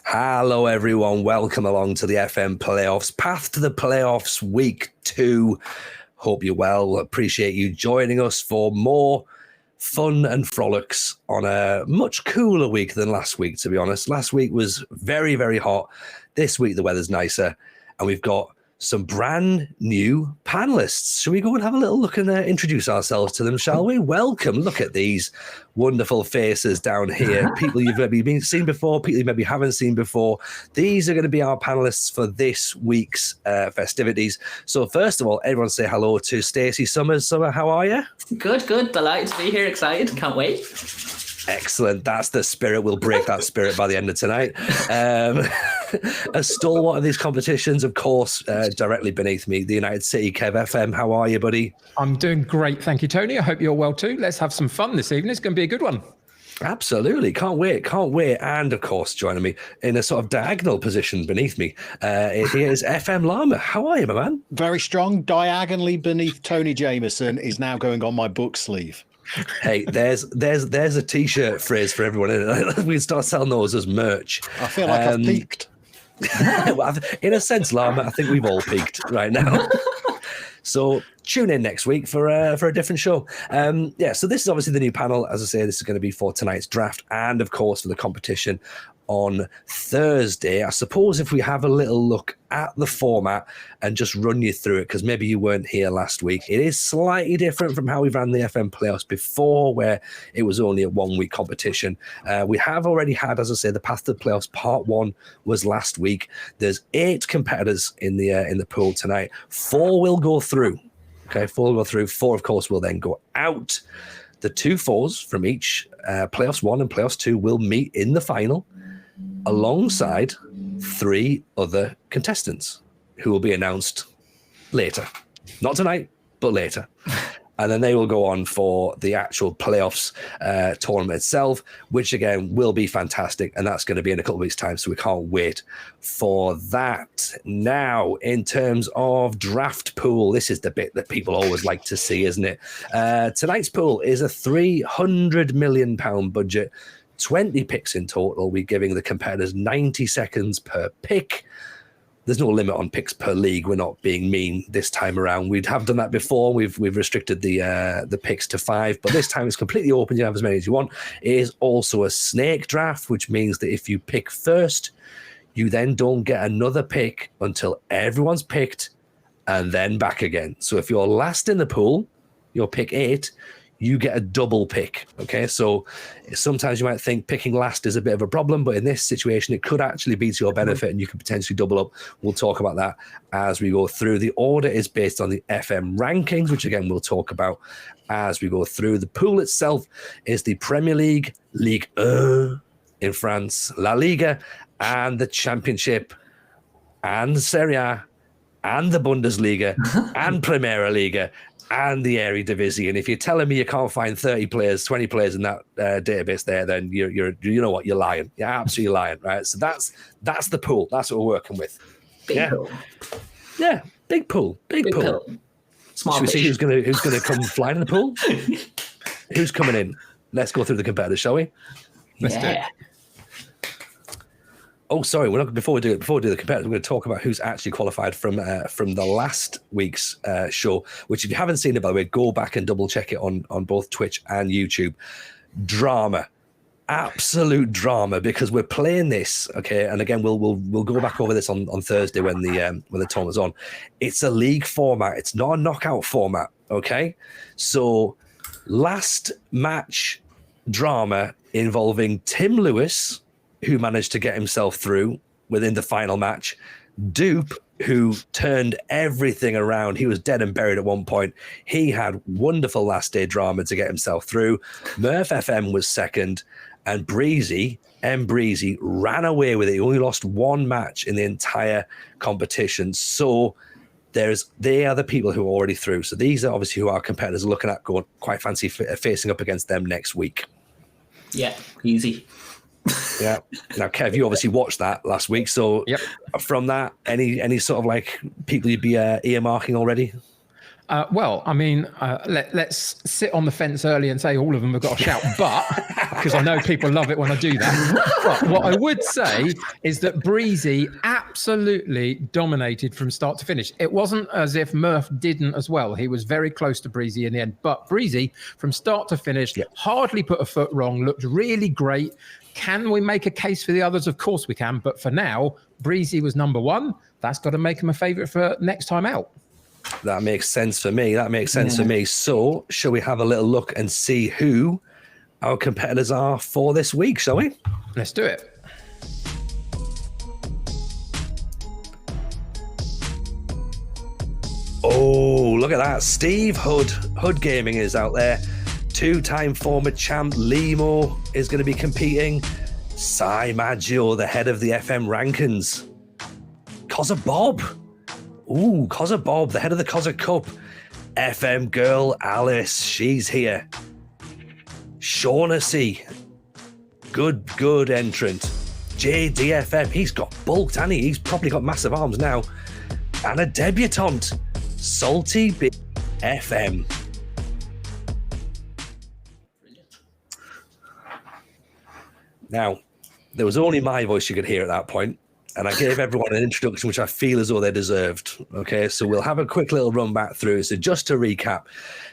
Hello, everyone. Welcome along to the FM Playoffs. Path to the Playoffs, Week 2. Hope you're well. Appreciate you joining us for more fun and frolics on a much cooler week than last week, to be honest. Last week was very, very hot. This week, the weather's nicer. And we've got some brand new panelists. Shall we go and have a little look and introduce ourselves to them, shall we? Welcome. Look at these wonderful faces down here. People you've maybe seen before, people you maybe haven't seen before. These are going to be our panelists for this week's festivities. So first of all, everyone say hello to Stacey Summers. Summer, how are you? Good. Delighted to be here. Excited. Can't wait. Excellent. That's the spirit. We'll break that spirit by the end of tonight. A stalwart of these competitions, of course, directly beneath me, the United City Kev FM. How are you, buddy? I'm doing great. Thank you, Tony. I hope you're well too. Let's have some fun this evening. It's going to be a good one. Absolutely. Can't wait. And of course, joining me in a sort of diagonal position beneath me, it is FM Llama. How are you, my man? Very strong. Diagonally beneath Tony Jameson is now going on my book sleeve. Hey, there's a t-shirt phrase for everyone. We start selling those as merch. I feel like I've peaked. Well, in a sense, Llama, I think we've all peaked right now. So tune in next week for a different show. So this is obviously the new panel. As I say, this is going to be for tonight's draft and, of course, for the competition on Thursday. I suppose if we have a little look at the format and just run you through it, because maybe you weren't here last week. It is slightly different from how we ran the FM playoffs before, where it was only a 1 week competition. We have already had, as I say, the Path to the Playoffs part 1 was last week. There's 8 competitors in the pool tonight. 4 will go through. Okay, 4 will go through. 4, of course, will then go out. The 2 4s from each playoffs 1 and playoffs 2 will meet in the final, alongside 3 other contestants who will be announced later. Not tonight, but later. And then they will go on for the actual playoffs tournament itself, which again will be fantastic. And that's going to be in a couple of weeks' time. So we can't wait for that. Now, in terms of draft pool, this is the bit that people always like to see, isn't it? Tonight's pool is a £300 million budget. 20 picks in total. We're giving the competitors 90 seconds per pick. There's no limit on picks per league. We're not being mean this time around. We have done that before. We've restricted the picks to 5, but this time it's completely open. You have as many as you want. It is also a snake draft, which means that if you pick first, you then don't get another pick until everyone's picked and then back again. So if you're last in the pool, you're pick 8, you get a double pick. Okay, so sometimes you might think picking last is a bit of a problem, but in this situation, it could actually be to your benefit and you could potentially double up. We'll talk about that as we go through. The order is based on the FM rankings, which again, we'll talk about as we go through. The pool itself is the Premier League, Ligue 1 in France, La Liga, and the Championship, and the Serie A, and the Bundesliga, and Primera Liga, and the Eredivisie. And if you're telling me you can't find 30 players, 20 players in that database there, then you're you know what, you're lying. You're absolutely lying, right? So that's the pool. That's what we're working with. Big pool. Yeah, big pool. Big pool. Small Should we fish. see who's gonna come flying in the pool? Who's coming in? Let's go through the competitors, shall we? Let's do it. Oh, sorry. We're not before we do the competitors. We're going to talk about who's actually qualified from the last week's show. Which, if you haven't seen it, by the way, go back and double check it on both Twitch and YouTube. Drama, absolute drama, because we're playing this. Okay, and again, we'll go back over this on Thursday when the tournament's on. It's a league format. It's not a knockout format. Okay, so last match drama involving Tim Lewis, who managed to get himself through within the final match. Dupe, who turned everything around. He was dead and buried at one point. He had wonderful last day drama to get himself through. Murph FM was second, and Breezy ran away with it. He only lost 1 match in the entire competition. So they are the people who are already through. So these are obviously who our competitors are looking at, going quite fancy facing up against them next week. Yeah, easy. Yeah. Now, Kev, you obviously watched that last week. So Yep. from that, any sort of like people you'd be earmarking already? Well, I mean, let's sit on the fence early and say all of them have got a shout, but because I know people love it when I do that. But what I would say is that Breezy absolutely dominated from start to finish. It wasn't as if Murph didn't as well. He was very close to Breezy in the end, but Breezy from start to finish hardly put a foot wrong, looked really great. Can we make a case for the others? Of course we can. But for now, Breezy was number one. That's got to make him a favourite for next time out. That makes sense for me. So shall we have a little look and see who our competitors are for this week, shall we? Let's do it. Oh, look at that. Steve Hood. Hood Gaming is out there. Two-time former champ Limo is going to be competing. Sai Maggio, the head of the FM Rankins. Cozza Bob. Ooh, Cozza Bob, the head of the Cozza Cup. FM girl Alice, she's here. Shaughnessy, good entrant. JDFM, he's got bulked, hasn't he? He's probably got massive arms now. And a debutante, Salty B FM. Now, there was only my voice you could hear at that point, and I gave everyone an introduction which I feel as though they deserved. Okay, so we'll have a quick little run back through. So just to recap,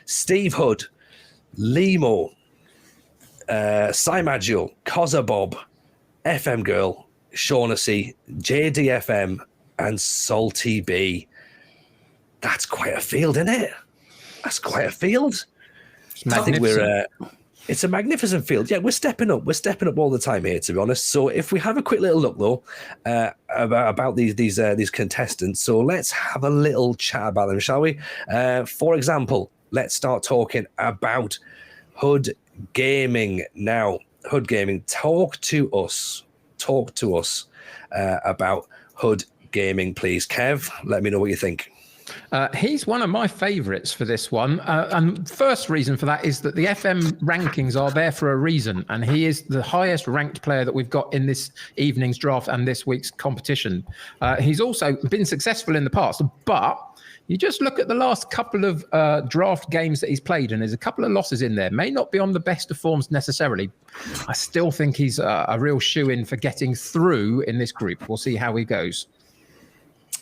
Steve Hood, Limo, Sai Maggio, Cozza Bob, FM Girl, Shaughnessy, JDFM, and Salty B. That's quite a field, isn't it? That's quite a field. I think it's a magnificent field. Yeah, we're stepping up. We're stepping up all the time here, to be honest. So if we have a quick little look, though, about these contestants, so let's have a little chat about them, shall we? For example, let's start talking about Hood Gaming. Now, Hood Gaming, talk to us about Hood Gaming, please. Kev, let me know what you think. He's one of my favourites for this one. And first reason for that is that the FM rankings are there for a reason. And he is the highest ranked player that we've got in this evening's draft and this week's competition. He's also been successful in the past, but you just look at the last couple of draft games that he's played, and there's a couple of losses in there. May not be on the best of forms necessarily. I still think he's a real shoe-in for getting through in this group. We'll see how he goes.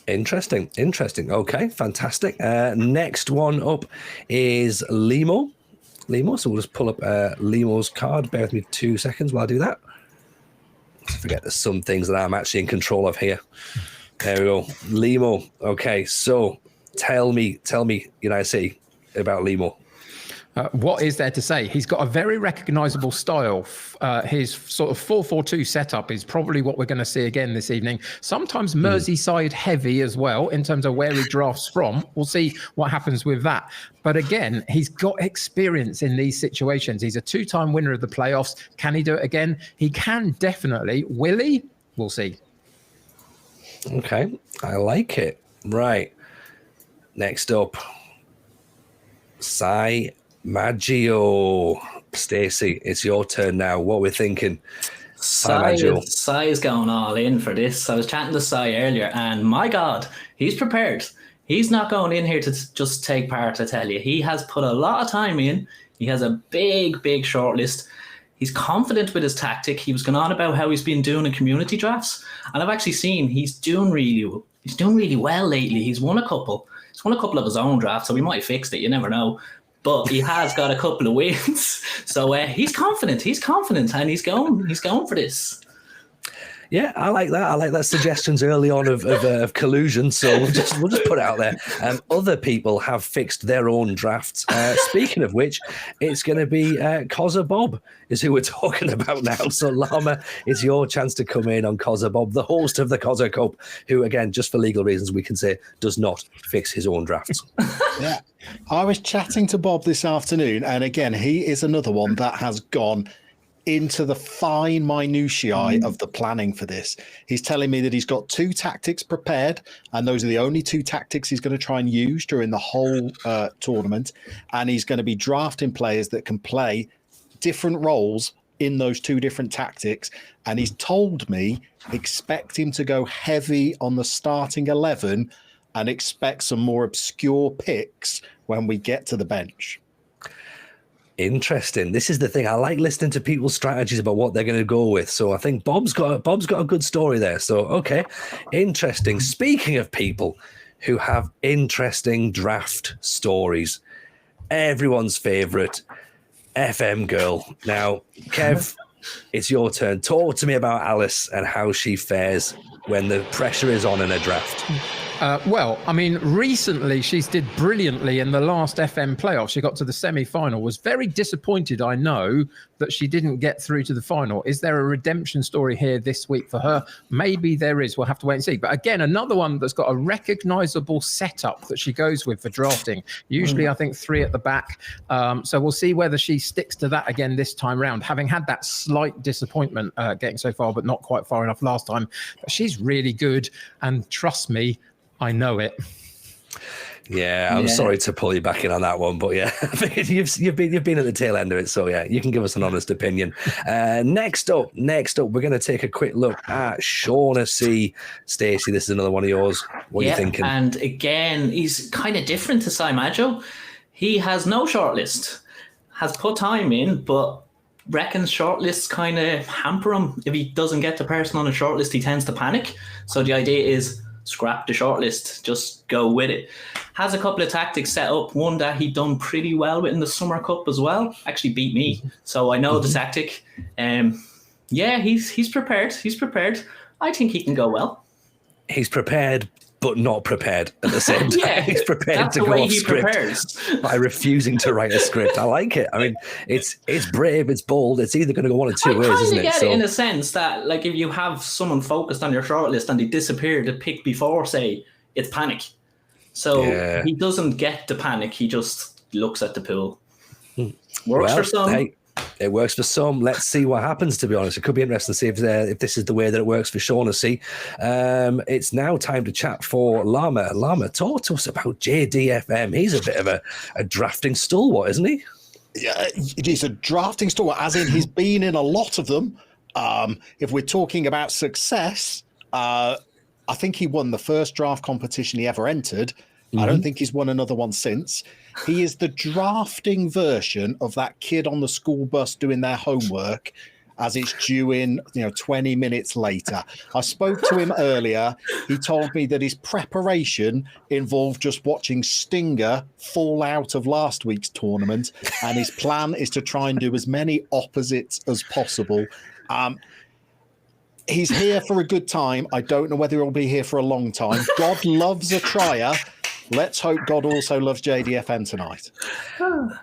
Interesting. Okay, fantastic. Next one up is Limo. So we'll just pull up Limo's card. Bear with me 2 seconds while I do that. I forget there's some things that I'm actually in control of here. There we go. Limo. Okay, so tell me, United City, about Limo. What is there to say? He's got a very recognisable style. His sort of 4-4-2 setup is probably what we're going to see again this evening. Sometimes Merseyside heavy as well in terms of where he drafts from. We'll see what happens with that. But again, he's got experience in these situations. He's a two-time winner of the playoffs. Can he do it again? He can definitely. Will he? We'll see. Okay, I like it. Right. Next up, Sai Maggio. Stacey, it's your turn now. What we're thinking? Sai is going all in for this. I was chatting to Sai earlier, and my God, he's prepared. He's not going in here to just take part, I tell you. He has put a lot of time in. He has a big short list. He's confident with his tactic. He was going on about how he's been doing in community drafts, and I've actually seen he's doing really well lately. He's won a couple of his own drafts, so we might have fixed it. You never know. But he has got a couple of wins, so he's confident. And he's going for this. Yeah, I like that. I like that suggestions early on of collusion. So we'll just put it out there. Other people have fixed their own drafts. Speaking of which, it's going to be Cozza Bob is who we're talking about now. So Llama, it's your chance to come in on Cozza Bob, the host of the Cozza Cup, who again, just for legal reasons, we can say does not fix his own drafts. Yeah, I was chatting to Bob this afternoon, and again, he is another one that has gone into the fine minutiae of the planning for this. He's telling me that he's got 2 tactics prepared, and those are the only 2 tactics he's going to try and use during the whole tournament. And he's going to be drafting players that can play different roles in those 2 different tactics. And he's told me, expect him to go heavy on the starting 11 and expect some more obscure picks when we get to the bench. Interesting. This is the thing. I like listening to people's strategies about what they're going to go with. So I think Bob's got a good story there. So, okay. Interesting. Speaking of people who have interesting draft stories, everyone's favorite FM girl. Now, Kev, it's your turn. Talk to me about Alice and how she fares when the pressure is on in a draft. Well, I mean, recently she's did brilliantly in the last FM playoff. She got to the semi-final. Was very disappointed, I know, that she didn't get through to the final. Is there a redemption story here this week for her? Maybe there is. We'll have to wait and see. But again, another one that's got a recognizable setup that she goes with for drafting. Usually, I think 3 at the back. So we'll see whether she sticks to that again this time round, having had that slight disappointment getting so far, but not quite far enough last time. But she's really good. And trust me, I know it. Yeah, I'm sorry to pull you back in on that one, but yeah, you've been at the tail end of it, so yeah, you can give us an honest opinion. Next up, we're going to take a quick look at Shaughnessy. Stacey, this is another one of yours. What are you thinking? And again, he's kind of different to Sai Maggio. He has no shortlist, has put time in, but reckons shortlists kind of hamper him. If he doesn't get the person on a shortlist, he tends to panic. So the idea is, scrap the shortlist, just go with it. Has a couple of tactics set up, one that he'd done pretty well with in the Summer Cup as well. Actually beat me, so I know the tactic. He's prepared. He's prepared. I think he can go well. He's prepared, but not prepared at the same time. Yeah, he's prepared to go off script by refusing to write a script. I like it. I mean, it's brave, it's bold. It's either going to go one of 2 ways, isn't it? I get it in a sense that, like, if you have someone focused on your shortlist and they disappear the pick before, say, it's panic. So he doesn't get the panic. He just looks at the pool. Works for some. Hey, it works for some. Let's see what happens, to be honest. It could be interesting to see if this is the way that it works for Shaughnessy. It's now time to chat for Lama. Lama, talk to us about JDFM. He's a bit of a drafting stalwart, isn't he? Yeah, he's a drafting stalwart, as in he's been in a lot of them. If we're talking about success, I think he won the first draft competition he ever entered. I don't think he's won another one since. He is the drafting version of that kid on the school bus doing their homework as it's due in, 20 minutes later. I spoke to him earlier. He told me that his preparation involved just watching Stinger fall out of last week's tournament, and his plan is to try and do as many opposites as possible. He's here for a good time. I don't know whether he'll be here for a long time. God loves a trier. Let's hope God also loves JDFM tonight.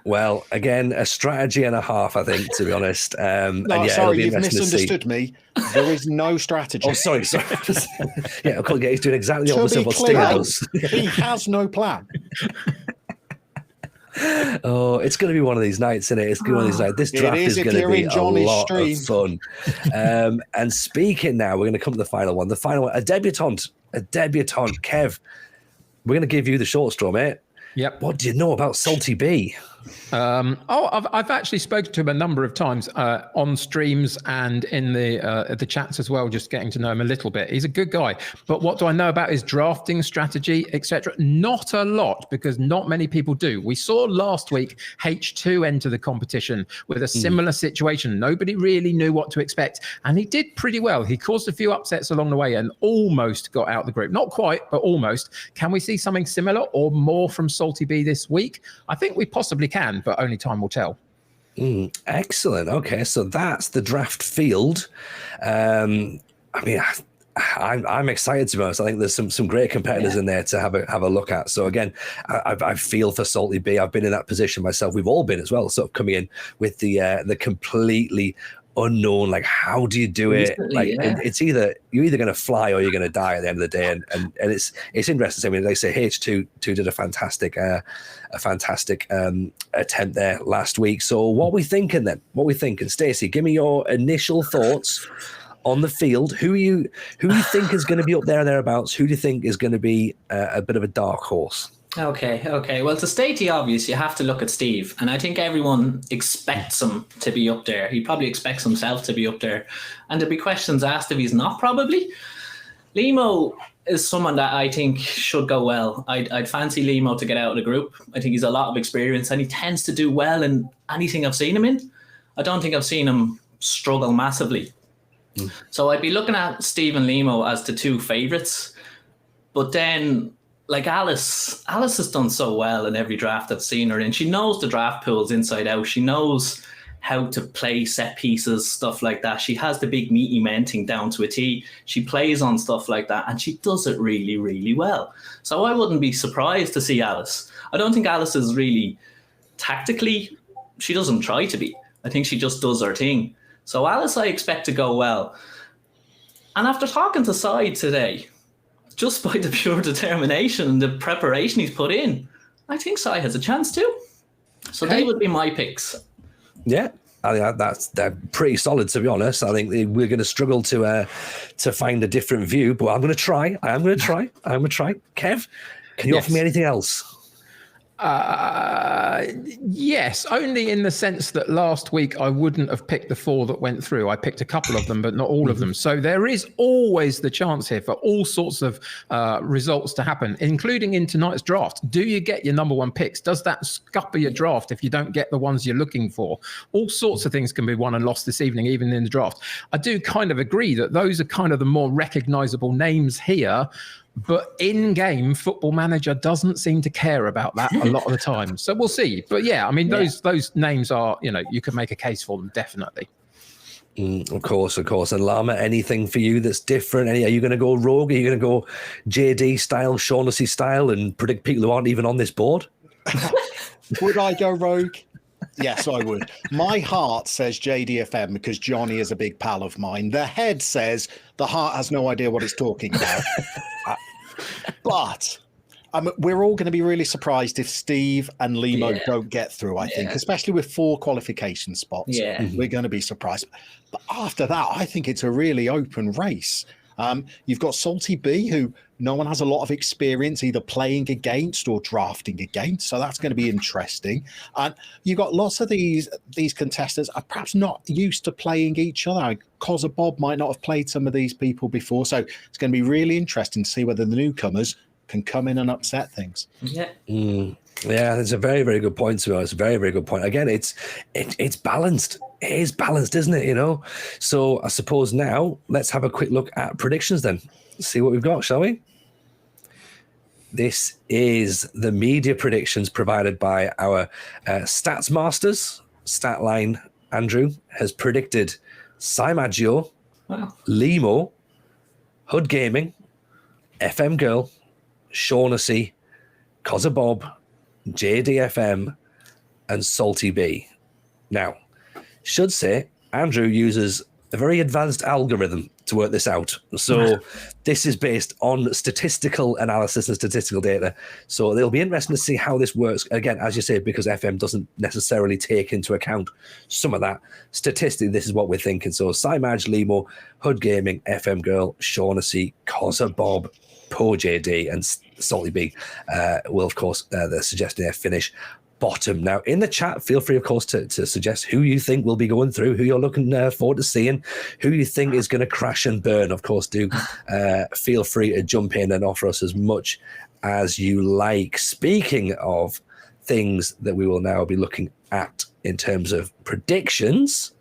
Well, again, a strategy and a half, I think, to be honest. Sorry, you've misunderstood me. There is no strategy. Oh, sorry. Yeah, he's doing exactly the opposite of what Stinger does. He has no plan. Oh, it's going to be one of these nights, isn't it? It's going to be one of these nights. This draft is going to be a lot of fun. And speaking now, we're going to come to the final one. The final one, a debutante, Kev. We're going to give you the short straw, mate. Yep. What do you know about Salty B? I've actually spoken to him a number of times on streams and in the chats as well, just getting to know him a little bit. He's a good guy. But what do I know about his drafting strategy, etc.? Not a lot, because not many people do. We saw last week H2 enter the competition with a similar situation. Nobody really knew what to expect, and he did pretty well. He caused a few upsets along the way and almost got out the group. Not quite, but almost. Can we see something similar or more from Salty B this week? I think we possibly can, but only time will tell. Excellent. Okay, so that's the draft field. I'm excited, to be honest. I think there's some great competitors in there to have a look at. So again, I feel for Salty B. I've been in that position myself. We've all been as well, sort of coming in with the completely unknown. Like, how do you do it? Recently, Like, yeah. it's either you're either going to fly or you're going to die at the end of the day. And it's interesting. I mean, they say H2 did a fantastic attempt there last week. So what are we thinking then? What are we thinking? Stacey, give me your initial thoughts on the field. Who you think is going to be up there or thereabouts? Who do you think is going to be a bit of a dark horse? Okay. Well, to state the obvious, you have to look at Steve. And I think everyone expects him to be up there. He probably expects himself to be up there. And there'll be questions asked if he's not, probably. Limo is someone that I think should go well. I'd fancy Limo to get out of the group. I think he's a lot of experience and he tends to do well in anything I've seen him in. I don't think I've seen him struggle massively. So I'd be looking at Steve and Limo as the two favourites. But then, like Alice has done so well in every draft I've seen her in. She knows the draft pools inside out. She knows how to play set pieces, stuff like that. She has the big meaty men thing down to a T. She plays on stuff like that, and she does it really, really well. So I wouldn't be surprised to see Alice. I don't think Alice is really tactically, she doesn't try to be. I think she just does her thing. So Alice, I expect to go well. And after talking to Sai today, just by the pure determination and the preparation he's put in, I think Sai has a chance too. So they would be my picks. Yeah, I think they're pretty solid, to be honest. I think we're going to struggle to find a different view, but I'm going to try. I'm going to try. Kev, can you offer me anything else? Yes, only in the sense that last week I wouldn't have picked the 4 that went through. I picked a couple of them, but not all of them. So there is always the chance here for all sorts of results to happen, including in tonight's draft. Do you get your number 1 picks? Does that scupper your draft if you don't get the ones you're looking for? All sorts of things can be won and lost this evening, even in the draft. I do kind of agree that those are kind of the more recognizable names here. But in-game, Football Manager doesn't seem to care about that a lot of the time. So we'll see. But yeah, I mean, those names are, you could make a case for them, definitely. Of course. And Llama, anything for you that's different? Are you going to go rogue? Are you going to go JD style, Shaughnessy style, and predict people who aren't even on this board? Would I go rogue? Yes, I would. My heart says JDFM because Johnny is a big pal of mine. The head says the heart has no idea what it's talking about. But we're all going to be really surprised if Steve and Limo don't get through, I think, especially with 4 qualification spots. Yeah. We're going to be surprised. But after that, I think it's a really open race. You've got Salty B, who no one has a lot of experience either playing against or drafting against, so that's going to be interesting. And you've got lots of these contestants are perhaps not used to playing each other. Cozza Bob might not have played some of these people before, so it's going to be really interesting to see whether the newcomers can come in and upset things. Yeah. Yeah, that's a very, very good point, to be honest. Very, very good point. Again, it's balanced. It is balanced, isn't it? So I suppose now let's have a quick look at predictions then. See what we've got, shall we? This is the media predictions provided by our stats masters. Statline Andrew has predicted Sai Maggio, Limo, Hood Gaming, FM Girl, Shaughnessy, Cozza Bob, JDFM, and Salty B. Now, should say Andrew uses a very advanced algorithm to work this out. So this is based on statistical analysis and statistical data. So it'll be interesting to see how this works. Again, as you say, because FM doesn't necessarily take into account some of that. Statistically, this is what we're thinking. So Simaj, Limo, Hood Gaming, FM Girl, Shaughnessy, Cozza Bob, Poor JD, and Salty B will, of course, they're suggesting they finish bottom. Now, in the chat, feel free, of course, to suggest who you think will be going through, who you're looking forward to seeing, who you think is going to crash and burn. Of course, do feel free to jump in and offer us as much as you like. Speaking of things that we will now be looking at in terms of predictions,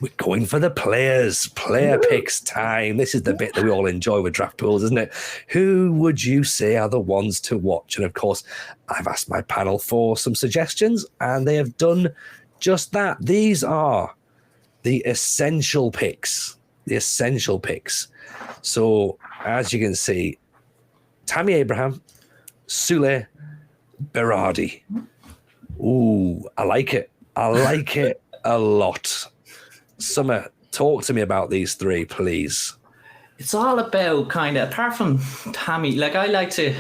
we're going for the player picks time. This is the bit that we all enjoy with draft pools, isn't it? Who would you say are the ones to watch? And of course, I've asked my panel for some suggestions, and they have done just that. These are the essential picks. So, as you can see, Tammy Abraham, Sule Berardi. Ooh, I like it a lot. Summer, talk to me about these three, please. It's all about kind of, apart from Tammy, like I like to,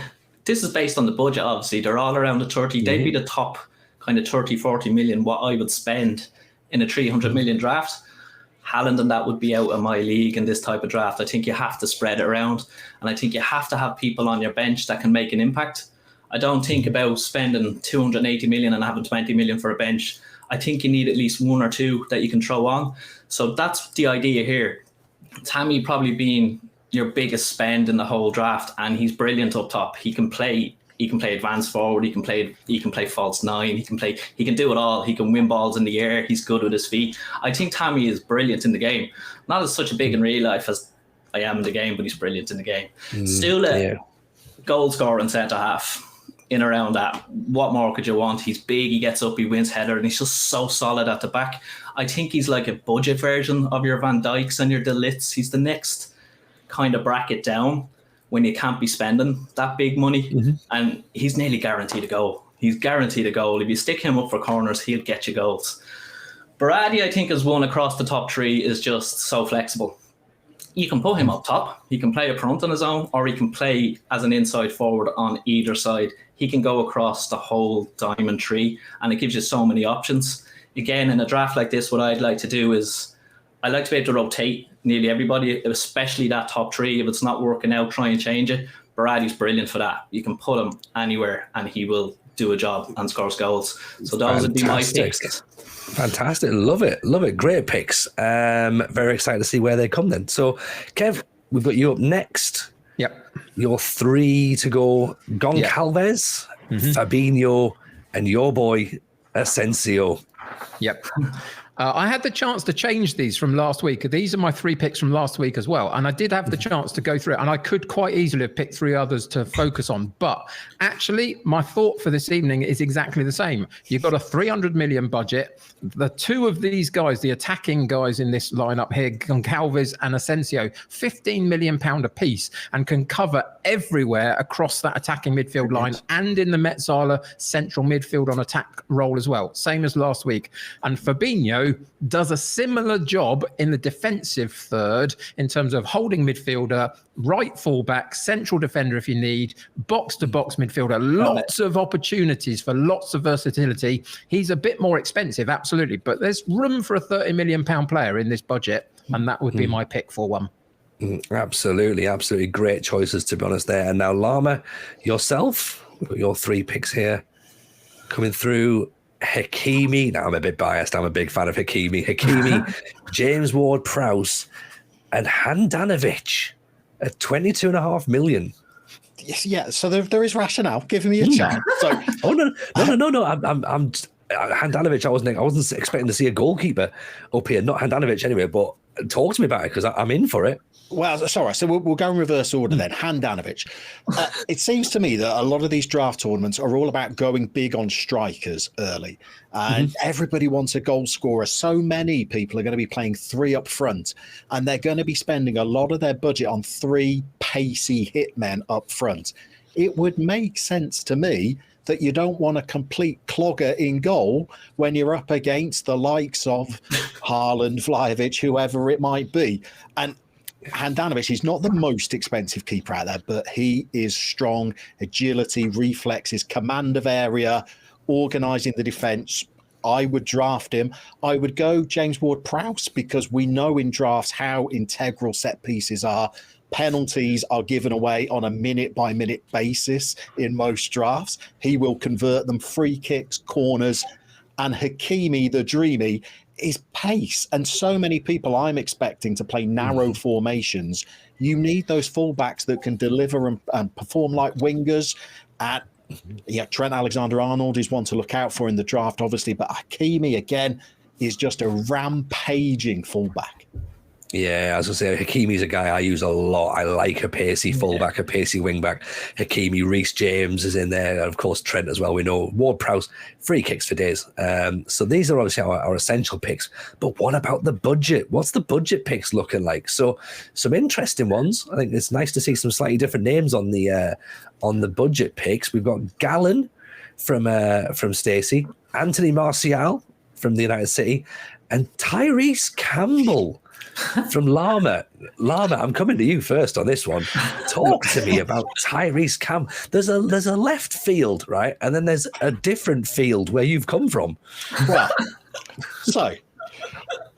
this is based on the budget, obviously. They're all around the 30. They'd be the top kind of 30, 40 million, what I would spend in a 300 million draft. Haaland and that would be out of my league in this type of draft. I think you have to spread it around. And I think you have to have people on your bench that can make an impact. I don't think about spending 280 million and having 20 million for a bench. I think you need at least one or two that you can throw on. So that's the idea here. Tammy probably being your biggest spend in the whole draft, and he's brilliant up top. He can play advanced forward, he can play false nine, he can do it all. He can win balls in the air, he's good with his feet. I think Tammy is brilliant in the game. Not as such a big in real life as I am in the game, but he's brilliant in the game. Still a goal scorer and centre half. In around that, what more could you want? He's big, he gets up, he wins header, and he's just so solid at the back. I think he's like a budget version of your Van Dijks and your De Ligts. He's the next kind of bracket down when you can't be spending that big money, and he's nearly guaranteed a goal. He's guaranteed a goal. If you stick him up for corners, he'll get you goals. Berardi, I think, is one across the top three, is just so flexible. You can put him up top. He can play up front on his own, or he can play as an inside forward on either side. He can go across the whole diamond tree, and it gives you so many options. Again, in a draft like this, what I'd like to do is I like to be able to rotate nearly everybody, especially that top three. If it's not working out, try and change it. Berardi's brilliant for that. You can put him anywhere, and he will do a job and scores goals. So those would be my picks. Fantastic. Love it. Great picks. Very excited to see where they come then. So, Kev, we've got you up next. Yep. Your three to go: Goncalves, Fabinho, and your boy Asensio. Yep. I had the chance to change these from last week. These are my three picks from last week as well. And I did have the chance to go through it. And I could quite easily have picked three others to focus on. But actually, my thought for this evening is exactly the same. You've got a 300 million budget. The two of these guys, the attacking guys in this lineup here, Goncalves and Asensio, 15 million pound a piece, and can cover everywhere across that attacking midfield line and in the Metzala central midfield on attack role as well. Same as last week. And Fabinho does a similar job in the defensive third in terms of holding midfielder, right fullback, central defender if you need, box-to-box midfielder, lots of opportunities for lots of versatility. He's a bit more expensive, absolutely, but there's room for a 30 million pound player in this budget, and that would be my pick for one. Absolutely great choices, to be honest, there. And now, Lama, yourself, we've got your three picks here coming through. Hakimi. Now, I'm a bit biased. I'm a big fan of Hakimi, James Ward-Prowse, and Handanovic at 22.5 million. Yes, yeah. So there is rationale. Give me a chance. So, no. I'm Handanovic. I wasn't expecting to see a goalkeeper up here. Not Handanovic anyway. But talk to me about it, because I'm in for it. Well, sorry. So we'll go in reverse order then. Handanovic. It seems to me that a lot of these draft tournaments are all about going big on strikers early. And everybody wants a goal scorer. So many people are going to be playing three up front. And they're going to be spending a lot of their budget on three pacey hitmen up front. It would make sense to me that you don't want a complete clogger in goal when you're up against the likes of Haaland, Vlahovic, whoever it might be. And Handanovic is not the most expensive keeper out there, but he is strong, agility, reflexes, command of area, organising the defence. I would draft him. I would go James Ward-Prowse, because we know in drafts how integral set pieces are. Penalties are given away on a minute-by-minute basis in most drafts. He will convert them, free kicks, corners. And Hakimi, the dreamy, is pace. And so many people I'm expecting to play narrow formations. You need those fullbacks that can deliver and perform like wingers. Trent Alexander-Arnold is one to look out for in the draft, obviously. But Hakimi, again, is just a rampaging fullback. Yeah, as I say, Hakimi's a guy I use a lot. I like a pacey fullback, a pacey wingback. Hakimi, Reece James is in there, and of course Trent as well. We know Ward-Prowse, free kicks for days. So these are obviously our essential picks. But what about the budget? What's the budget picks looking like? So some interesting ones. I think it's nice to see some slightly different names on the budget picks. We've got Gallen from Stacey, Anthony Martial from the United City, And Tyrese Campbell from Llama. Llama, I'm coming to you first on this one. Talk to me about Tyrese Campbell. There's a left field, right? And then there's a different field where you've come from. Well, so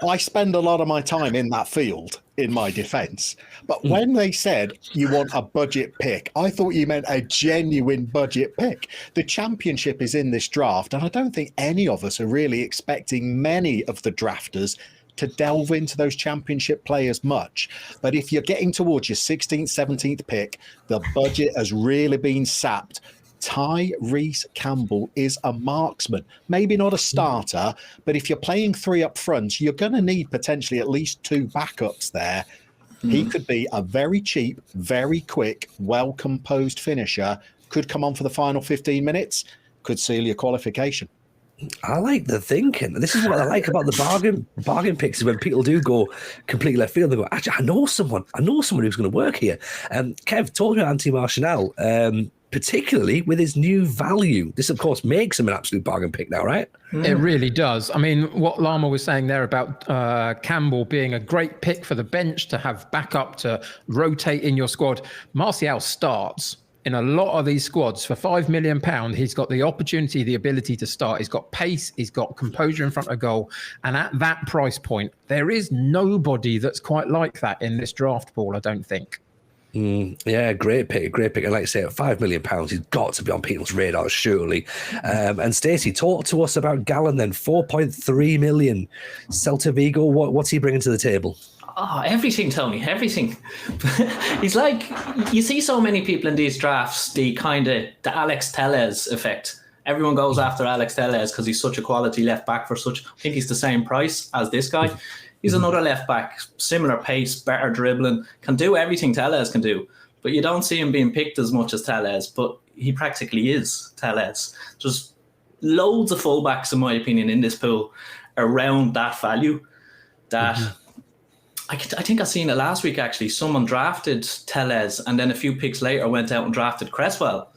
I spend a lot of my time in that field, in my defense. But when they said you want a budget pick, I thought you meant a genuine budget pick. The championship is in this draft, and I don't think any of us are really expecting many of the drafters to delve into those championship players much. But if you're getting towards your 16th, 17th pick, the budget has really been sapped. Tyrese Campbell is a marksman, maybe not a starter, but if you're playing 3 up front, you're going to need potentially at least 2 backups there. He could be a very cheap, very quick, well-composed finisher, could come on for the final 15 minutes, could seal your qualification. I like the thinking. This is what I like about the bargain picks, is when people do go completely left field. They go, actually, I know someone who's going to work here. Kev, talking about Anthony Martial, particularly with his new value. This, of course, makes him an absolute bargain pick now, right? It really does. I mean, what Llama was saying there about Campbell being a great pick for the bench to have backup to rotate in your squad. Martial starts in a lot of these squads for £5 million. He's got the opportunity, the ability to start. He's got pace. He's got composure in front of goal. And at that price point, there is nobody that's quite like that in this draft pool, I don't think. Yeah, great pick. And like I say, at £5 million, he's got to be on people's radars, surely. And Stacey, talk to us about Gallen then. 4.3 million. Celta Vigo, what's he bringing to the table? Oh, everything, Tony, everything. He's like, you see so many people in these drafts, the Alex Tellez effect. Everyone goes after Alex Tellez because he's such a quality left back for such, I think he's the same price as this guy. He's another left back, similar pace, better dribbling, can do everything Tellez can do. But you don't see him being picked as much as Tellez, but he practically is Tellez. Just loads of fullbacks, in my opinion, in this pool around that value that... I think I seen it last week, actually. Someone drafted Tellez and then a few picks later went out and drafted Cresswell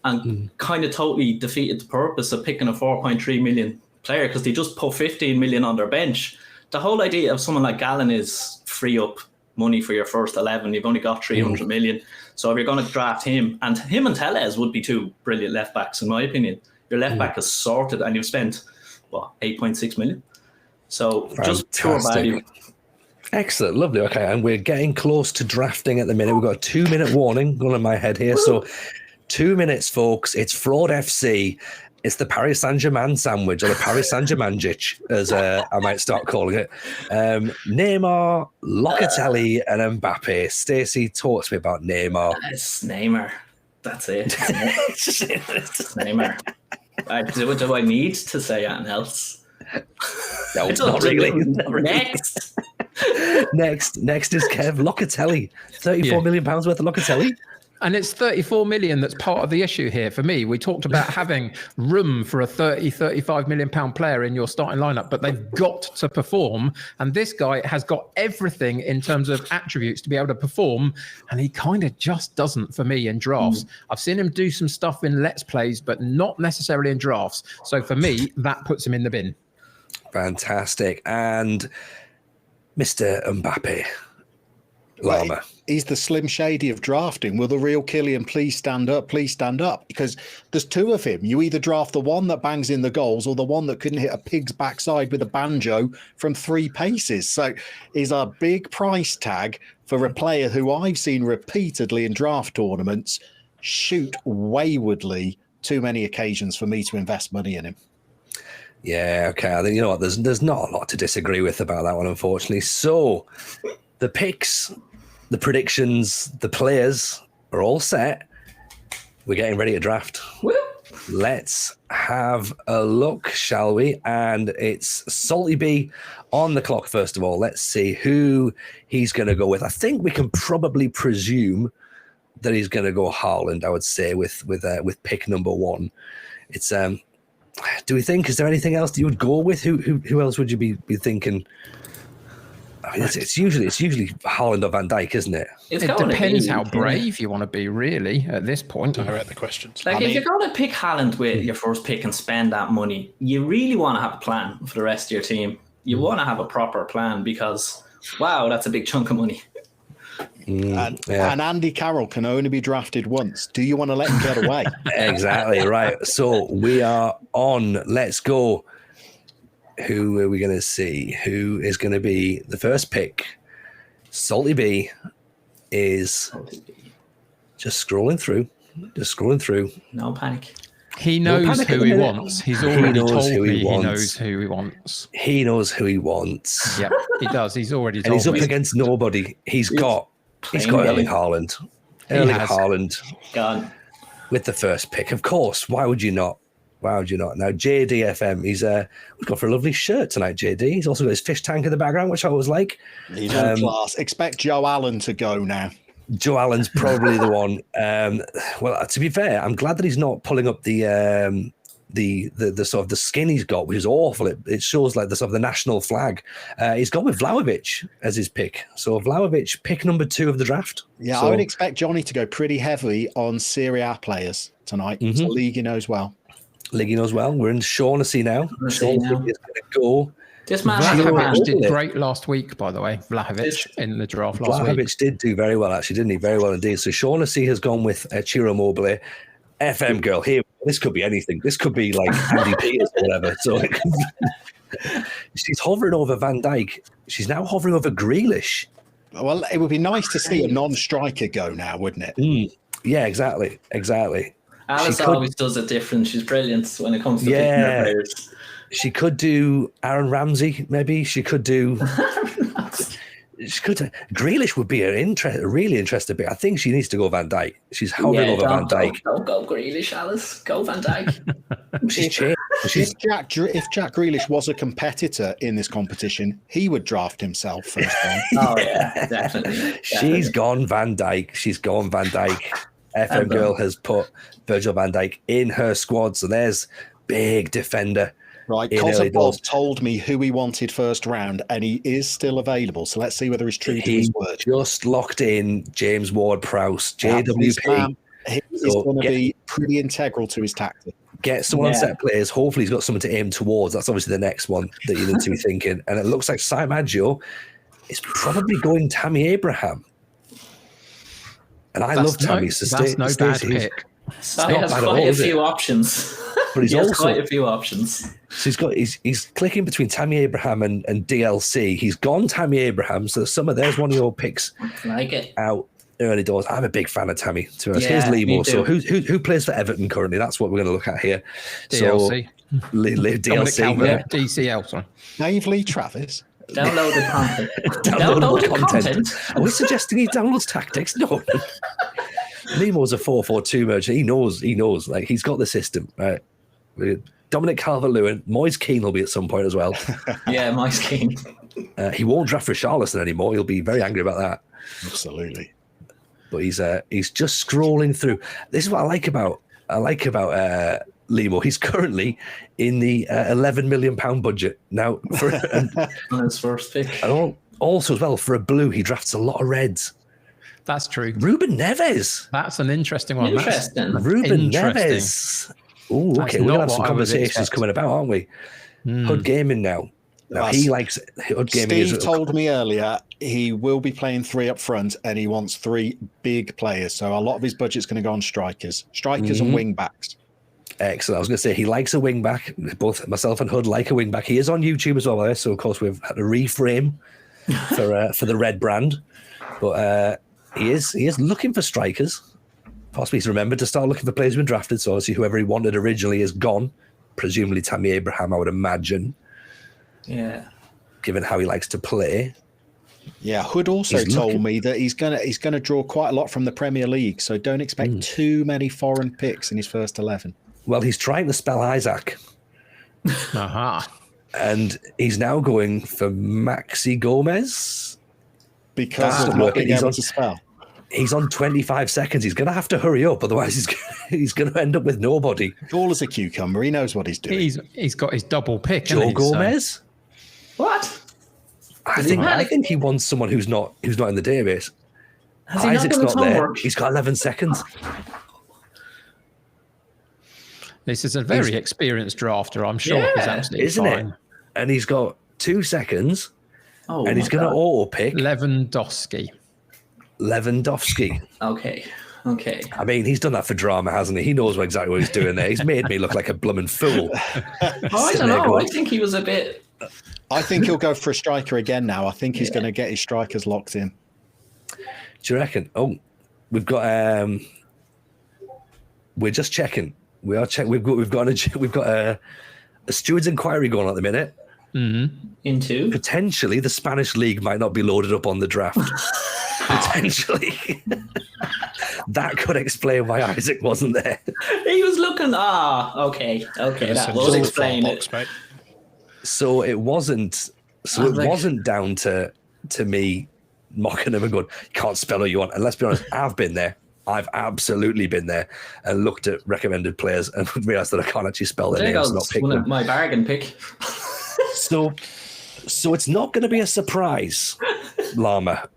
and kind of totally defeated the purpose of picking a 4.3 million player because they just put 15 million on their bench. The whole idea of someone like Gallen is free up money for your first 11. You've only got 300 million. So if you're going to draft him and Tellez would be 2 brilliant left backs, in my opinion. Your left back is sorted and you've spent, 8.6 million. So just pure value. Excellent, lovely. Okay, and we're getting close to drafting at the minute. We've got a 2-minute warning going on my head here. So 2 minutes, folks. It's Fraud FC. It's the Paris Saint-Germain sandwich, or the Paris Saint-Germain-gich, as I might start calling it. Neymar, Locatelli, and Mbappe. Stacey, talk to me about Neymar. It's Neymar. That's it. It's Neymar. Do I need to say anything else? No, not really. Next. Next is Kev Locatelli. £34 million worth of Locatelli. And it's 34 million that's part of the issue here for me. We talked about having room for a 35 million pound player in your starting lineup, but they've got to perform. And this guy has got everything in terms of attributes to be able to perform. And he kind of just doesn't for me in drafts. I've seen him do some stuff in Let's Plays, but not necessarily in drafts. So for me, that puts him in the bin. Fantastic. And Mr. Mbappe. Llama. He's the Slim Shady of drafting. Will the real Kylian please stand up? Please stand up. Because there's 2 of him. You either draft the one that bangs in the goals or the one that couldn't hit a pig's backside with a banjo from 3 paces. So he's a big price tag for a player who I've seen repeatedly in draft tournaments shoot waywardly. Too many occasions for me to invest money in him. Yeah, okay. I think, you know what, there's not a lot to disagree with about that one, unfortunately. So the picks, the predictions, the players are all set. We're getting ready to draft. Woo. Let's have a look, shall we? And it's Salty B on the clock, first of all. Let's see who he's going to go with. I think we can probably presume that he's going to go Haaland, I would say, with pick number 1. It's do we think, is there anything else that you would go with? Who else would you be thinking? I mean, it's usually Haaland or Van Dijk, isn't it? It depends how brave you want to be, really, at this point. Direct the questions. Like, if you're going to pick Haaland with your first pick and spend that money, you really want to have a plan for the rest of your team. you want to have a proper plan because, wow, that's a big chunk of money. And Andy Carroll can only be drafted once. Do you want to let him get away? Exactly, right. So we are on. Let's go. Who are we going to see? Who is going to be the first pick? Salty B is just scrolling through. No panic. He knows who he wants. He's already told me he knows who he wants. He knows who he wants. Yeah, he does. He's already told me. And he's up against nobody. He's got Erling Haaland. Erling Haaland Gone. with the first pick. Of course. Why would you not? Now, JDFM, he's got for a lovely shirt tonight, JD. He's also got his fish tank in the background, which I always like. He's in class. Expect Joe Allen to go now. Joe Allen's probably the one. Well, to be fair, I'm glad that he's not pulling up the sort of the skin he's got, which is awful. It shows like the sort of the national flag. He's gone with Vlahovic as his pick. So Vlahovic, pick number 2 of the draft. Yeah, so, I would expect Johnny to go pretty heavy on Serie A players tonight. It's a league he knows well. We're in Shaughnessy now. Shaughnessy is going to go. This man Vlahovic did great last week, by the way. Vlahovic in the draft last week. Vlahovic did do very well, actually, didn't he? Very well indeed. So Shaughnessy has gone with Ciro Immobile. FM girl here. This could be anything. This could be like Andy Peters or whatever. So she's hovering over Van Dijk. She's now hovering over Grealish. Well, it would be nice to see a non-striker go now, wouldn't it? Yeah, exactly. Alice always does it different. She's brilliant when it comes to picking her players. She could do Aaron Ramsey, maybe. She could do. Grealish would be a really interesting pick. I think she needs to go Van Dijk. She's hovering over Van Dijk. Don't go Grealish, Alice. Go Van Dijk. She's changed. If Jack Grealish was a competitor in this competition, he would draft himself first round. Oh yeah, definitely. She's gone Van Dijk. FM girl has put Virgil van Dijk in her squad. So there's big defender. Right, Bob told me who he wanted first round, and he is still available. So let's see whether he's true to his word. Just locked in James Ward-Prowse, JWP. He's going to be pretty integral to his tactic. Get someone on set players. Hopefully he's got someone to aim towards. That's obviously the next one that you need to be thinking. And it looks like Si Maggio is probably going Tammy Abraham. And I love Tammy. That's no bad pick. Si has quite a few options. But he's also quite a few options. So he's clicking between Tammy Abraham and DLC. He's gone Tammy Abraham. So there's one of your picks. Like it. Out early doors. I'm a big fan of Tammy. To us. Here's Limo. So who plays for Everton currently? That's what we're going to look at here. DLC. So DLC. DCL. Sorry. Naively, Travis. Download the content. Download the content. Are we suggesting he downloads tactics? No. Limo's a 4-4-2 merger. He knows. Like, he's got the system. Right. Dominic Calvert-Lewin. Moise Keane will be at some point as well. Yeah, Moise Keane. He won't draft for Richarlison anymore. He'll be very angry about that. Absolutely. But he's just scrolling through. This is what I like about Limo. He's currently in the £11 million budget now on his first pick. And also as well, for a blue, he drafts a lot of reds. That's true. Ruben Neves. That's an interesting one. Ruben Neves. Oh, okay. We're gonna have some conversations coming about, aren't we? Hood Gaming now. Now he likes Hood Gaming. Steve told me earlier he will be playing 3 up front, and he wants 3 big players. So a lot of his budget's going to go on strikers and wing backs. Excellent. I was going to say he likes a wing back. Both myself and Hood like a wing back. He is on YouTube as well, so of course we've had to reframe for the red brand, but he is looking for strikers. Possibly he's remembered to start looking for players who've been drafted. So obviously whoever he wanted originally is gone. Presumably Tammy Abraham, I would imagine. Yeah. Given how he likes to play. Yeah, Hood also told me that he's gonna draw quite a lot from the Premier League, so don't expect too many foreign picks in his first 11. Well, he's trying to spell Isaac. And he's now going for Maxi Gomez. Because of not being able to spell. He's on 25 seconds. He's going to have to hurry up, otherwise he's going to end up with nobody. Cool as a cucumber. He knows what he's doing. He's got his double pick. Joe Gomez. What? I think he wants someone who's not in the database. Isaac's not there. He's got 11 seconds. This is a very experienced drafter. I'm sure he's absolutely isn't fine. It? And he's got 2 seconds, Oh, and he's going to auto pick Lewandowski. Okay. I mean, he's done that for drama, hasn't he? He knows exactly what he's doing there. He's made me look like a blooming fool. I don't know. I think he was a bit. I think he'll go for a striker again now. I think he's going to get his strikers locked in. Do you reckon? Oh, we've got. We're just checking. We are checking. We've got a steward's inquiry going on at the minute. Into Potentially, the Spanish league might not be loaded up on the draft. Potentially, that could explain why Isaac wasn't there. he was looking. Okay. That would explain it. Mate. So it wasn't. So it wasn't down to me mocking him and going, "You can't spell who you want." And let's be honest, I've been there. I've absolutely been there and looked at recommended players and realised that I can't actually spell their names. Not pick them. My bargain pick. So it's not going to be a surprise, Llama.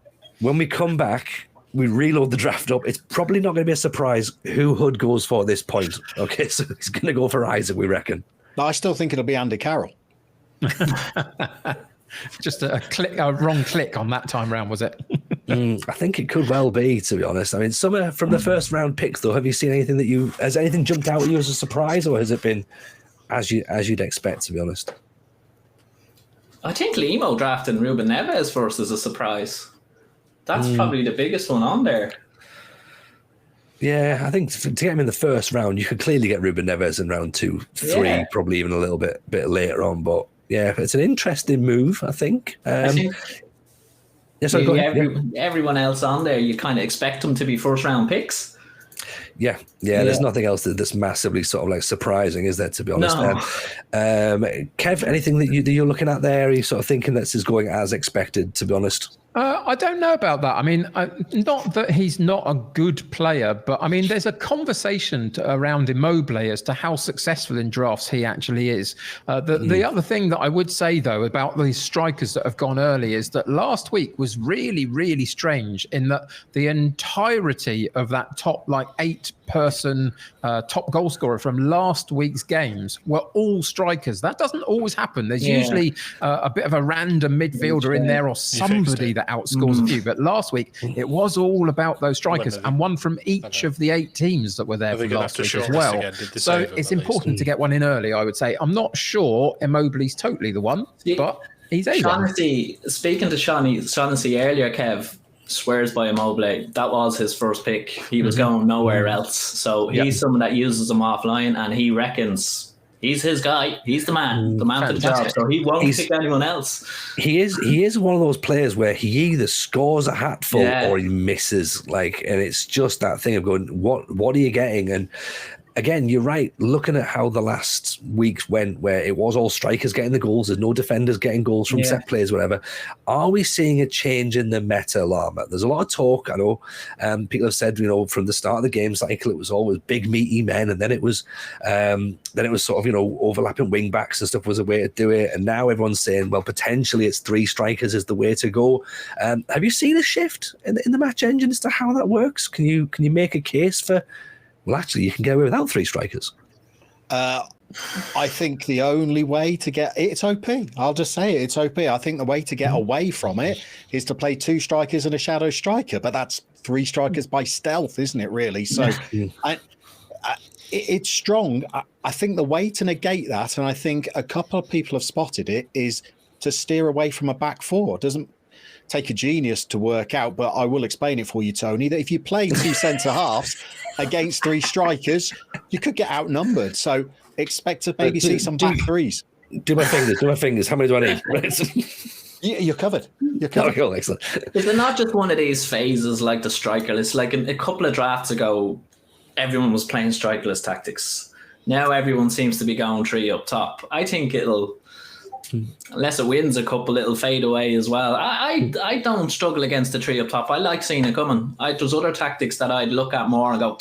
When we come back, we reload the draft up. It's probably not going to be a surprise who Hood goes for at this point. Okay, so he's going to go for Isaac, we reckon. No, I still think it'll be Andy Carroll. Just a wrong click on that time round, was it? I think it could well be, to be honest. I mean, some from the first round picks, though. Have you seen anything has anything jumped out at you as a surprise, or has it been as you'd expect, to be honest? I think Limo drafting Ruben Neves first is a surprise. That's probably the biggest one on there. Yeah, I think to get him in the first round, you could clearly get Ruben Neves in round 2, 3, probably even a little bit later on. But yeah, it's an interesting move, I think. I think everyone else on there, you kind of expect them to be first round picks. Yeah. There's nothing else that's massively sort of like surprising, is there? To be honest, No. Kev, anything that you're looking at there? Are you sort of thinking this is going as expected? To be honest. I don't know about that. I mean, not that he's not a good player, but I mean, there's a conversation around Immobile as to how successful in drafts he actually is. The other thing that I would say, though, about these strikers that have gone early is that last week was really, really strange in that the entirety of that top 8-person top goal scorer from last week's games were all strikers. That doesn't always happen. There's usually a bit of a random midfielder in there or somebody that outscores a few. But last week, it was all about those strikers and one from each of the 8 teams that were there for last week as well. So it's important to get one in early, I would say. I'm not sure Immobile's totally the one, but he's a one. Speaking to Shaughnessy earlier, Kev swears by Immobile. That was his first pick. He was going nowhere else. So he's someone that uses him offline, and he reckons he's his guy. He's the man for the job. So he won't pick anyone else. He is one of those players where he either scores a hatful or he misses. And it's just that thing of going, what are you getting? And again, you're right. Looking at how the last weeks went, where it was all strikers getting the goals, there's no defenders getting goals from set plays, whatever. Are we seeing a change in the meta, Llama? There's a lot of talk. I know people have said, from the start of the game cycle, it was always big meaty men, and then it was sort of overlapping wing backs and stuff was a way to do it. And now everyone's saying, well, potentially it's 3 strikers is the way to go. Have you seen a shift in the match engine as to how that works? Can you make a case for? Well, actually, you can get away without 3 strikers. I think the only way to get it's OP. I'll just say it's OP. I think the way to get away from it is to play 2 strikers and a shadow striker, but that's 3 strikers by stealth, isn't it? Really? So, it's strong. I think the way to negate that, and I think a couple of people have spotted it, is to steer away from a back 4. It doesn't take a genius to work out, but I will explain it for you, Tony, that if you play 2 centre halves against 3 strikers, you could get outnumbered. So expect to maybe see some back 3s. Do my fingers. How many do I need? You're covered. You're covered. Oh, cool, excellent. Is it not just one of these phases like the strikerless? Like a couple of drafts ago, everyone was playing strikerless tactics. Now everyone seems to be going 3 up top. I think unless it wins a couple, it'll fade away as well. I don't struggle against the 3 up top. I like seeing it coming. There's other tactics that I'd look at more and go,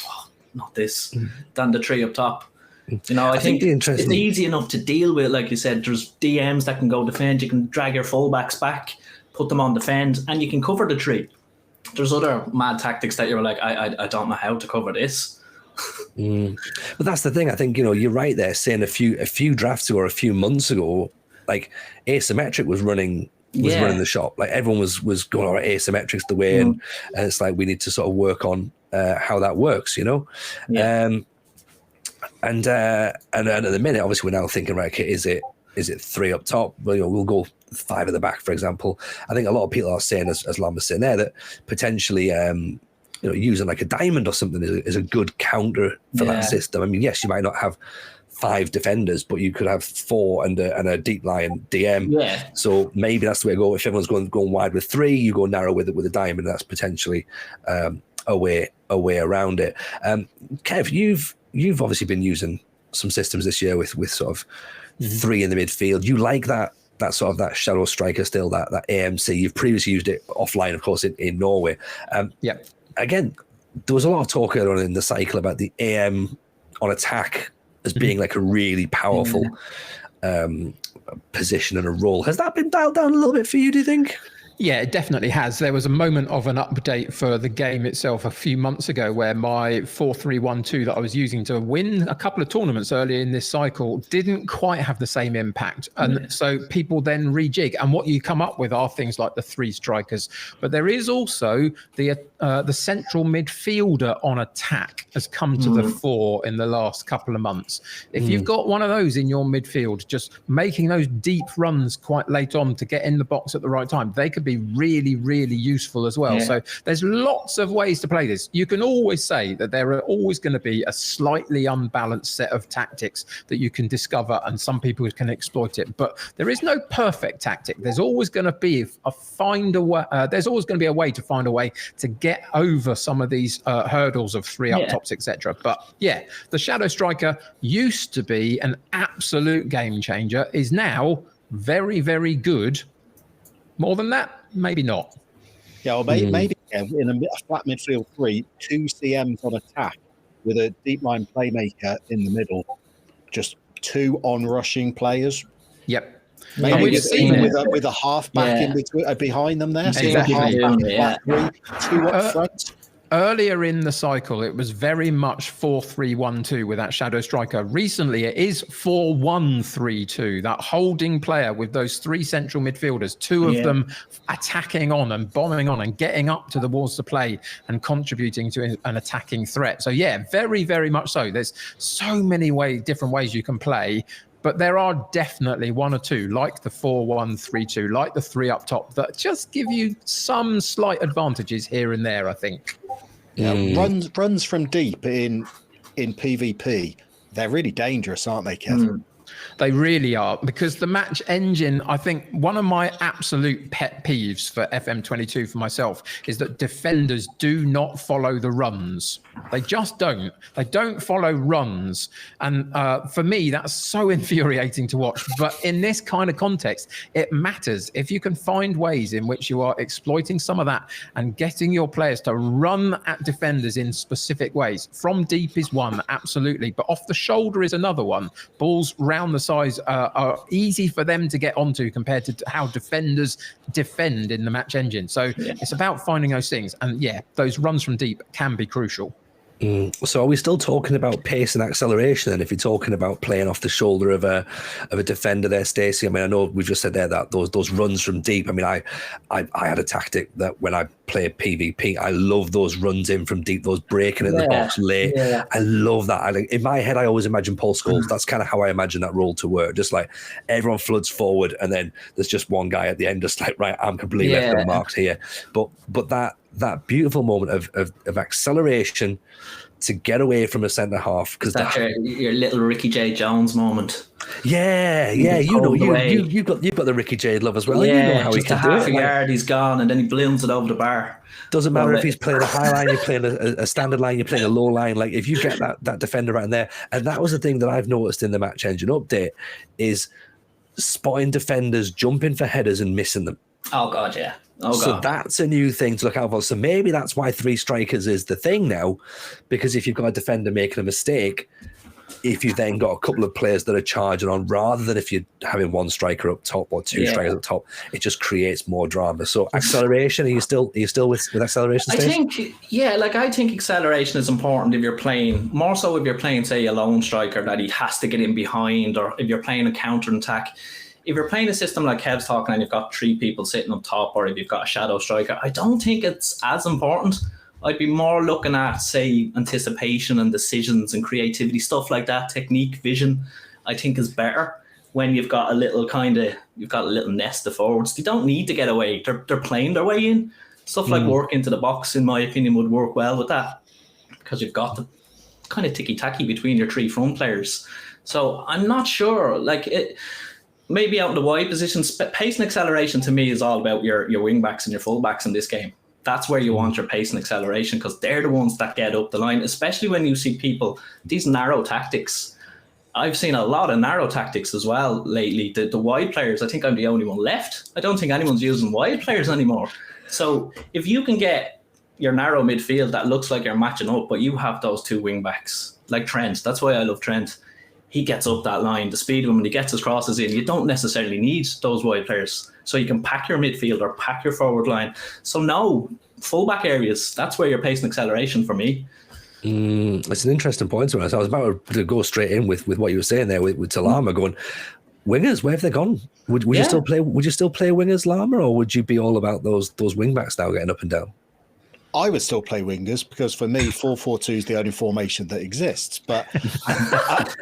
not this, than the 3 up top. I think it's easy enough to deal with. Like you said, there's DMs that can go defend. You can drag your fullbacks back, put them on defend, and you can cover the 3. There's other mad tactics that you're like, I don't know how to cover this. But that's the thing. I think you're right there saying a few drafts ago or a few months ago, like asymmetric was running the shop. Like everyone was going, all right, asymmetric's the way, and it's like we need to sort of work on how that works, you know. And at the minute, obviously, we're now thinking, right, okay, is it 3 up top? Well, you know, we'll go 5 at the back, for example. I think a lot of people are saying, as Lam was saying there, that potentially, you know, using like a diamond or something is a good counter for that system. I mean, yes, you might not have 5 defenders, but you could have 4 and a deep line DM. Yeah. So maybe that's the way to go. If everyone's going wide with 3, you go narrow with a diamond. That's potentially a way around it. Kev, you've obviously been using some systems this year with sort of 3 in the midfield. You like that sort of that shadow striker still, that AMC. You've previously used it offline, of course, in Norway. Again, there was a lot of talk earlier on in the cycle about the AM on attack as being like a really powerful position and a role. Has that been dialed down a little bit for you, do you think? Yeah, it definitely has. There was a moment of an update for the game itself a few months ago where my 4-3-1-2 that I was using to win a couple of tournaments earlier in this cycle didn't quite have the same impact. And so people then rejig. And what you come up with are things like the 3 strikers. But there is also the central midfielder on attack has come to the fore in the last couple of months. If you've got one of those in your midfield, just making those deep runs quite late on to get in the box at the right time, they could be really, really useful as well. So there's lots of ways to play this. You can always say that there are always going to be a slightly unbalanced set of tactics that you can discover, and some people can exploit it. But there is no perfect tactic. There's always going to be there's always going to be a way to find a way to get over some of these hurdles of 3 up tops, etc. But yeah, the Shadow Striker used to be an absolute game changer, is now very, very good. More than that, maybe not. Yeah, well, maybe in a flat midfield 3, 2 CMs on attack with a deep line playmaker in the middle, just 2 on-rushing players. Yep. Maybe with a half-back in between, behind them there. So exactly. 2 up front. Earlier in the cycle, it was very much 4-3-1-2 with that Shadow Striker. Recently, it is 4-1-3-2, that holding player with those 3 central midfielders, 2 of them attacking on and bombing on and getting up to the walls to play and contributing to an attacking threat. So yeah, very, very much so. There's so many different ways you can play. But there are definitely 1 or 2, like the 4-1-3-2, like the 3 up top, that just give you some slight advantages here and there, I think. Yeah, runs from deep in PvP, they're really dangerous, aren't they, Kevin? They really are, because the match engine, I think one of my absolute pet peeves for FM22 for myself is that defenders do not follow the runs. They just don't. They don't follow runs. And for me, that's so infuriating to watch. But in this kind of context, it matters. If you can find ways in which you are exploiting some of that and getting your players to run at defenders in specific ways. From deep is one, absolutely. But off the shoulder is another one. Balls round the size are easy for them to get onto compared to how defenders defend in the match engine. So it's about finding those things. And yeah, those runs from deep can be crucial. So are we still talking about pace and acceleration? And if you're talking about playing off the shoulder of a defender there, Stacey, I mean, I know we've just said there that those runs from deep. I mean, I had a tactic that when I play PvP, I love those runs in from deep, those breaking in the box late. Yeah. I love that. In my head, I always imagine Paul Scholes. That's kind of how I imagine that role to work. Just like everyone floods forward, and then there's just one guy at the end, just like, right, I'm completely left unmarked here. But that beautiful moment of acceleration to get away from a centre half, because that's your little Ricky J. Jones moment. Yeah, you know, you've got the Ricky J. love as well. Yeah, you know how he can do it. Half a yard, he's gone, and then he blooms it over the bar. Doesn't matter if he's playing a high line, you're playing a standard line, you're playing a low line. Like if you get that defender right in there, and that was the thing that I've noticed in the match engine update is spotting defenders jumping for headers and missing them. Oh God, yeah. So that's a new thing to look out for. So maybe that's why 3 strikers is the thing now, because if you've got a defender making a mistake, if you've then got a couple of players that are charging on, rather than if you're having 1 striker up top or 2 strikers up top, it just creates more drama. So acceleration, are you still with acceleration? I think acceleration is important if you're playing, more so if you're playing, say, a lone striker that he has to get in behind, or if you're playing a counter attack. if you're playing a system like Kev's talking and you've got 3 people sitting up top, or if you've got a shadow striker, I don't think it's as important. I'd be more looking at, say, anticipation and decisions and creativity, stuff like that. Technique, vision, I think is better when you've got a little nest of forwards. They don't need to get away. They're playing their way in. Stuff like work into the box, in my opinion, would work well with that, because you've got the kind of ticky-tacky between your 3 front players. So I'm not sure. Maybe out in the wide positions, pace and acceleration to me is all about your wing backs and your full backs in this game. That's where you want your pace and acceleration, because they're the ones that get up the line, especially when you see people, these narrow tactics. I've seen a lot of narrow tactics as well lately. The wide players, I think I'm the only one left. I don't think anyone's using wide players anymore. So if you can get your narrow midfield that looks like you're matching up, but you have those 2 wing backs, like Trent. That's why I love Trent. He gets up that line, the speed of him, when he gets his crosses in. You don't necessarily need those wide players. So you can pack your midfield or pack your forward line. So no, fullback areas, that's where your pace and acceleration for me. It's an interesting point to us. I was about to go straight in with what you were saying there with Lama going, wingers, where have they gone? Would you still play wingers, Lama, or would you be all about those wing backs now getting up and down? I would still play wingers, because for me, 4-4-2 is the only formation that exists. But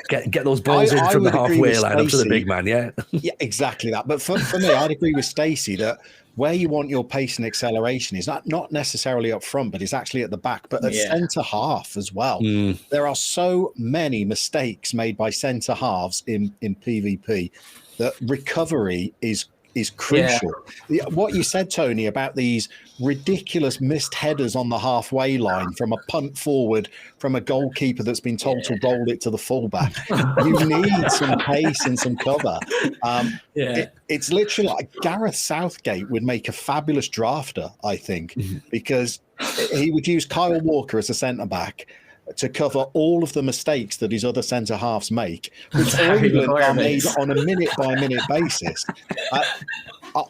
get those balls in from the halfway line up to the big man, yeah? Yeah, exactly that. But for me, I'd agree with Stacey that where you want your pace and acceleration is not necessarily up front, but it's actually at the back, but at centre half as well. There are so many mistakes made by centre halves in PvP that recovery is crucial. Yeah. What you said, Tony, about these ridiculous missed headers on the halfway line from a punt forward from a goalkeeper that's been told to roll it to the fullback. You need some pace and some cover. It's literally like Gareth Southgate would make a fabulous drafter, I think, because he would use Kyle Walker as a centre-back to cover all of the mistakes that his other centre halves make, which for England are made on a minute-by-minute basis.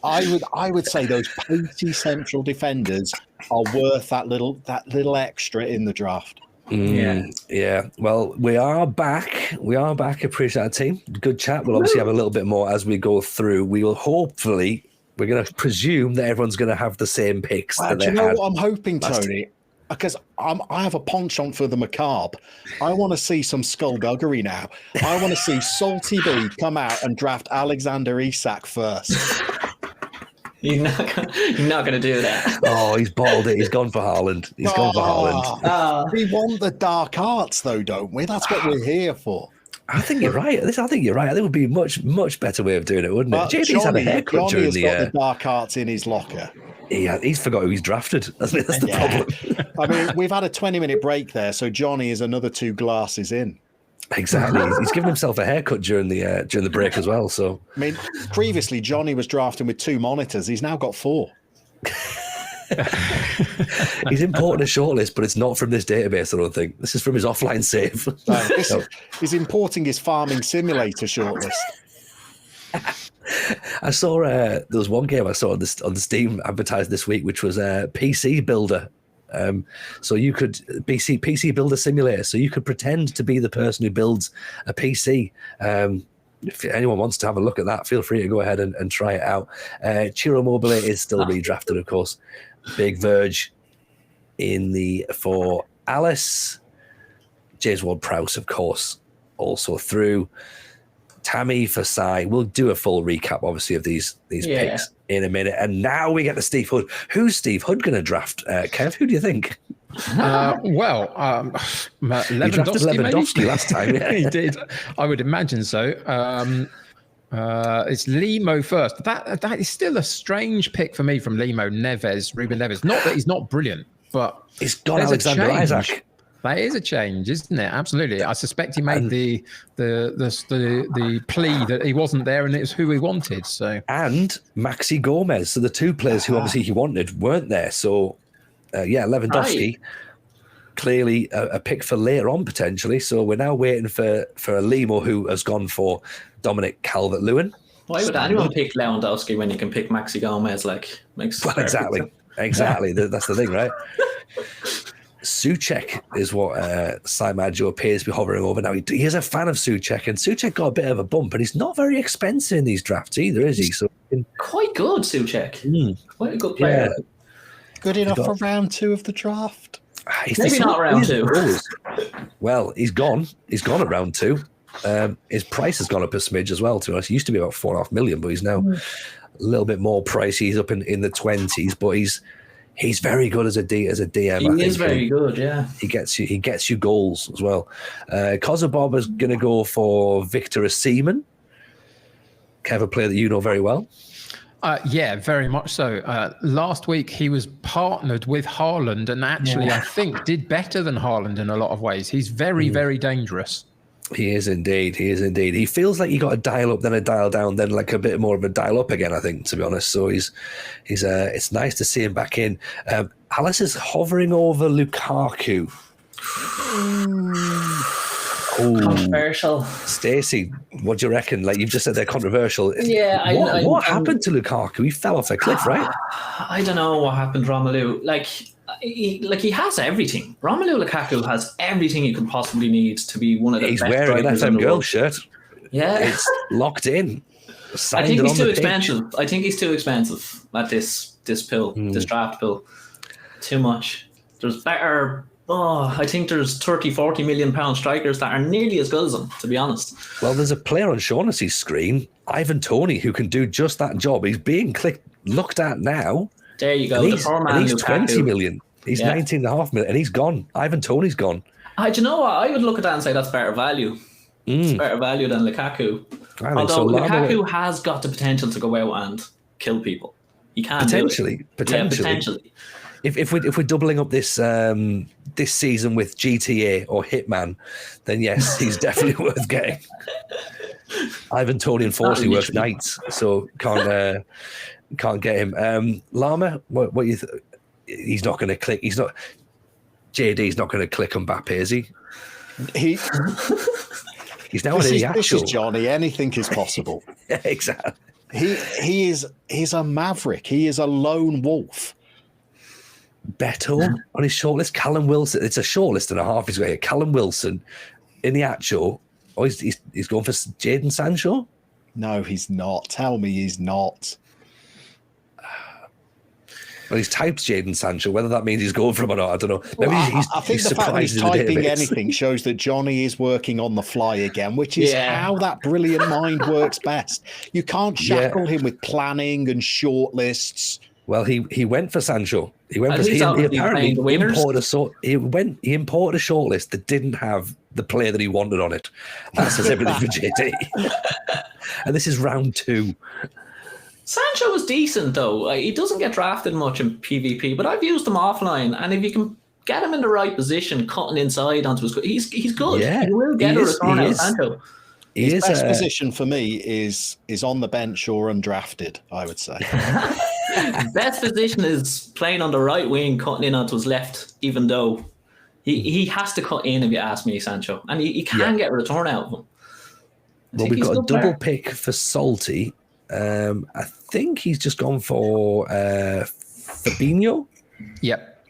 I would say those pacey central defenders are worth that little extra in the draft. Yeah. Well, we are back. Appreciate our team. Good chat. We'll obviously have a little bit more as we go through. We will hopefully. We're going to presume that everyone's going to have the same picks. Do you know what I'm hoping, Tony? Because I have a penchant for the macabre. I want to see some skullduggery now. I want to see Salty B come out and draft Alexander Isak first. You're not going to do that. Oh, he's balled it. He's gone for Haaland. We want the dark arts, though, don't we? That's what we're here for. I think you're right. I think it would be a much better way of doing it, wouldn't it? JD's had a haircut during the got the dark arts in his locker. He's forgot who he's drafted. That's the problem. I mean, we've had a 20-minute break there, so Johnny is another 2 glasses in. Exactly. He's given himself a haircut during the break as well. So I mean, previously Johnny was drafting with 2 monitors. He's now got 4. He's imported a shortlist, but it's not from this database, I don't think. This is from his offline save. He's importing his farming simulator shortlist. I saw there was one game I saw on the Steam advertised this week, which was PC Builder. So you could PC Builder Simulator. So you could pretend to be the person who builds a PC. If anyone wants to have a look at that, feel free to go ahead and try it out. Ciro Immobile is still redrafted, of course. Big Verge for Alice. James Ward-Prowse, of course, also through. Tammy for Sai. We'll do a full recap, obviously, of these picks in a minute. And now we get to Steve Hood. Who's Steve Hood going to draft? Kev, who do you think? Lewandowski last time. Yeah. He did. I would imagine so. It's Limo first. That is still a strange pick for me from Limo. Ruben Neves. Not that he's not brilliant, but he's got Alexander Isak. That is a change, isn't it? Absolutely. I suspect he made the plea that he wasn't there and it's who he wanted. So and Maxi Gomez. So the 2 players who obviously he wanted weren't there. So Lewandowski clearly a pick for later on potentially. So we're now waiting for a Limo who has gone for Dominic Calvert-Lewin. Why would anyone pick Lewandowski when you can pick Maxi Gomez? Exactly. That's the thing, right? Souček is what Saimajo appears to be hovering over now. He is a fan of Souček, and Souček got a bit of a bump, and he's not very expensive in these drafts either, is he? So quite good, Souček. Quite a good player. Yeah. Good enough for round 2 of the draft. Maybe not round 2. Well, he's gone. He's gone at round 2. His price has gone up a smidge as well. To be honest, he used to be about 4.5 million, but he's now a little bit more pricey. He's up in the 20s, but he's very good as a DM. He is very good, yeah. He gets you goals as well. Kozubov is going to go for Victor Osimhen. Kev, a player that you know very well. Yeah, very much so. Last week he was partnered with Haaland, and actually I think did better than Haaland in a lot of ways. He's very, very dangerous. He is indeed. He feels like he got a dial up, then a dial down, then like a bit more of a dial up again, I think, to be honest. So he's it's nice to see him back in. Alice is hovering over Lukaku. Controversial. Stacey, what do you reckon? Like you've just said, they're controversial. Yeah, what happened to Lukaku? He fell off a cliff, right? I don't know what happened, Romelu. He has everything. Romelu Lukaku has everything you can possibly need to be one of the He's best wearing an drivers in FM the Girl world. shirt. Yeah, It's locked in. I think he's too expensive. I think he's too expensive at this pill, this draft pill. Too much. There's better. I think there's 30-40 million pound strikers that are nearly as good as him, to be honest. Well, there's a player on Shaughnessy's screen, Ivan Toney, who can do just that job. He's being looked at now. There you go. And The poor man he's Lukaku. 20 million. He's 19.5 million, and he's gone. Ivan Toney's gone. Do you know what? I would look at that and say that's better value. It's better value than Lukaku. Although Lukaku has got the potential to go out and kill people. He can potentially. Yeah, potentially. If we're doubling up this this season with GTA or Hitman, then yes, he's definitely worth getting. Ivan Toney unfortunately works nights, so can't get him. Llama, what you? He's not going to click. He's not. JD's not going to click Mbappe, is he? He's now this in is, the actual. This is Johnny. Anything is possible. Exactly. He's a maverick. He is a lone wolf. Beto on his shortlist. Callum Wilson. It's a shortlist and a half. He's got Callum Wilson in the actual. Oh, he's going for Jadon Sancho. No, he's not. Tell me he's not. Well, he's typed Jadon Sancho. Whether that means he's going for him or not, I don't know. Maybe I think the fact that he's typing anything shows that Johnny is working on the fly again, which is how that brilliant mind works best. You can't shackle him with planning and shortlists. Well, he went for Sancho. He went for he apparently imported he imported a shortlist that didn't have the player that he wanted on it. That says everything for JD. And this is round 2. Sancho was decent though. He doesn't get drafted much in PvP, but I've used him offline, and if you can get him in the right position, cutting inside onto his, he's good. Yeah, he will get a return out of Sancho. His best position for me is on the bench or undrafted, I would say. Best position is playing on the right wing, cutting in onto his left, even though he has to cut in, if you ask me, Sancho. And he can get a return out of him. Well, we've got a double pick for Salty. I think he's just gone for Fabinho. Yep.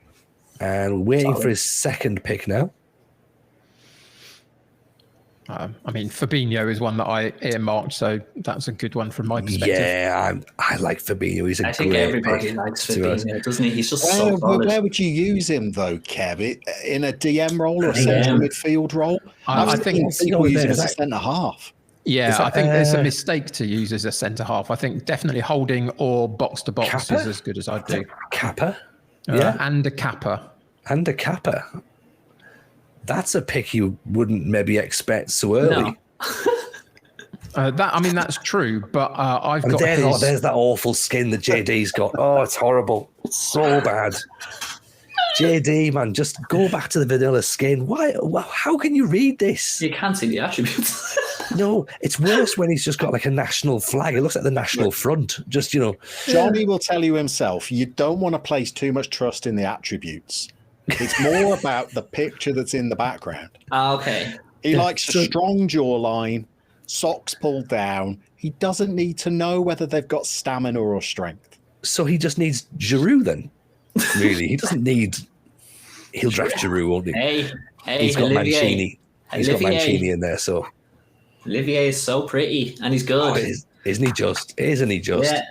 And waiting for his second pick now. I mean, Fabinho is one that I earmarked, so that's a good one from my perspective. Yeah, I like Fabinho. He's I think everybody likes Fabinho, doesn't he? He's just so solid. Where would you use him, though, Kev? In a DM role or a central midfield role? I think people use him as a centre-half. Yeah, I think there's a mistake to use as a centre-half. I think definitely holding or box-to-box is as good as I'd do. Kappa? And a Kappa. And a Kappa. That's a pick you wouldn't maybe expect so early. No. That's true, but I've got there's that awful skin that JD's got. Oh, it's horrible. It's so bad. JD, man, just go back to the vanilla skin. Why? How can you read this? You can't see the attributes. No, it's worse when he's just got like a national flag. It looks like the National Front. Just, Johnny will tell you himself, you don't want to place too much trust in the attributes. It's more about the picture that's in the background. Okay. He likes a strong jawline, socks pulled down. He doesn't need to know whether they've got stamina or strength. So he just needs Giroud then, really. He doesn't need He'll draft Giroud, won't he? Hey, He's got Olivier. Mancini. He's got Mancini in there, so. Olivier is so pretty, and he's good. Isn't he just? Isn't he just? Yeah.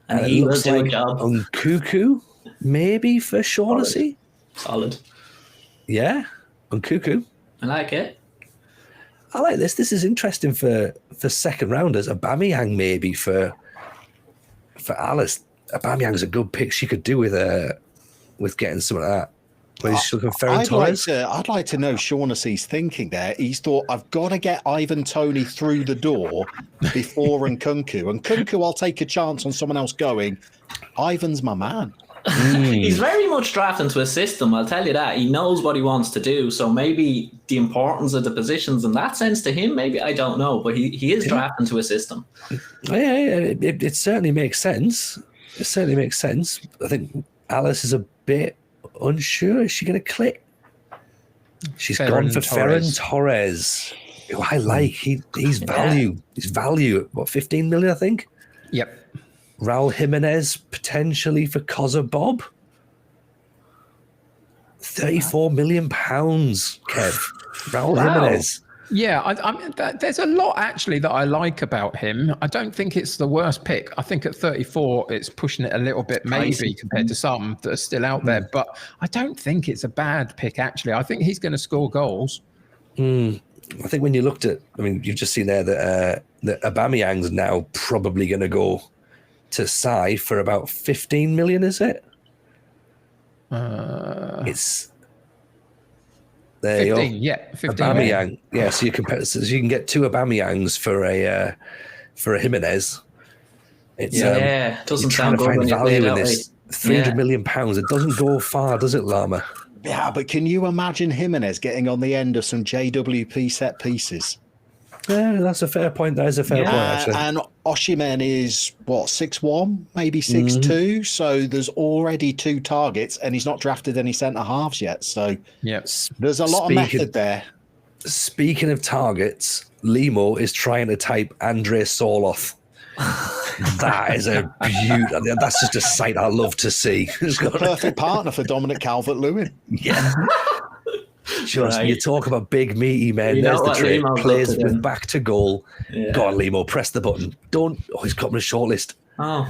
And he will do a job. Nkunku, maybe for Shaughnessy. Solid. Yeah, Nkunku. I like it. I like this. This is interesting for second rounders. Aubameyang maybe for Alice. Aubameyang's a good pick. She could do with getting some of that. But he's looking Ferran Torres. I'd like to know Shaughnessy's thinking there. He's thought, I've got to get Ivan Toney through the door before Nkunku. And Nkunku, I'll take a chance on someone else going. Ivan's my man. He's very much drafting to a system, I'll tell you that. He knows what he wants to do. So maybe the importance of the positions in that sense to him, maybe, I don't know. But he is drafting to a system. Yeah, it certainly makes sense. It certainly makes sense. I think Alice is a bit unsure. Is she going to click? She's gone for Ferran Torres, who I like. He's value. He's value. What, 15 million, I think? Yep. Raul Jimenez potentially for Koza Bob. 34 million pounds, Kev. Raul Jimenez. Yeah, there's a lot actually that I like about him. I don't think it's the worst pick. I think at 34, it's pushing it a little bit, maybe compared to some that are still out there. But I don't think it's a bad pick actually. I think he's going to score goals. I think when you looked at, I mean, you've just seen there that Aubameyang's now probably going to go to Sai for about 15 million. Is it? It's. There 15, you go. yeah, 15. Aubameyang, yeah. So you can get two Aubameyangs for a Jimenez. It's doesn't sound good when you value in this. 300 million pounds. It doesn't go far, does it, Lama? Yeah, but can you imagine Jimenez getting on the end of some JWP set pieces? Yeah, that's a fair point. That is a fair point, actually. And Osimhen is, what, 6'1", maybe 6'2", so there's already two targets, and he's not drafted any centre-halves yet, so there's a lot of method there. Speaking of targets, Limo is trying to type Andrei Soloth. That is a beauty. That's just a sight I love to see. It's the perfect partner for Dominic Calvert-Lewin. Yeah. Just you talk about big meaty men. There's the trick. Plays with back to goal. Yeah. Go on, Limo, press the button. Don't. Oh, he's got on a shortlist. Oh,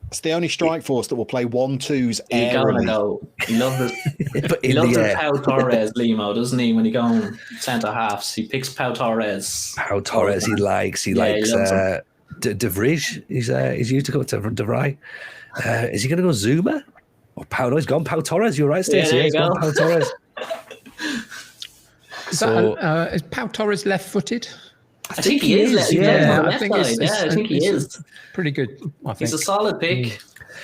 it's the only strike force that will play 1-2s airily. He loves it. He loves it. Pau Torres, Limo, doesn't he? When he goes centre halves, he picks Pau Torres. Pau Torres, he likes. He likes De Vrij. He's used to go to De Vrij. Is he going to go Zuma or Pau? No, he's gone Pau Torres. You're right, Stacey. He's gone Pau Torres. Is Pau Torres left-footed? I think he is. I think he is. Pretty good. I think he's a solid pick.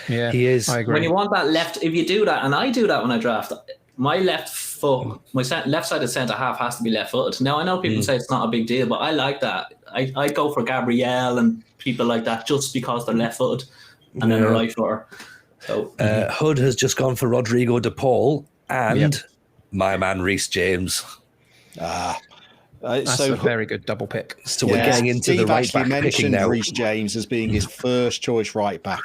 Yeah, he is. I agree. When you want that left, if you do that, and I do that when I draft, my left foot, my left-sided centre half has to be left-footed. Now I know people say it's not a big deal, but I like that. I go for Gabriel and people like that just because they're left-footed and then a right-footer. So Hood has just gone for Rodrigo De Paul and my man Reece James. That's a very good double pick. So we're getting into the right back picking now. Reece James as being his first choice right back.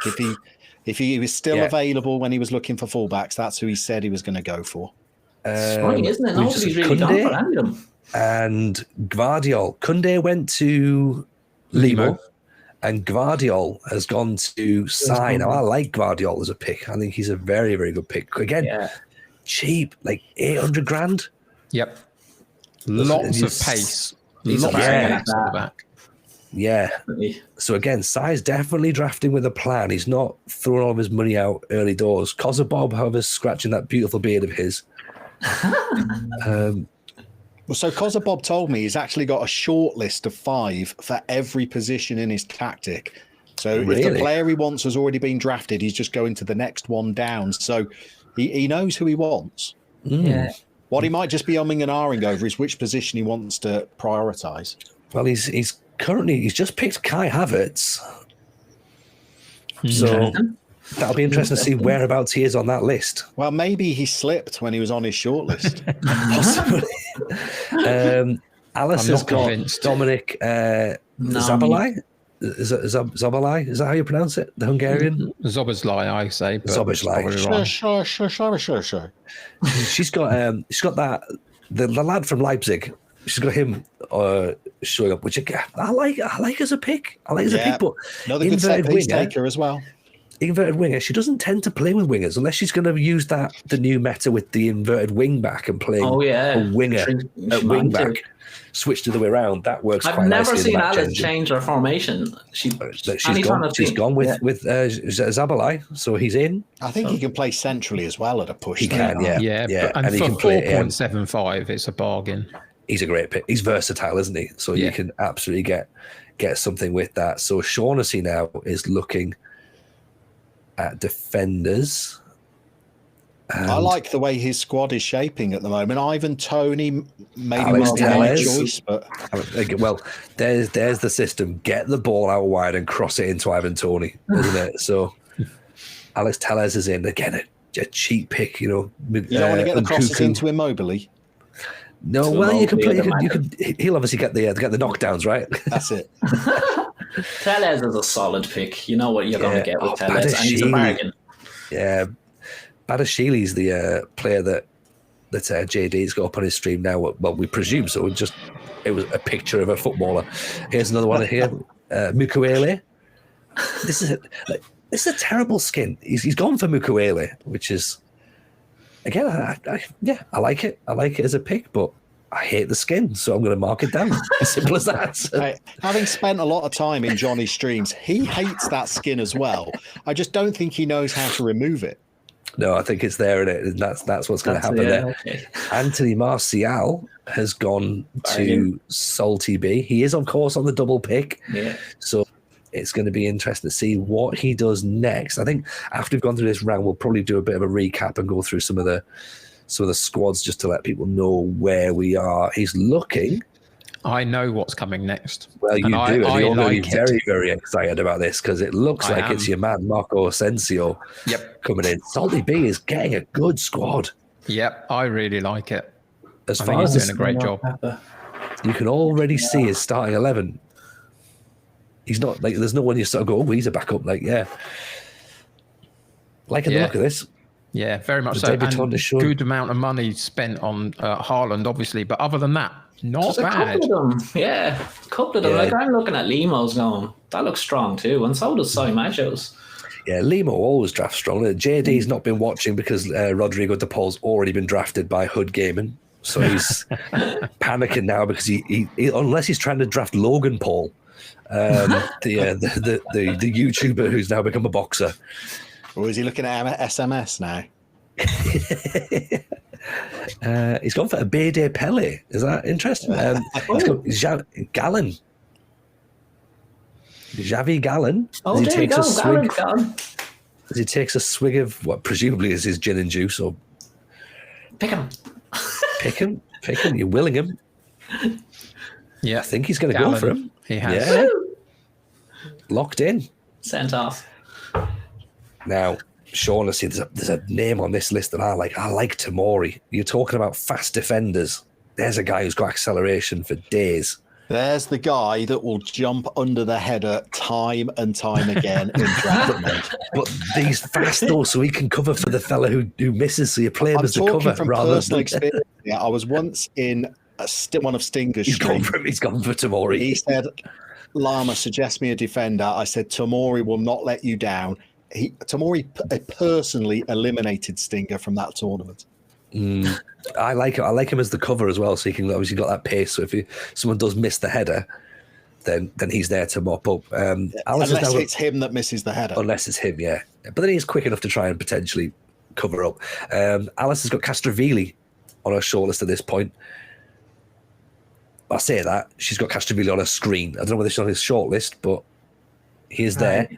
If he was still available when he was looking for fullbacks, that's who he said he was going to go for. It's funny, isn't it? Nobody's really gone for any of them. And Gvardiol. Kunde went to Limo, and Gvardiol has gone to Sai. Now I like Gvardiol as a pick. I think he's a very, very good pick. Again, cheap, like 800 grand. Yep. Lots of pace. Lots of pace on the back. Yeah. So again, Sai's definitely drafting with a plan. He's not throwing all of his money out early doors. Koza Bob, however, is scratching that beautiful beard of his. So Koza Bob told me he's actually got a short list of 5 for every position in his tactic. So if the player he wants has already been drafted, he's just going to the next one down. So he knows who he wants. Yeah. What he might just be umming and ahhing over is which position he wants to prioritise. Well, he's just picked Kai Havertz. So that'll be interesting to see whereabouts he is on that list. Well, maybe he slipped when he was on his shortlist. Possibly. Alice has got Dominic Zabalai. Zoboszlai? Is that how you pronounce it? The Hungarian? Zoboszlai, I say. But Zoboszlai. Sure. She's got that the lad from Leipzig. She's got him showing up, which I like as a pick. I like as a pick, but another good set piece taker as well. Inverted winger. She doesn't tend to play with wingers unless she's going to use the new meta with the inverted wing back and playing a winger at wing back. Switch to the way around. That works. I've quite never nicely seen Alice change her formation. She's gone with Zoboszlai, so he's in. I think he can play centrally as well at a push. He can, yeah. And he for can play 4.75, it's a bargain. He's a great pick. He's versatile, isn't he? So you can absolutely get something with that. So Shaughnessy now is looking at defenders. I like the way his squad is shaping at the moment. Ivan Toney, maybe Alex not my choice, but well, there's the system. Get the ball out wide and cross it into Ivan Toney, isn't it? So Alex Telles is in again. A cheap pick, you know. You don't want to get the crosses into Immobile. No, well, you can play. He'll obviously get the knockdowns, right? That's it. Telles is a solid pick. You know what you're going to get with Telles, and he's a bargain. Yeah, Badashili's the player that JD's got up on his stream now. Well, we presume so. It was a picture of a footballer. Here's another one here. Mukwele. This is a terrible skin. He's gone for Mukwele, which is again, I like it. I like it as a pick, but I hate the skin, so I'm going to mark it down. As simple as that. Right. Having spent a lot of time in Johnny's streams, he hates that skin as well. I just don't think he knows how to remove it. No, I think it's there, and that's what's going to happen there. Okay. Anthony Martial has gone to Salty B. He is, of course, on the double pick. Yeah. So it's going to be interesting to see what he does next. I think after we've gone through this round, we'll probably do a bit of a recap and go through some of the squads just to let people know where we are. He's looking. I know what's coming next. Well, you do. And you're going to be very, very excited about this because it looks like it's your man, Marco Asensio, coming in. Salty B is getting a good squad. Yep, I really like it. As far as he's doing a great job. You can already see his starting 11. He's not like, there's no one you sort of go, oh, he's a backup. Like, liking the look of this. Yeah, very much so. And good amount of money spent on Haaland, obviously. But other than that, not bad. A couple of them. Yeah, a couple of them. Like I'm looking at Limo's going, that looks strong too. And so does Sai Majos. Yeah, Limo always drafts strong. JD's not been watching because Rodrigo de Paul's already been drafted by Hood Gaming. So he's panicking now because he unless he's trying to draft Logan Paul, the YouTuber who's now become a boxer. Or is he looking at SMS now? He's gone for a Bede Pele. Is that interesting? Gallen. Xavi Gallen. Oh, there you go. As he takes a swig of what presumably is his gin and juice, or pick him. You're willing him. Yeah, I think he's going to go for him. He has. Yeah. Locked in. Sent off. Now, Shaughnessy, there's a name on this list that I like. I like Tomori. You're talking about fast defenders. There's a guy who's got acceleration for days. There's the guy that will jump under the header time and time again in draft mode. But he's fast though, so he can cover for the fella who misses. So you play him as the cover from rather personal experience. Yeah, I was once in one of Stinger's streams. He's gone for Tomori. He said, "Lama, suggest me a defender." I said, "Tomori will not let you down." Tomori personally eliminated Stinger from that tournament. I like him as the cover as well, so he can obviously got that pace. So if someone does miss the header, then he's there to mop up. Unless it's him that misses the header. Unless it's him, yeah. But then he's quick enough to try and potentially cover up. Alice has got Castrovilli on her shortlist at this point. I say that she's got Castrovilli on her screen. I don't know whether she's on his shortlist, but he is there.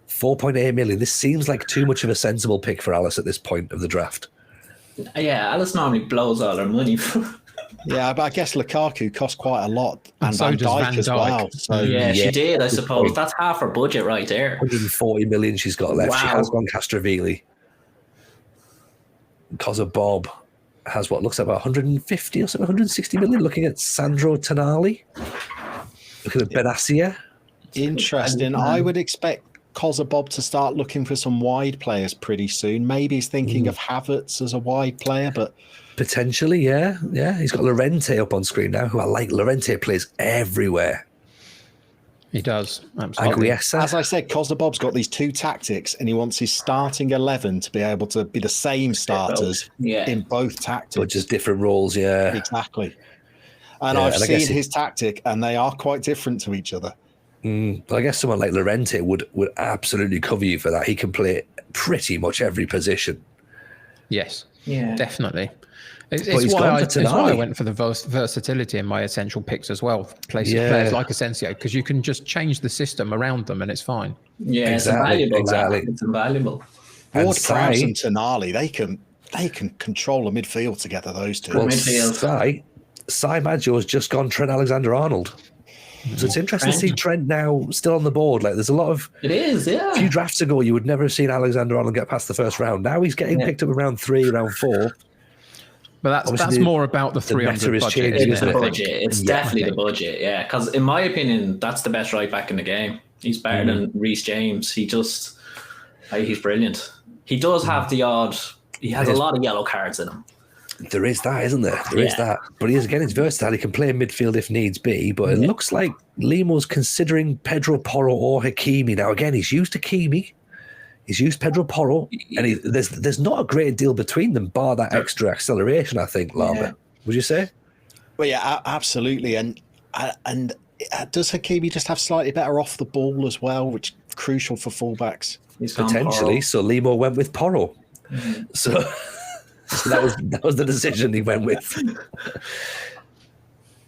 4.8 million. This seems like too much of a sensible pick for Alice at this point of the draft. Yeah, Alice normally blows all her money. Yeah, but I guess Lukaku cost quite a lot, and so Van does Dijk Van as Dijk. well. So yeah, she did, I suppose. That's half her budget right there. 140 million she's got left. Wow. She has gone Castrovilli. Cosa Bob has what looks like about 150 or something, 160 million. Looking at Sandro Tonali. Looking at Benassia. Interesting. I would expect Bob to start looking for some wide players pretty soon. Maybe he's thinking of Havertz as a wide player, but potentially, yeah. He's got Llorente up on screen now, who I like. Llorente plays everywhere. He does, absolutely. Anguissa. As I said, Bob's got these two tactics, and he wants his starting 11 to be able to be the same starters in both tactics. But just different roles, yeah. Exactly. And I've seen his tactic, and they are quite different to each other. But I guess someone like Llorente would absolutely cover you for that. He can play pretty much every position. Yes, yeah, definitely. It's why I went for the versatility in my essential picks as well. Players like Asensio, because you can just change the system around them and it's fine. Yeah, exactly, it's invaluable. It's invaluable. Ward-Prowse and Tonali, they can control a midfield together, those two. Well, Sai Maggio has just gone Trent Alexander-Arnold. So it's interesting to see Trent now still on the board. Like, there's a lot of... It is, yeah. A few drafts ago, you would never have seen Alexander-Arnold get past the first round. Now he's getting picked up in round 3, round 4. But that's more about the 300 budget. It's the budget. It's definitely the budget, yeah. Because in my opinion, that's the best right back in the game. He's better than Reece James. He's brilliant. He does have the odd... He has a lot of yellow cards in him. There is that, isn't there? There is that. But he's versatile. He can play midfield if needs be. But it looks like Limo's considering Pedro Porro or Hakimi. Now, again, he's used Hakimi. He's used Pedro Porro. And there's not a great deal between them, bar that extra acceleration, I think, Lama. Yeah. Would you say? Well, yeah, absolutely. And does Hakimi just have slightly better off the ball as well, which is crucial for fullbacks? Potentially. So Limo went with Porro. So... So that was the decision he went with.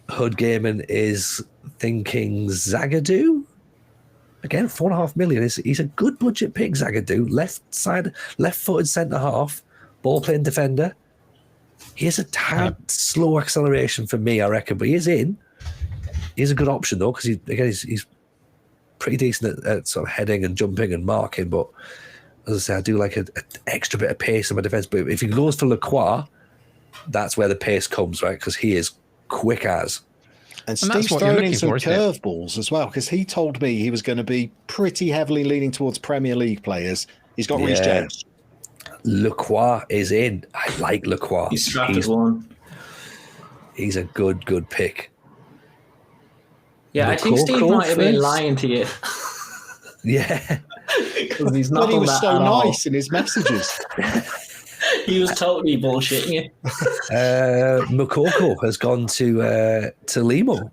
Hood Gaiman is thinking Zagadou. Again, 4.5 million. He's a good budget pick, Zagadou. Left-footed centre-half, ball-playing defender. He has a tad slow acceleration for me, I reckon, but he is in. He's a good option, though, because he's pretty decent at sort of heading and jumping and marking, but... As I say, I do like an extra bit of pace in my defence. But if he goes for Lacroix, that's where the pace comes, right? Because he is quick as. And Steve's throwing in some curveballs as well, because he told me he was going to be pretty heavily leaning towards Premier League players. He's got Reece James. Lacroix is in. I like Lacroix. He's strapped as one. He's a good pick. Yeah, I think Steve might have been lying to you. Yeah. Because he's not. But he was so nice in his messages. He was totally bullshitting you. Moukoko has gone to Limo.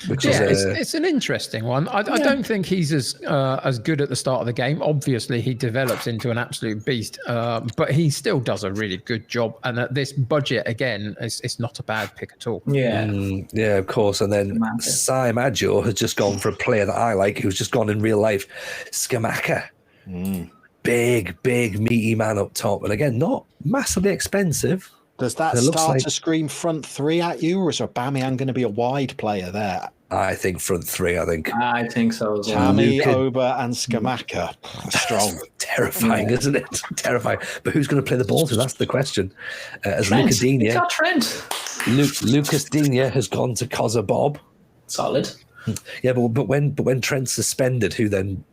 Which it's an interesting one. I don't think he's as good at the start of the game. Obviously, he develops into an absolute beast, but he still does a really good job. And at this budget, again, it's not a bad pick at all. Yeah, yeah, of course. And then Sai Maggio has just gone for a player that I like, who's just gone in real life, Scamacca. Big, meaty man up top. And again, not massively expensive. Does that start to scream front 3 at you, or is Aubameyang going to be a wide player there? I think front 3, I think so as well. Tammy, Oba and Scamacca. Strong. Terrifying, isn't it? Terrifying. But who's going to play the ball to? That's the question. As Trent. Lucas got Trent. Lucas Digne has gone to Koza Bob. Solid. Yeah, but when Trent's suspended, who then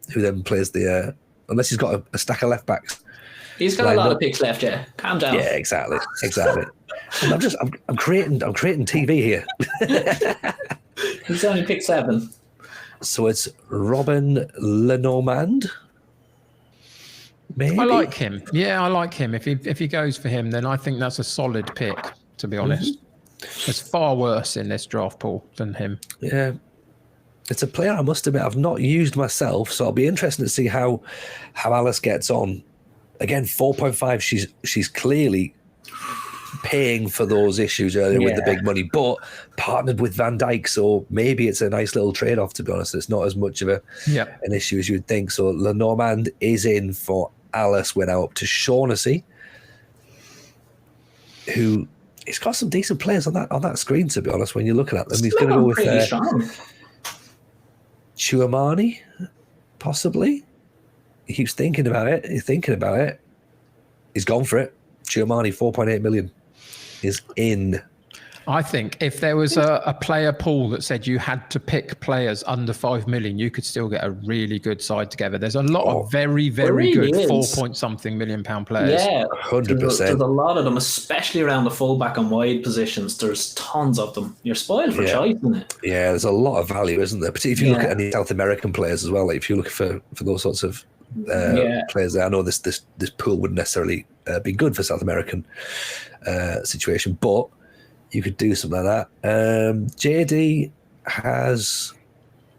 plays the unless he's got a stack of left backs. He's got a lot of picks left, yeah. Calm down. Yeah, exactly. And I'm creating TV here. He's only picked 7. So it's Robin Lenormand. Maybe? I like him. Yeah, I like him. If he goes for him, then I think that's a solid pick, to be honest. There's far worse in this draft pool than him. Yeah. It's a player, I must admit, I've not used myself, so I'll be interested to see how Alice gets on. Again, 4.5, she's clearly paying for those issues earlier with the big money, but partnered with Van Dijk, so maybe it's a nice little trade-off, to be honest. It's not as much of an issue as you would think. So Lenormand is in for Alice, went out to Shaughnessy, who he's got some decent players on that screen, to be honest, when you're looking at them. He's going to go with Chouamani, possibly. He keeps thinking about it. He's gone for it. Chouamani, 4.8 million, is in. I think if there was a player pool that said you had to pick players under 5 million, you could still get a really good side together. There's a lot of very, very really good is. 4-point-something million pound players. Yeah, 100%. There's a lot of them, especially around the fullback and wide positions. There's tons of them. You're spoiled for choice, isn't it? Yeah, there's a lot of value, isn't there? Particularly if you look at any South American players as well. Like if you look for those sorts of players there, I know this pool wouldn't necessarily be good for South American situation, but you could do something like that. JD has...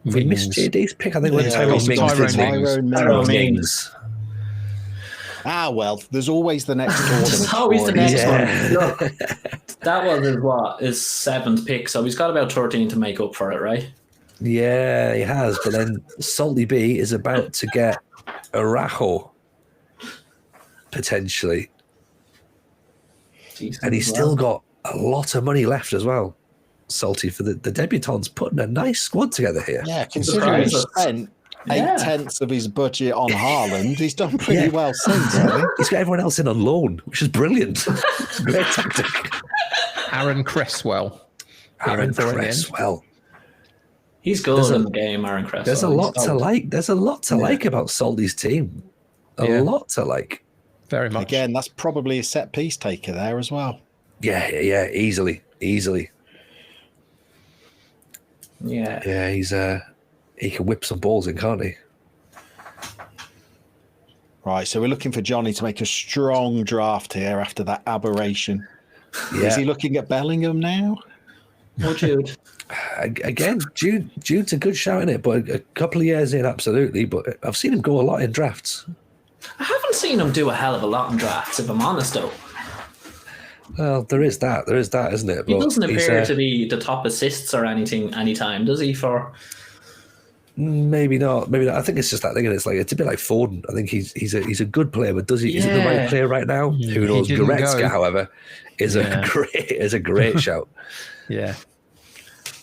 We missed JD's pick. I think we're Tyrone Mings. Ah, well, there's always the next tournament. There's always the next one. Look, that was his 7th pick, so he's got about 13 to make up for it, right? Yeah, he has. But then Salty B is about to get Araujo, potentially. And he's still got a lot of money left as well. Salty for the debutants, putting a nice squad together here. Yeah, considering he spent 8/10 of his budget on Haaland, he's done pretty well since, I think. He's got everyone else in on loan, which is brilliant. It's a great tactic. Aaron Cresswell. He's good in the game, Aaron Cresswell. There's a lot to like. There's a lot to like about Salty's team. A lot to like. Very much. Again, that's probably a set piece taker there as well. Yeah, easily. Yeah, he can whip some balls in, can't he? Right, so we're looking for Johnny to make a strong draft here after that aberration. Yeah. Is he looking at Bellingham now? Or Jude? Again, Jude's a good shout in it, but a couple of years in, absolutely. But I've seen him go a lot in drafts. I haven't seen him do a hell of a lot in drafts, if I'm honest, though. Well, there is that, isn't it? He doesn't appear to be the top assists or anything anytime, does he? For maybe not. I think it's just that thing, and it's a bit like Foden. I think he's a good player, but is he the right player right now? Who knows? Goretzka, however, is a great shout. Yeah.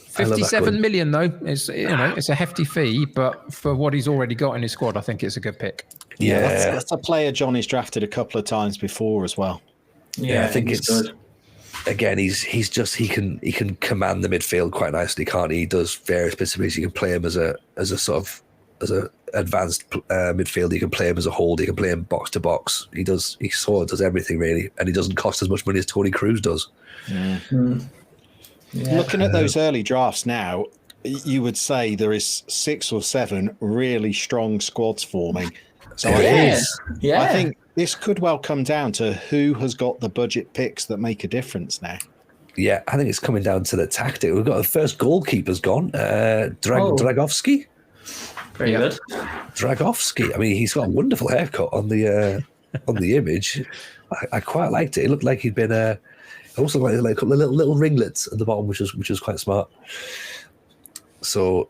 57 million though is it's a hefty fee, but for what he's already got in his squad, I think it's a good pick. Yeah, that's a player Johnny's drafted a couple of times before as well. Yeah, I think it's good. Again, he can command the midfield quite nicely, can't he? He does various bits of ways. You can play him as an advanced midfielder. You can play him as a hold. You can play him box to box. He sort of does everything really, and he doesn't cost as much money as Tony Cruz does. Mm. Yeah. Looking at those early drafts now, you would say there is 6 or 7 really strong squads forming. So I think this could well come down to who has got the budget picks that make a difference now. Yeah, I think it's coming down to the tactic. We've got the first goalkeeper's gone, Dragovski. Very good. Dragovski. I mean, he's got a wonderful haircut on the image. I quite liked it. It looked like he'd been also like a couple of little ringlets at the bottom, which was quite smart. So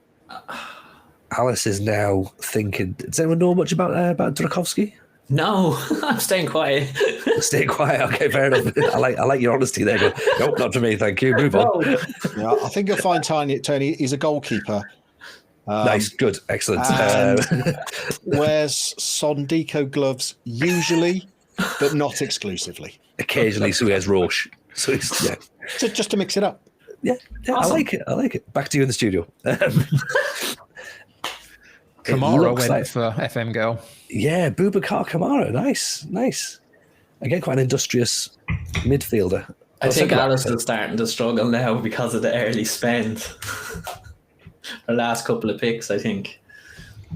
Alice is now thinking. Does anyone know much about Dragovski? No, I'm staying quiet. Stay quiet. Okay, fair enough. I like your honesty there. But nope, not for me. Thank you. Move on. Yeah, I think you'll find Tony. He's a goalkeeper. Nice, good, excellent. Wears Sondiko gloves usually, but not exclusively. Occasionally, so he has Roche. So he's just to mix it up. Yeah, awesome. I like it. Back to you in the studio. Kamara went for FM girl. Yeah, Boubacar Kamara. Nice. Again, quite an industrious midfielder. I think Alice is starting to struggle now because of the early spend. The last couple of picks, I think.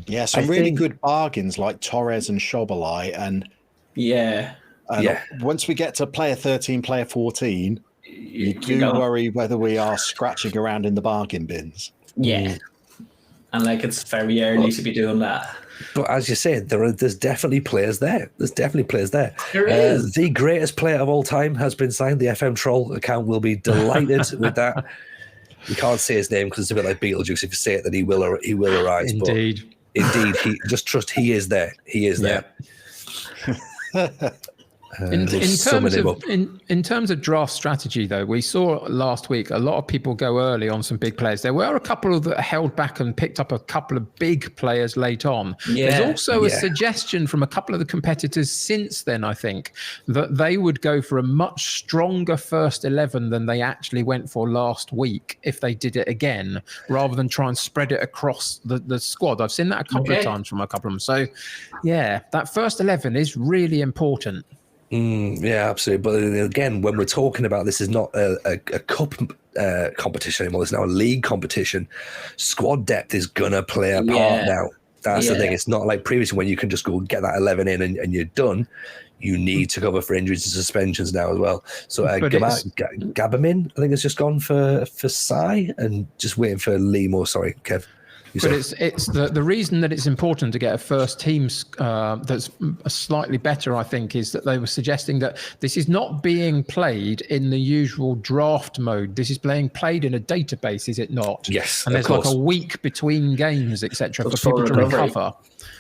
Yeah, some really good bargains like Torres and Szoboszlai. And once we get to player 13, player 14, you do worry whether we are scratching around in the bargain bins. Yeah. And it's very early to be doing that. But as you said, there's definitely players there. There is. The greatest player of all time has been signed. The FM Troll account will be delighted with that. You can't say his name because it's a bit like Beetlejuice. If you say it, then he will arise. Indeed. But indeed, he is there. He is there. In terms of draft strategy, though, we saw last week a lot of people go early on some big players. There were a couple that held back and picked up a couple of big players late on. Yeah. There's also a suggestion from a couple of the competitors since then, I think, that they would go for a much stronger first 11 than they actually went for last week if they did it again, rather than try and spread it across the squad. I've seen that a couple of times from a couple of them. So, yeah, that first 11 is really important. Yeah, absolutely. But again, when we're talking about this is not a cup competition anymore, it's now a league competition. Squad depth is going to play a part now. That's the thing. It's not like previously when you can just go get that 11 in and you're done. You need to cover for injuries and suspensions now as well. So Gabamin, I think, has just gone for Sai and just waiting for Limo. Sorry, Kev. But it's the reason that it's important to get a first team that's slightly better, I think, is that they were suggesting that this is not being played in the usual draft mode. This is being played in a database, is it not? Yes. And there's like a week between games, etc., for people to recover.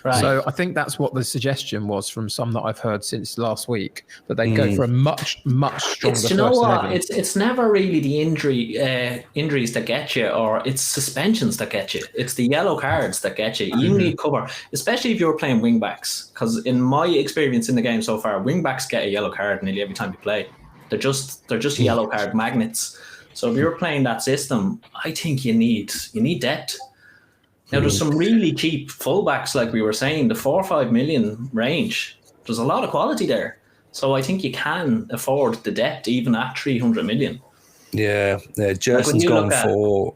Right. So I think that's what the suggestion was from some that I've heard since last week, that they go for a much stronger first 11. It's never really the injuries that get you, or it's suspensions that get you. It's the yellow cards that get you. You need cover, especially if you're playing wing backs, because in my experience in the game so far, wing backs get a yellow card nearly every time you play. They're just yellow card magnets. So if you're playing that system, I think you need depth. Now, there's some really cheap fullbacks, like we were saying, the 4 or 5 million range. There's a lot of quality there. So I think you can afford the depth even at 300 million. Yeah, Jersen's gone for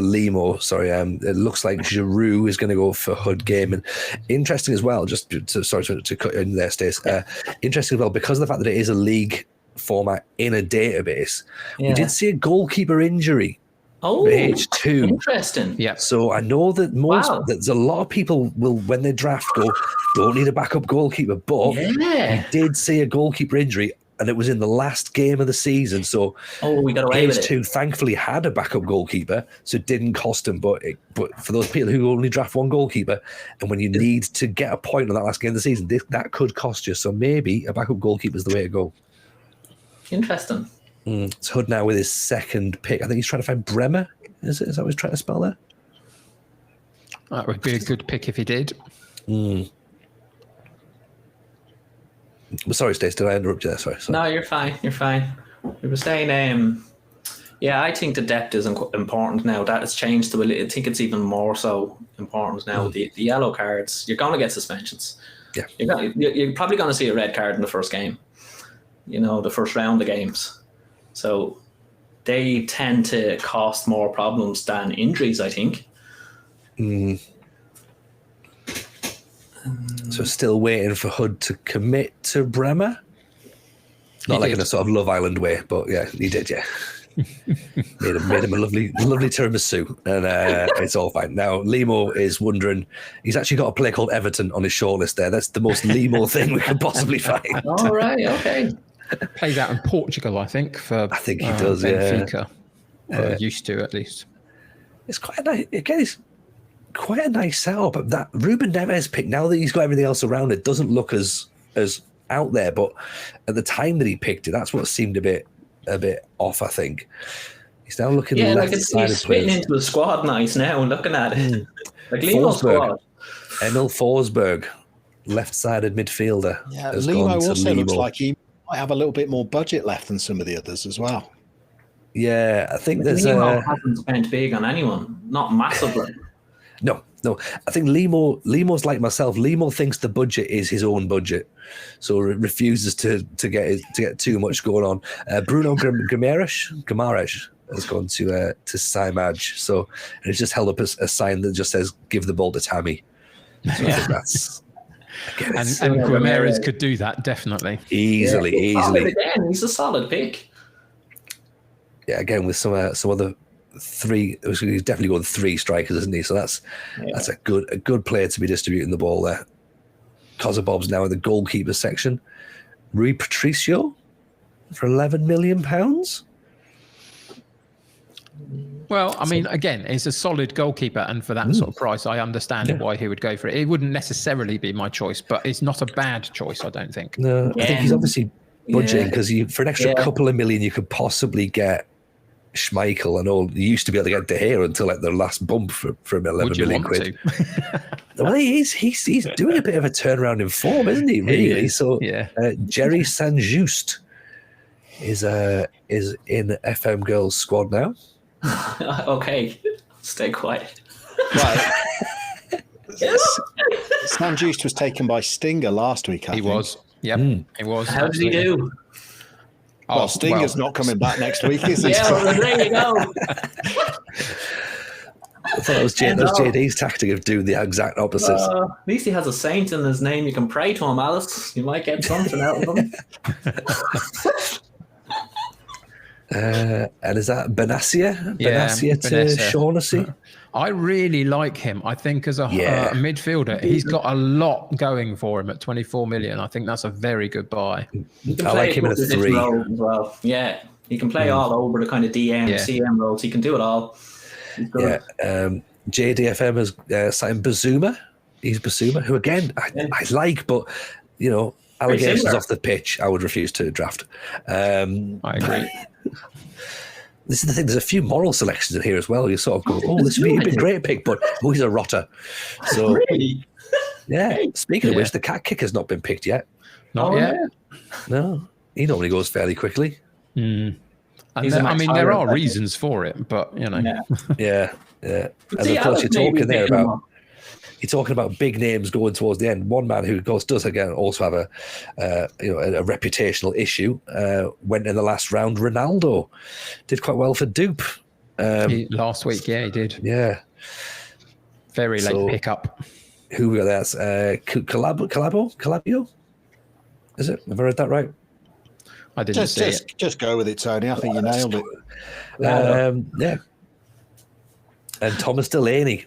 Limo. Sorry, it looks like Giroud is going to go for Hood Game. And interesting as well, just to cut in there, Stace. Interesting as well, because of the fact that it is a league format in a database, we did see a goalkeeper injury. Age 2. Interesting. Yeah. So I know that there's a lot of people will, when they draft, go, don't need a backup goalkeeper. But we did see a goalkeeper injury, and it was in the last game of the season. So we got away with it. Age 2 thankfully had a backup goalkeeper, so it didn't cost him. But for those people who only draft one goalkeeper, and when you need to get a point on that last game of the season, that could cost you. So maybe a backup goalkeeper is the way to go. Interesting. It's Hood now with his second pick. I think he's trying to find Bremer. Is that what he's trying to spell there? That would be a good pick if he did. Sorry, Stace, did I interrupt you there? Sorry. No, you're fine. We were saying, I think the depth is important now. That has changed to I think it's even more so important now. The yellow cards, you're going to get suspensions. Yeah. You're probably going to see a red card in the first game. The first round of games. So they tend to cost more problems than injuries, I think. So still waiting for Hood to commit to Bremer? Not like in a sort of Love Island way, but yeah, he did, yeah. made him a lovely tiramisu, and it's all fine. Now, Limo is wondering, he's actually got a player called Everton on his shortlist there. That's the most Limo thing we could possibly find. All right, okay. Plays out in Portugal, I think. I think he does, Benfica. Used to, at least. It's quite a nice, again, it's quite a nice setup. That Ruben Neves pick, now that he's got everything else around it, doesn't look as out there. But at the time that he picked it, that's what seemed a bit off, I think. He's now looking left-sided. He's fitting into the squad nice now and looking at it. Like Limo's squad. Emil Forsberg, left-sided midfielder. Yeah, Limo also looks like he might have a little bit more budget left than some of the others as well. Yeah, I think there's Limo hasn't spent big on anyone, not massively. No. I think Limo's like myself. Limo thinks the budget is his own budget, so refuses to get too much going on. Bruno Guimaraes has gone to Saimaj, so and he's just held up a sign that just says "Give the ball to Tammy." So I think that's. And Guimaraes could do that definitely easily. Again, he's a solid pick. Yeah, again with some other three. He's definitely going 3 strikers, isn't he? So that's a good player to be distributing the ball there. Kozabob's now in the goalkeeper section. Rui Patricio for £11 million. Well, I mean, again, it's a solid goalkeeper, and for that sort of price, I understand why he would go for it. It wouldn't necessarily be my choice, but it's not a bad choice, I don't think. No, I think he's obviously budgeting because for an extra couple of million, you could possibly get Schmeichel and all. You used to be able to get De Gea until like their last bump for 11 million quid. Well, he's doing a bit of a turnaround in form, isn't he? Really? He is, so yeah. Jerry Saint-Just is in FM Girls squad now. Okay, stay quiet. Right. Saint-Just was taken by Stinger last week, I think. He was. Yep, he was. How did he do? Well, Stinger's not coming back next week, is he? Yeah, well, there you go. I thought it was JD's tactic of doing the exact opposite. At least he has a saint in his name. You can pray to him, Alice. You might get something out of him. And is that Benassia? Yeah, Benassia to Benassia. Shaughnessy? I really like him. I think as a midfielder, he's got a lot going for him at 24 million. I think that's a very good buy. I like him in a 3. As well. Yeah, he can play all over the kind of DM, CM roles. He can do it all. Yeah, JDFM has signed Bazuma. He's Bazuma, who again I like, but allegations off the pitch, I would refuse to draft. I agree. This is the thing. There's a few moral selections in here as well. You sort of go, "Oh, this would be a great pick," but he's a rotter. So, Really? yeah. Speaking of which, the cat kicker's not been picked yet. Not yet. No, he normally goes fairly quickly. And there are reasons for it, but Yeah. And of course, you're talking about big names going towards the end. One man who does again also have a reputational issue. Went in the last round. Ronaldo did quite well for Dupe last week. Yeah, he did. Yeah, very late pickup. Who we got? That's Calabio. Is it? Have I read that right? I didn't see it. Just go with it, Tony. I think you nailed it. Yeah. And Thomas Delaney.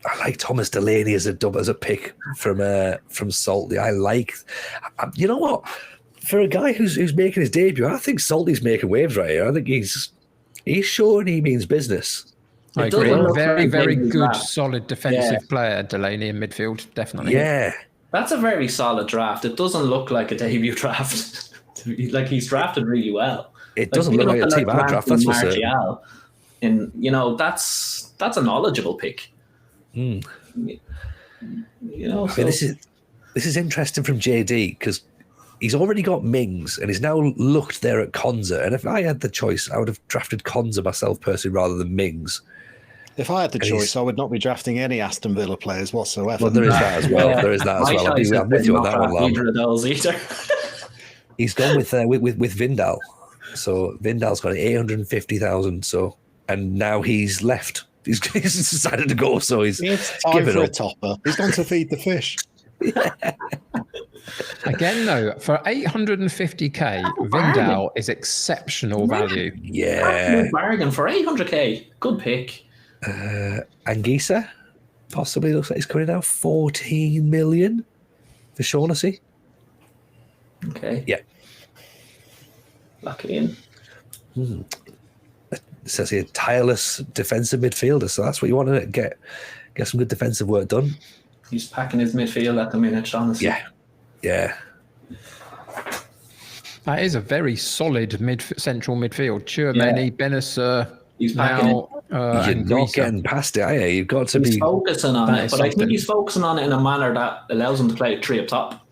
I like Thomas Delaney as a pick from Salty. I like, you know what? For a guy who's making his debut, I think Salty's making waves right here. I think he's showing he means business. I agree. Very, very good, solid defensive player, Delaney in midfield, definitely. Yeah. That's a very solid draft. It doesn't look like a debut draft. Like, he's drafted really well. It doesn't look like a team out draft, that's for certain. And, that's a knowledgeable pick. I mean, this is interesting from JD because he's already got Mings and he's now looked there at Konza. And if I had the choice, I would have drafted Konza myself personally rather than Mings. If I had the choice, I would not be drafting any Aston Villa players whatsoever. Well, there is that as well. There is that as well. I'm with you on that one, Lam. Neither of those either. He's gone with Vindal. So Vindal's got 850,000. So, and now he's left. He's decided to go, so he's given for up. a topper. He's gone to feed the fish. Again, though, for 850k, Vindal is exceptional value. Yeah, Good bargain for 800k. Good pick. Anguissa possibly looks like he's coming out 14 million for Shaughnessy. Okay. Yeah. Lock it in. It says here tireless defensive midfielder, so that's what you want to get some good defensive work done. He's packing his midfield at the minute, honestly. Yeah. That is a very solid central midfield. Tchouameni, Benasser. He's packing it. You're not getting past it, are you? You've got to be focusing on it, but I think he's focusing on it in a manner that allows him to play 3 up top.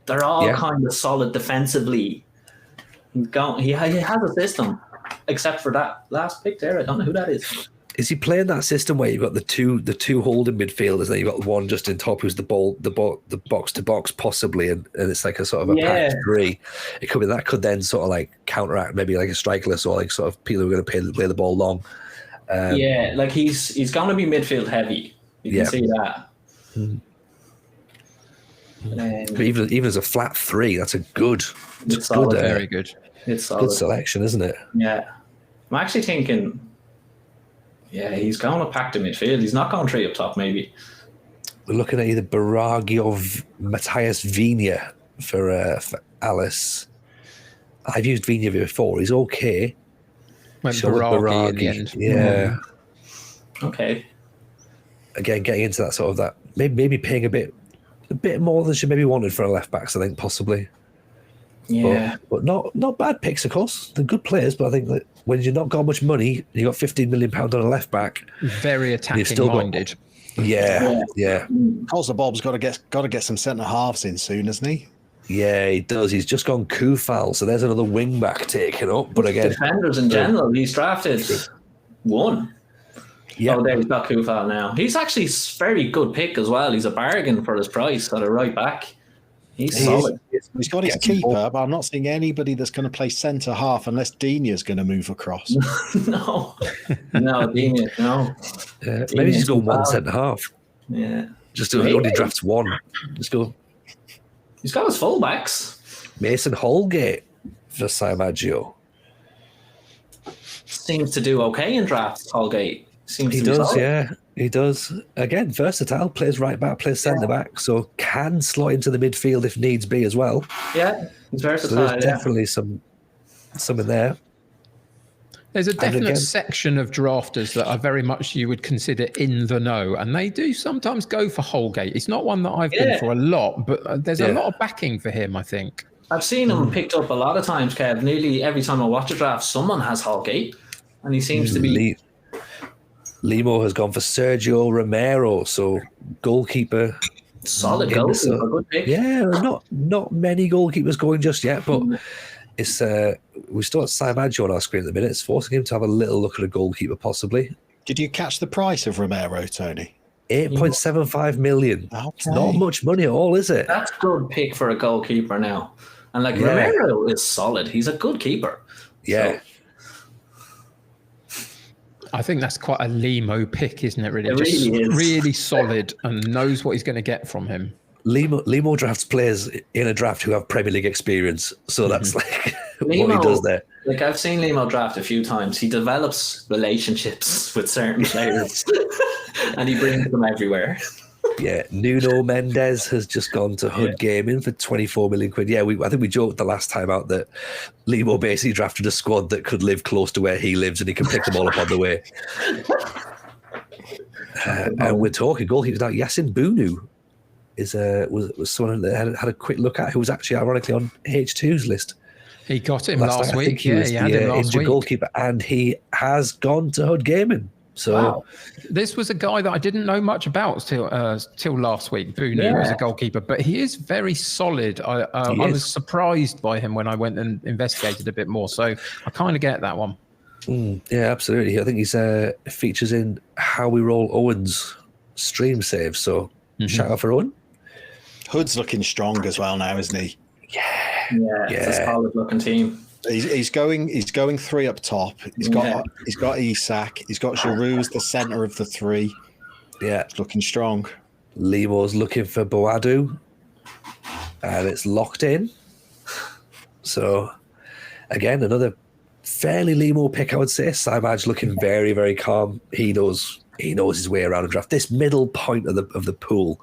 They're all kind of solid defensively. He has a system, except for that last pick there. I don't know who that is. Is he playing that system where you've got the two holding midfielders, and then you've got one just in top who's the box to box possibly, and it's like a sort of a pack 3. It could be that could then sort of like counteract maybe like a strikerless or like sort of people who are going to play the ball long. Like he's going to be midfield heavy. You can see that. But even as a flat 3, that's a good. It's solid, very good. It's solid. Good selection, isn't it? Yeah, I'm actually thinking. Yeah, he's going to pack the midfield. He's not going 3 up top, maybe. We're looking at either Baragi or Matthias Vigna for Alice. I've used Vigna before. He's okay. Went Sure, with Baragi in the end. Yeah. Okay. Again, getting into that sort of that, maybe paying a bit more than she maybe wanted for a left backs, I think, possibly. Yeah. But not bad picks, of course. They're good players, but I think that when you've not got much money, you got £15 million on a left back. Very attacking minded. Yeah. Colza Bob's got to get some centre halves in soon, hasn't he? Yeah, he does. He's just gone Kufal, so there's another wing back taken up. But again, defenders in general, he's drafted one. Yeah. Oh, there he's got Kufal now. He's actually a very good pick as well. He's a bargain for his price at a right back. He's solid. He's got his keeper, but I'm not seeing anybody that's going to play centre half unless Dina's going to move across. No, Dina, no. Maybe just go one centre half. Yeah. Just do only drafts one. Just go. He's got his fullbacks. Mason Holgate for Samaggio. Seems to do okay in drafts, Holgate. He does, yeah. He does. Again, versatile. Plays right back, plays centre back, so can slot into the midfield if needs be as well. Yeah, he's versatile. So there's definitely some in there. There's a definite section of drafters that are very much you would consider in the know, and they do sometimes go for Holgate. It's not one that I've been for a lot, but there's a lot of backing for him, I think. I've seen him picked up a lot of times, Kev. Nearly every time I watch a draft, someone has Holgate, and he seems to be... Limo has gone for Sergio Romero, so goalkeeper. Solid goalkeeper, good pick. Yeah, not many goalkeepers going just yet, but it's we still have Samaggio on our screen at the minute. It's forcing him to have a little look at a goalkeeper, possibly. Did you catch the price of Romero, Tony? 8.75 million. Okay. It's not much money at all, is it? That's a good pick for a goalkeeper now. And Romero is solid. He's a good keeper. Yeah. So, I think that's quite a Limo pick, isn't it? Really, it really is. Really solid and knows what he's going to get from him. Limo drafts players in a draft who have Premier League experience, so that's like Limo, what he does there. Like I've seen Limo draft a few times. He develops relationships with certain players, and he brings them everywhere. Yeah, Nuno Mendes has just gone to Hood Gaming for 24 million quid. Yeah, I think we joked the last time out that Limo basically drafted a squad that could live close to where he lives and he can pick them all up on the way. And we're talking goalkeepers now. Yasin Bunu was someone that had a quick look at, who was actually ironically on H2's list. He got him last week. He had him last week. Goalkeeper, and he has gone to Hood Gaming. So this was a guy that I didn't know much about till last week. Bunu was a goalkeeper, but he is very solid. I was surprised by him when I went and investigated a bit more. So I kind of get that one. Yeah, absolutely. I think he's features in How We Roll Owen's stream save. So shout out for Owen. Hood's looking strong as well now, isn't he? Yeah. It's a solid looking team. He's going 3 up top. He's got Isak. He's got Giroud as the centre of the 3. Yeah, it's looking strong. Limo's looking for Boadu, and it's locked in. So again, another fairly Limo pick, I would say. Saimaj looking very, very calm. He knows his way around a draft. This middle point of the pool.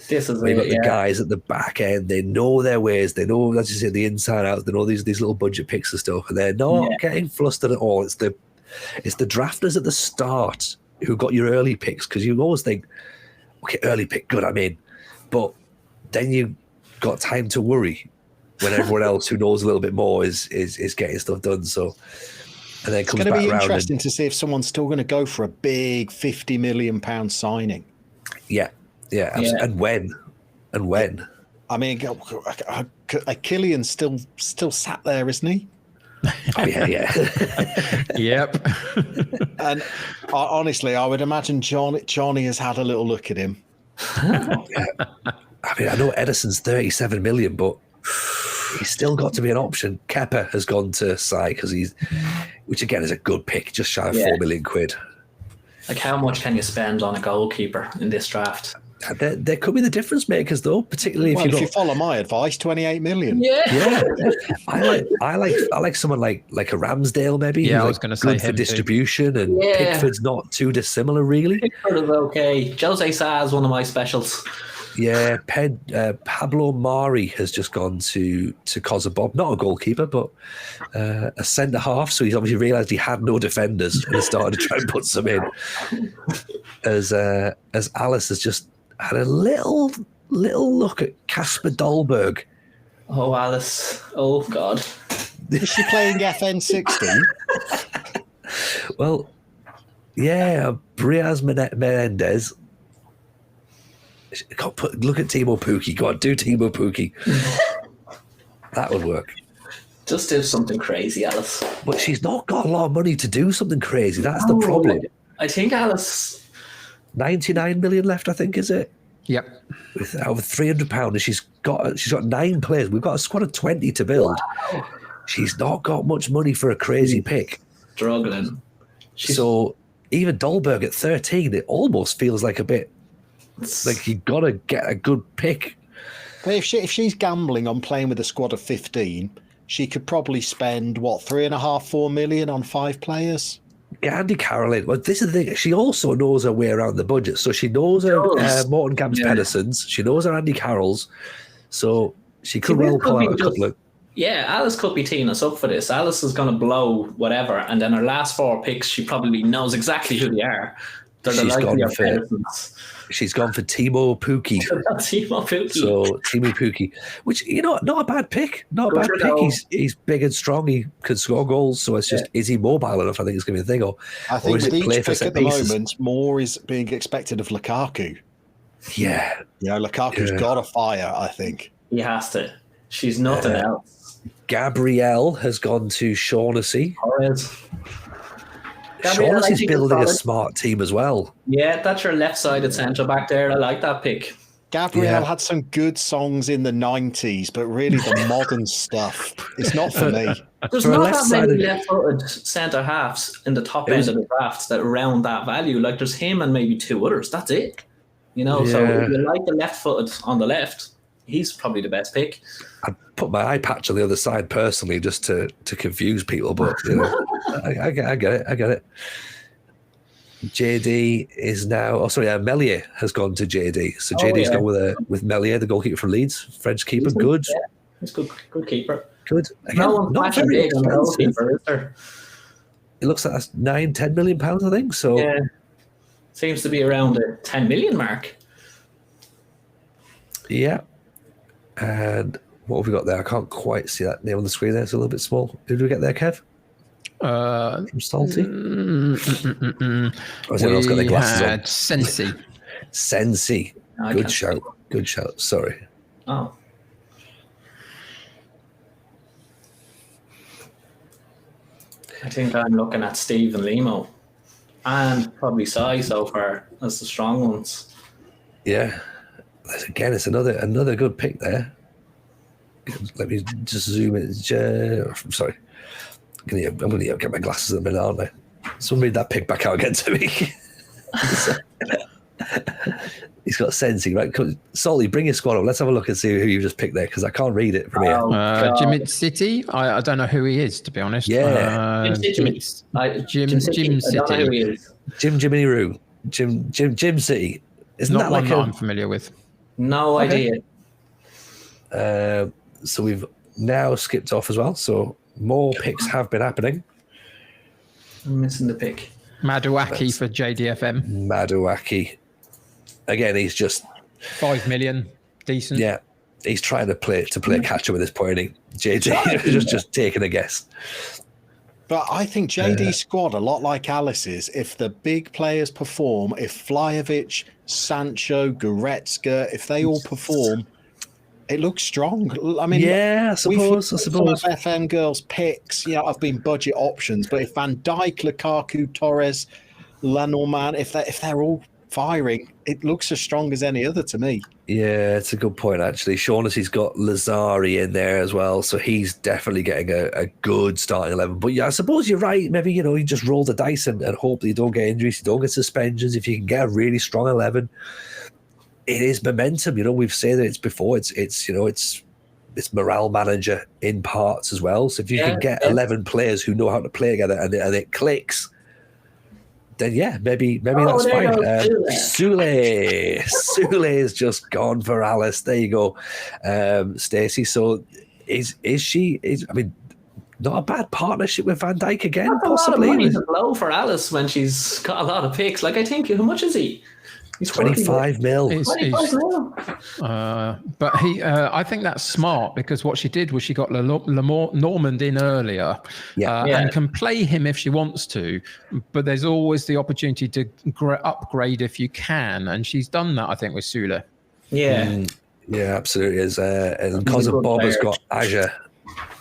This is the guys at the back end. They know their ways. They know, as you say, the inside out. They know these little budget picks and stuff, and they're not getting flustered at all. It's the drafters at the start who got your early picks, because you always think, okay, early pick, good, I'm in, but then you got time to worry when everyone else who knows a little bit more is getting stuff done. So, and then it comes back around. It's going to be interesting to see if someone's still going to go for a big £50 million signing. Yeah, and when. I mean, Killian's still sat there, isn't he? Oh, yeah. Yep. And honestly, I would imagine Johnny has had a little look at him. I mean, I know Edison's 37 million, but he's still got to be an option. Kepa has gone to Sai which again is a good pick, just shy of 4 million quid. Like, how much can you spend on a goalkeeper in this draft? There could be the difference makers, though, particularly if you follow my advice, 28 million. Yeah. I like someone like a Ramsdale, maybe. Yeah, I was going to say good for distribution, and Pickford's not too dissimilar, really. Pickford is okay. Jose Sa is one of my specials. Yeah, Pablo Mari has just gone to Kosovo. Not a goalkeeper, but a centre half. So he's obviously realised he had no defenders and has started to try and put some in. As Alice has just had a little look at Kasper Dolberg. Oh, Alice. Oh, God. Is she playing FN 16? Well, yeah, Briaz Menendez. Look at Timo Pukki. Go on, do Timo Pukki. That would work. Just do something crazy, Alice. But she's not got a lot of money to do something crazy. That's the problem. I think Alice... 99 million left, I think, is it? Yep. With over £300, and she's got 9 players. We've got a squad of 20 to build. Wow. She's not got much money for a crazy pick. Struggling. So even Dolberg at 13, it almost feels like a bit like you got to get a good pick. But if she's gambling on playing with a squad of 15, she could probably spend, what, 3.5–4 million on 5 players? Yeah, Andy Carroll in. Well, this is the thing. She also knows her way around the budget. So she knows her Morten Gamst Pedersens. She knows her Andy Carrolls. So she could well pull out a couple of... Yeah, Alice could be teeing us up for this. Alice is going to blow whatever, and then her last 4 picks, she probably knows exactly who they are. She's gone for Timo Pukki. Timo Pukki. So Timo Pukki, which, not a bad pick. Not a bad pick. He's big and strong. He can score goals. So it's just, is he mobile enough? I think it's going to be the thing. I think with each pick at the moment, more is being expected of Lukaku. Yeah. Lukaku's got a fire, I think. He has to. She's nothing else. Gabrielle has gone to Shaughnessy. Shaughnessy's building a smart team as well. Yeah, that's your left-sided centre back there. I like that pick. Gabrielle had some good songs in the 90s, but really the modern stuff is not for me. There's not that many left-footed centre halves in the top end of the draft that round that value. Like there's him and maybe 2 others. That's it. So if you like the left-footed on the left, he's probably the best pick. I put my eye patch on the other side personally just to confuse people, but I get it. JD is now. Meslier has gone to JD. So JD's gone with Meslier, the goalkeeper from Leeds, French keeper. Good. Yeah, he's good keeper. Good. Again, no one's not very big on the goalkeeper, is there? It looks like that's £9–10 million, I think. So yeah, seems to be around the 10 million mark. Yeah. And what have we got there? I can't quite see that name on the screen there. It's a little bit small. Who do we get there, Kev? From Salty? Or has anyone else got their glasses on? Sensi. Good shout. Sorry. Oh. I think I'm looking at Steve and Limo. And probably Sai so far as the strong ones. Yeah. Again, it's another good pick there. Let me just zoom in. I'm sorry. I'm going to get my glasses in a minute, aren't I? Someone read that pick back out again to me. He's got Sensi, right? Salty, bring your squad up. Let's have a look and see who you just picked there, because I can't read it from here. Jim City? I don't know who he is, to be honest. Yeah. Jim City. Jim Jiminy Roo. Jim City. Isn't Not that one like that I'm familiar with. No idea. So we've now skipped off as well. So more picks have been happening. I'm missing the pick. Maduaki for JDFM. Maduaki. Again, he's just 5 million. Decent. Yeah. He's trying to play catch up at this point. JD just taking a guess. But I think JD's squad, a lot like Alice's, if the big players perform, if Flyovic, Sancho, Goretzka, if they all perform, it looks strong. I mean, I suppose. Some of FM girls' picks, have been budget options, but if Van Dijk, Lukaku, Torres, Lenormand, if they're all firing, it looks as strong as any other to me. Yeah, it's a good point, actually. Shaughnessy's got Lazari in there as well, so he's definitely getting a good starting 11. But yeah, I suppose you're right. Maybe, you just roll the dice and hope that you don't get injuries, you don't get suspensions. If you can get a really strong 11, it is momentum. We've said it before. It's morale manager in parts as well. So if you can get 11 players who know how to play together and it clicks, then yeah, maybe that's there fine. goes Sule's just gone for Alice. There you go, Stacey. So is she? I mean, not a bad partnership with Van Dijk again. That's possibly a lot of money to blow for Alice when she's got a lot of picks. Like I think, how much is he? He's 25 mil. 25 mil. But I think that's smart, because what she did was she got Normand in earlier, and can play him if she wants to. But there's always the opportunity to upgrade if you can, and she's done that, I think, with Sule. Yeah, yeah, absolutely. And cousin Bob has got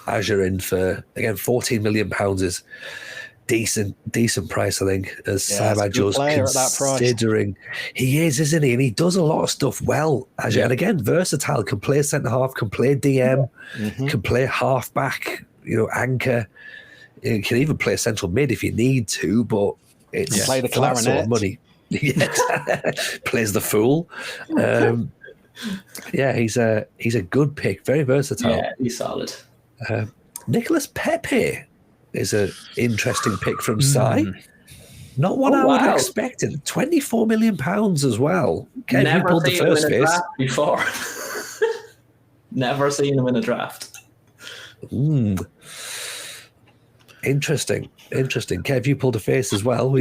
Azure in for again 14 million pounds is decent price, I think, as Sam Adjo's considering. He is, isn't he? And he does a lot of stuff well, Azure. And again, versatile, can play centre half, can play DM, can play half back, anchor. He can even play central mid if you need to, but it's play the clarinet. Sort of money. Plays the fool. He's a good pick, very versatile. Yeah, he's solid. Nicholas Pepe is an interesting pick from Sai. Not what I would have expected. 24 million pounds as well. Kev, you pulled the first fist before. Never seen him in a draft. Interesting. Kev, you pulled a face as well.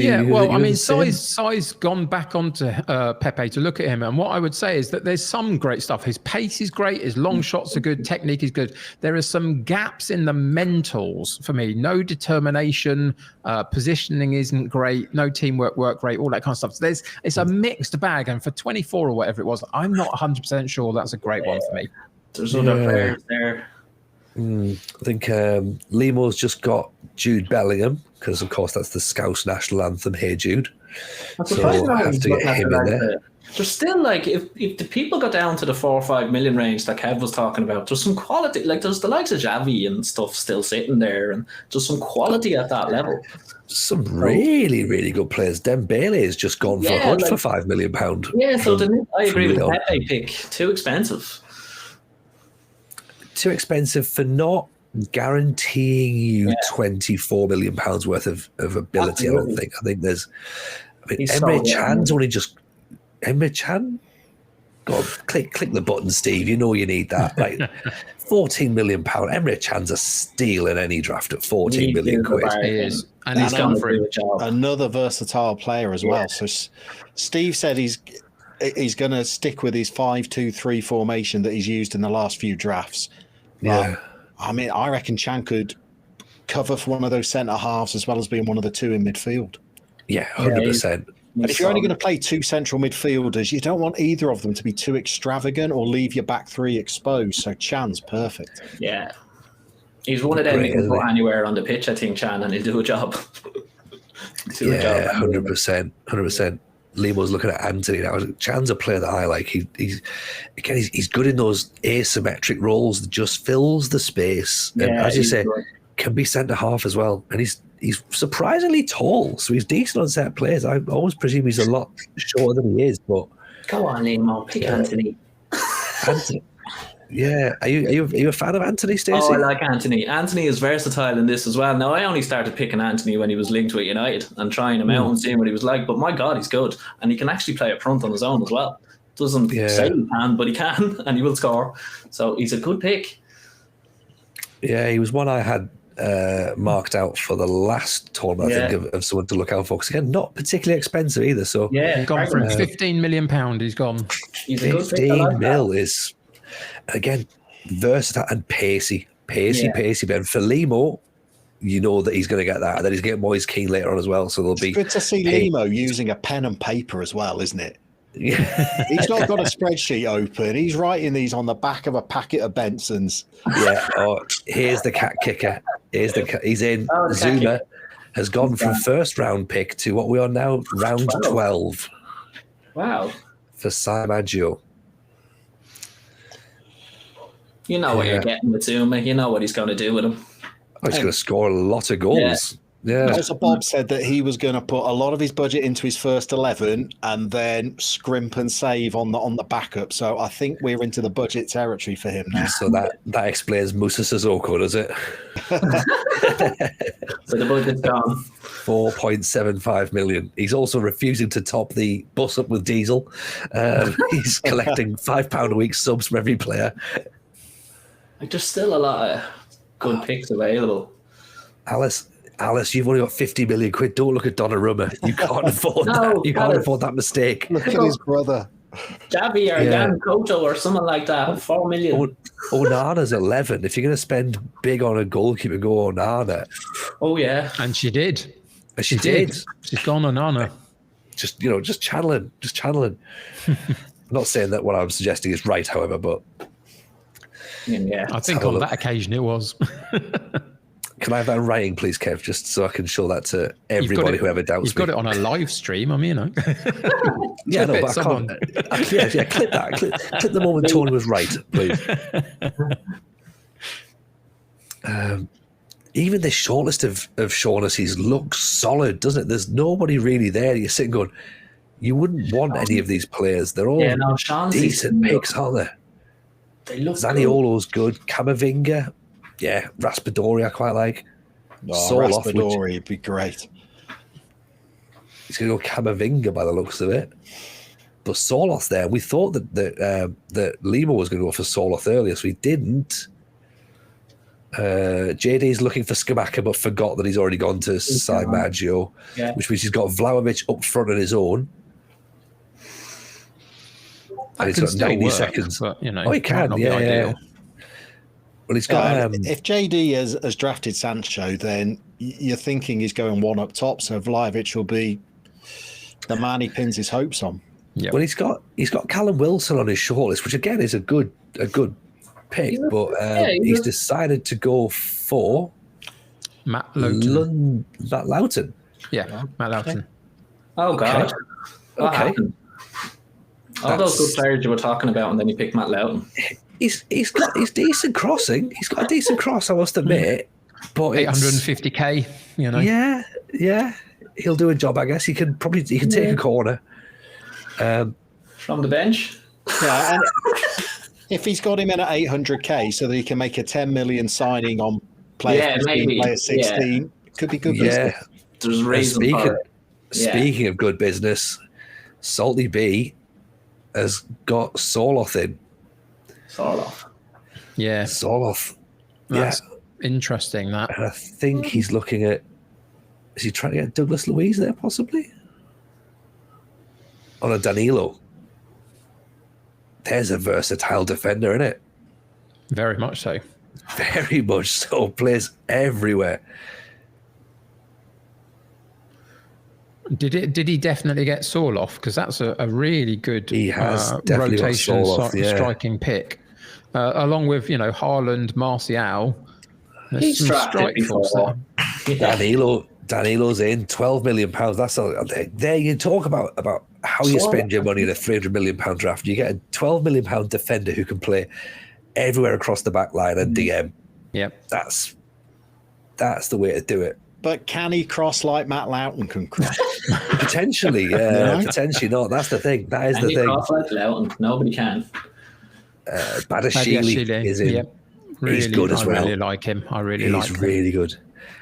Sai's gone back onto Pepe to look at him, and what I would say is that there's some great stuff. His pace is great, his long shots are good, technique is good. There are some gaps in the mentals for me. No determination, positioning isn't great, no teamwork work great, all that kind of stuff. So it's a mixed bag, and for 24 or whatever it was, I'm not 100% sure that's a great one for me. There's other players there. I think Limo's just got Jude Bellingham, because of course that's the Scouse national anthem, Hey Jude. So I have to get him in there. There's still, like, if the people got down to the 4 or 5 million range that Kev was talking about, there's some quality, like there's the likes of Xavi and stuff still sitting there, and just some quality at that level. Some really, really good players. Dembele has just gone for HUD for £5 million. Yeah, so I agree with the Pepe pick. Too expensive. Too expensive for not guaranteeing you £24 million worth of ability. Absolutely. I think there's. Emre Can's only just. Emre Can? God, click the button, Steve. You know you need that. Like £14 million. Emre Can's a steal in any draft at 14 million quid. He is. And he's gone for a job. Another versatile player as well. So Steve said he's going to stick with his 5-2-3 formation that he's used in the last few drafts. Yeah. I reckon Chan could cover for one of those centre halves as well as being one of the two in midfield. Yeah, 100%. But if you're only going to play two central midfielders, you don't want either of them to be too extravagant or leave your back three exposed. So Chan's perfect. Yeah. He's one of them you can put anywhere on the pitch, I think, Chan, and he'll do a job. 100%. 100%. Limo's looking at Anthony now. Chan's a player that I like. He's good in those asymmetric roles that just fills the space. And as you say, can be centre half as well. And he's surprisingly tall, so he's decent on set plays. I always presume he's a lot shorter than he is, but go on, Limo, pick Anthony. Yeah, are you a fan of Anthony, Stacey? Oh, I like Anthony. Anthony is versatile in this as well. Now, I only started picking Anthony when he was linked with United and trying him out and seeing what he was like. But my God, he's good, and he can actually play up front on his own as well. Doesn't say he can, but he can, and he will score. So he's a good pick. Yeah, he was one I had marked out for the last tournament. I think of someone to look out for. Because again, not particularly expensive either. So gone for £15 million. He's gone. He's a good pick. 15 mil is. Again, versatile and pacey. Ben for Limo, you know that he's going to get that, and then he's getting Moise Keane later on as well. So there'll be. It's good to see Limo using a pen and paper as well, isn't it? Yeah. He's not got a spreadsheet open. He's writing these on the back of a packet of Bensons. Yeah. Oh, here's the cat kicker. He's in. Zuma has gone from first round pick to what we are now, round 12. Wow. For Sam Adjo. You know what you're getting with Zuma. You know what he's going to do with him. Oh, he's going to score a lot of goals. Yeah. Also, Bob said that he was going to put a lot of his budget into his first 11 and then scrimp and save on the backup. So I think we're into the budget territory for him now. So that explains Moussa Sissoko, does it? So the budget's gone. 4.75 million. He's also refusing to top the bus up with diesel. He's collecting £5 a week subs from every player. Like, there's still a lot of good picks available. Alice, you've only got 50 million quid. Don't look at Donnarumma. You can't afford that. You can't afford that mistake. Look at his brother. Javi or Jan Koto or someone like that. 4 million. Onana's 11. If you're going to spend big on a goalkeeper, go Onana. Oh, yeah. And she did. She did. She's gone Onana. Just channeling. I'm not saying that what I'm suggesting is right, however, but Yeah. I think on that occasion it was. can I have that in writing, please, Kev, just so I can show that to everybody who ever doubts You've got it on a live stream. I mean, yeah, no, but I can't. Yeah, clip that. Clip the moment Tony was right, please. Even the shortlist of Shaughnessy's looks solid, doesn't it? There's nobody really there. You're sitting going, you wouldn't want any of these players. They're all decent picks, aren't they? They look Zaniolo's good. Camavinga, yeah. Raspadori, I quite like. Raspadori would be great. He's going to go Camavinga by the looks of it. But Soloth there, we thought that Lima was going to go for Soloth earlier, so he didn't. JD's looking for Skamaka, but forgot that he's already gone to Sai Maggio, which means he's got Vlahovic up front on his own. And he's got 90 seconds. But, he can, yeah. Well, he's got. If JD has drafted Sancho, then you're thinking he's going one up top, so Vlahovic will be the man he pins his hopes on. Yep. Well, he's got Callum Wilson on his shortlist, which again is a good pick, but he's decided to go for Matt Lowton. Matt Lowton. Yeah, Matt Lowton. Oh God. What Okay. happened? All those good players you were talking about, and then you picked Matt Lowton. He's decent crossing. He's got a decent cross, I must admit. But 850k, Yeah. He'll do a job, I guess. He can take a corner. From the bench. Yeah, and if he's got him in at 800k so that he can make a 10 million signing on player 15, player 16, it could be good business. There's reason for it. Speaking of good business, Salty B has got Soloth in. Soloth. Yeah. Soloth. That's interesting, that. And I think he's looking at... Is he trying to get Douglas Luiz there, possibly? On a Danilo. There's a versatile defender, isn't it? Very much so. Very much so. Plays everywhere. Did he definitely get Soloth? Because that's a really good rotation striking pick. Along with, Haaland, Martial. He's some strike force there. Danilo's in, £12 million. That's there. You talk about how you spend your money in a £300 million draft. You get a £12 million defender who can play everywhere across the back line and DM. Yep. That's the way to do it. But can he cross like Matt Lowton can cross? Potentially, potentially not. That's the thing. That is the thing. Cross like Lowton? Nobody can. Badashili is in. Yep. Really, he's good as well. I really like him. He's really good.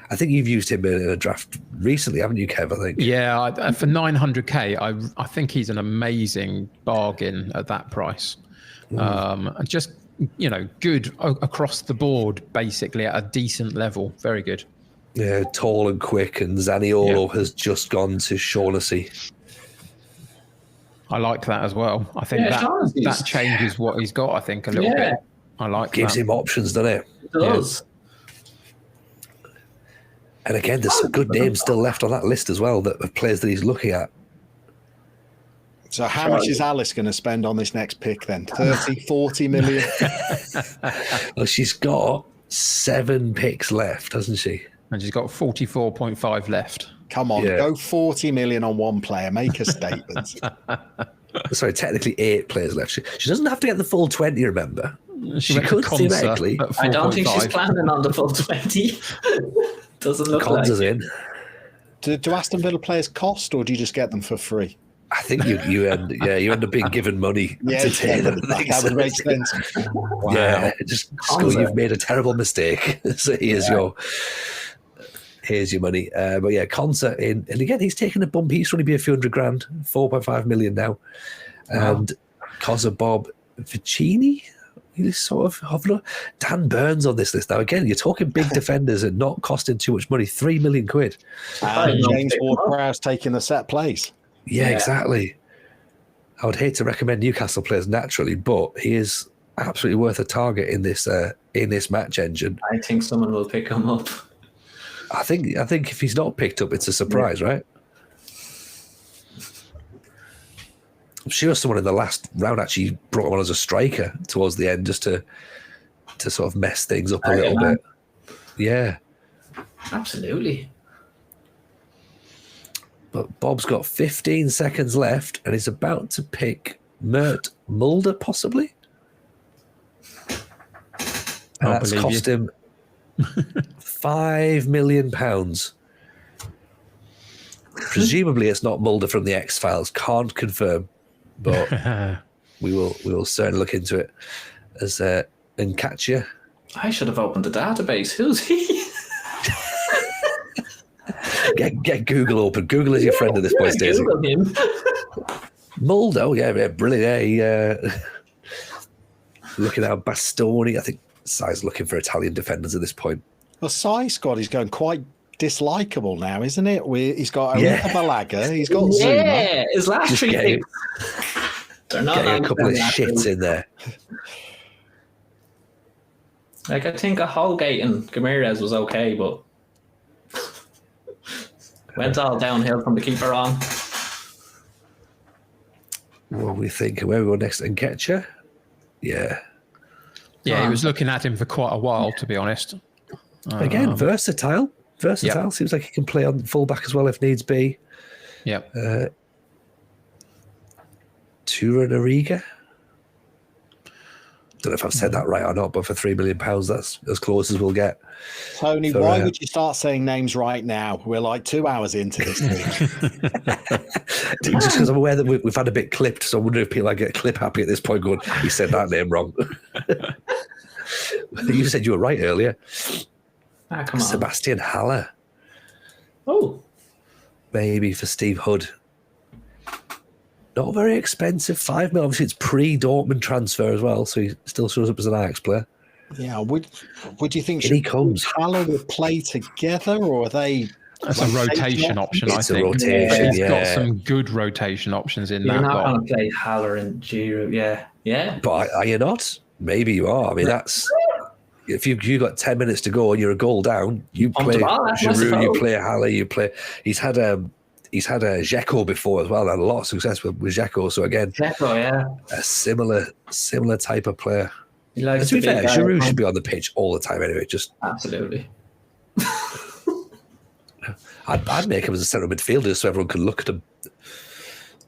I think you've used him in a draft recently, haven't you, Kev? I think. Yeah, for 900k, I think he's an amazing bargain at that price. Just good across the board, basically at a decent level. Very good. Yeah, tall and quick, and Zaniolo has just gone to Shaughnessy. I like that as well. I think that changes what he's got, I think, a little bit. I like that. Gives him options, doesn't it? It does. And again, there's some good names still left on that list as well, that of players that he's looking at. So how much is Alice going to spend on this next pick then? 30, 40 million? Well, she's got 7 picks left, hasn't she? And she's got 44.5 left. Come on, go 40 million on one player. Make a statement. Sorry, technically 8 players left. She doesn't have to get the full 20, remember? She could theoretically. I don't think she's planning on the full 20. Doesn't look like in. Do Aston Villa players cost, or do you just get them for free? I think you end up being given money to take them. That would make sense. Wow. Yeah, just go, you've made a terrible mistake. So here's your... Here's your money. But yeah, Conser in, and again, he's taking a bump. He's only be a few hundred grand, 4.5 million now. And Cosa Bob Vicini, he's sort of hovering. Dan Burns on this list. Now, again, you're talking big defenders and not costing too much money, 3 million quid. And James Ward-Prowse taking the set plays. Yeah, exactly. I would hate to recommend Newcastle players naturally, but he is absolutely worth a target in this match engine. I think someone will pick him up. I think if he's not picked up, it's a surprise, right? I'm sure someone in the last round actually brought him on as a striker towards the end, just to sort of mess things up a little bit. Yeah, absolutely. But Bob's got 15 seconds left, and he's about to pick Mert Mulder, possibly. And that's cost him £5 million. Presumably, it's not Mulder from the X-Files. Can't confirm, but we will certainly look into it. As Nketiah. I should have opened the database. Who's he? Get Google open. Google is your friend at this point, Stacey. Mulder, oh yeah, brilliant. Yeah, looking at Bastoni. I think Sai's looking for Italian defenders at this point. The Sai squad is going quite dislikable now, isn't it? He's got Balaga, he's got Zuma. Yeah, his last three picks. They're not a couple of shits in there. Like, I think a Holgate and Gamirez was okay, but went all downhill from the keeper on. What do we think? Where we go next? Nketiah? Yeah. Yeah, he was looking at him for quite a while, to be honest. Again, versatile. Versatile. Yep. Seems like he can play on fullback as well if needs be. Yep. Tura Nariga. Don't know if I've said that right or not, but for £3 million, that's as close as we'll get. Tony, why would you start saying names right now? We're like 2 hours into this thing. Just because I'm aware that we've had a bit clipped, so I wonder if people get clip happy at this point going, he said that name wrong. You said you were right earlier. Come on. Sebastian Haller. Oh. Maybe for Steve Hood. Not very expensive, $5 million. Obviously, it's pre-Dortmund transfer as well, so he still shows up as an Ajax player. Yeah, would you think he comes? Haller would play together, or are they? That's a rotation option, I think. It's a rotation, He's got some good rotation options in that. You're not going to play Haller and Giroud, yeah. But are you not? Maybe you are. I mean, that's if you've got 10 minutes to go and you're a goal down, you play Giroud, you play Haller, you play. He's had a Dzeko before as well. Had a lot of success with Dzeko. So again, a similar type of player. To be fair, Giroud should be on the pitch all the time anyway. Just absolutely. I'd make him as a central midfielder so everyone can look at him.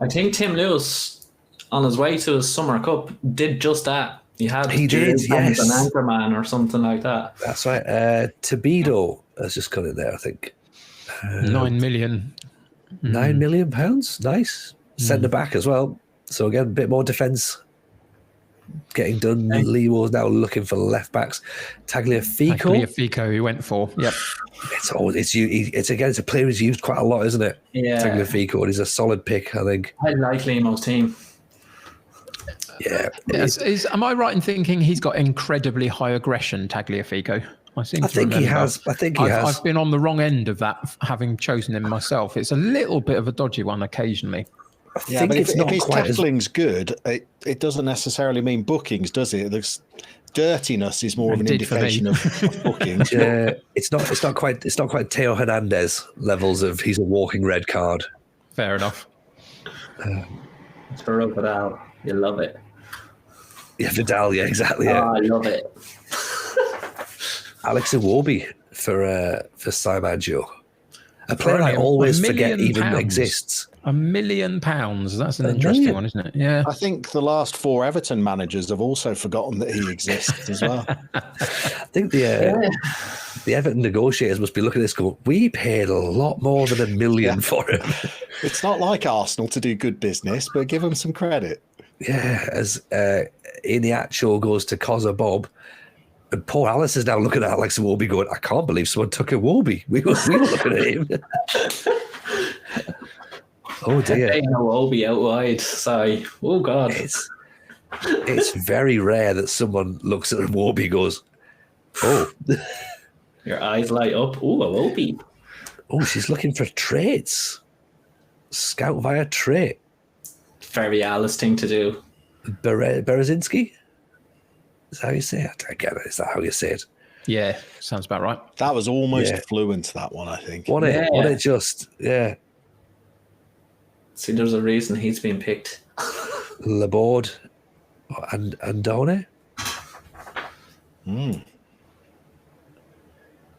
I think Tim Lewis, on his way to his Summer Cup, did just that. He did, yes. An anchorman or something like that. That's right. Tabido has just come in there, I think. 9 million. £9 million? Nice. Centre back as well. So again, a bit more defence getting done. Leewo's now looking for left backs. Tagliafico, he went for. Yep. It's a player who's used quite a lot, isn't it? Yeah. Tagliafico, and he's a solid pick, I think. I like Limo's team. Yeah. Am I right in thinking he's got incredibly high aggression, Tagliafico? I think he has. I've been on the wrong end of that, having chosen him myself. It's a little bit of a dodgy one occasionally. Yeah, but if his tackling's good, it doesn't necessarily mean bookings, does it? The dirtiness is more of an indication of bookings. It's not quite Teo Hernandez levels of he's a walking red card. Fair enough. To rub it out, you love it. Yeah, Vidal, yeah, exactly. I love it. Alex Iwobi for Saimanjo. A player I always forget even exists. £1 million. That's an interesting one, isn't it? Yeah. I think the last 4 Everton managers have also forgotten that he exists as well. I think the Everton negotiators must be looking at this going, we paid a lot more than $1 million for him. It's not like Arsenal to do good business, but give them some credit. Yeah, as Iheanacho goes to Cosa Bob. And poor Alice is now looking at Alex Iwobi going, I can't believe someone took Iwobi. We were looking at him. Oh dear. Iwobi out wide. Sorry. Oh God. It's very rare that someone looks at Iwobi and goes, oh. Your eyes light up. Oh, Iwobi. Oh, she's looking for traits. Scout via trait. Very Alice thing to do. Berezinski? Is that how you say it? I get it. Is that how you say it? Yeah, sounds about right. That was almost fluent, that one, I think. Wasn't it just, yeah. See, there's a reason he's been picked. Laborde and Andone.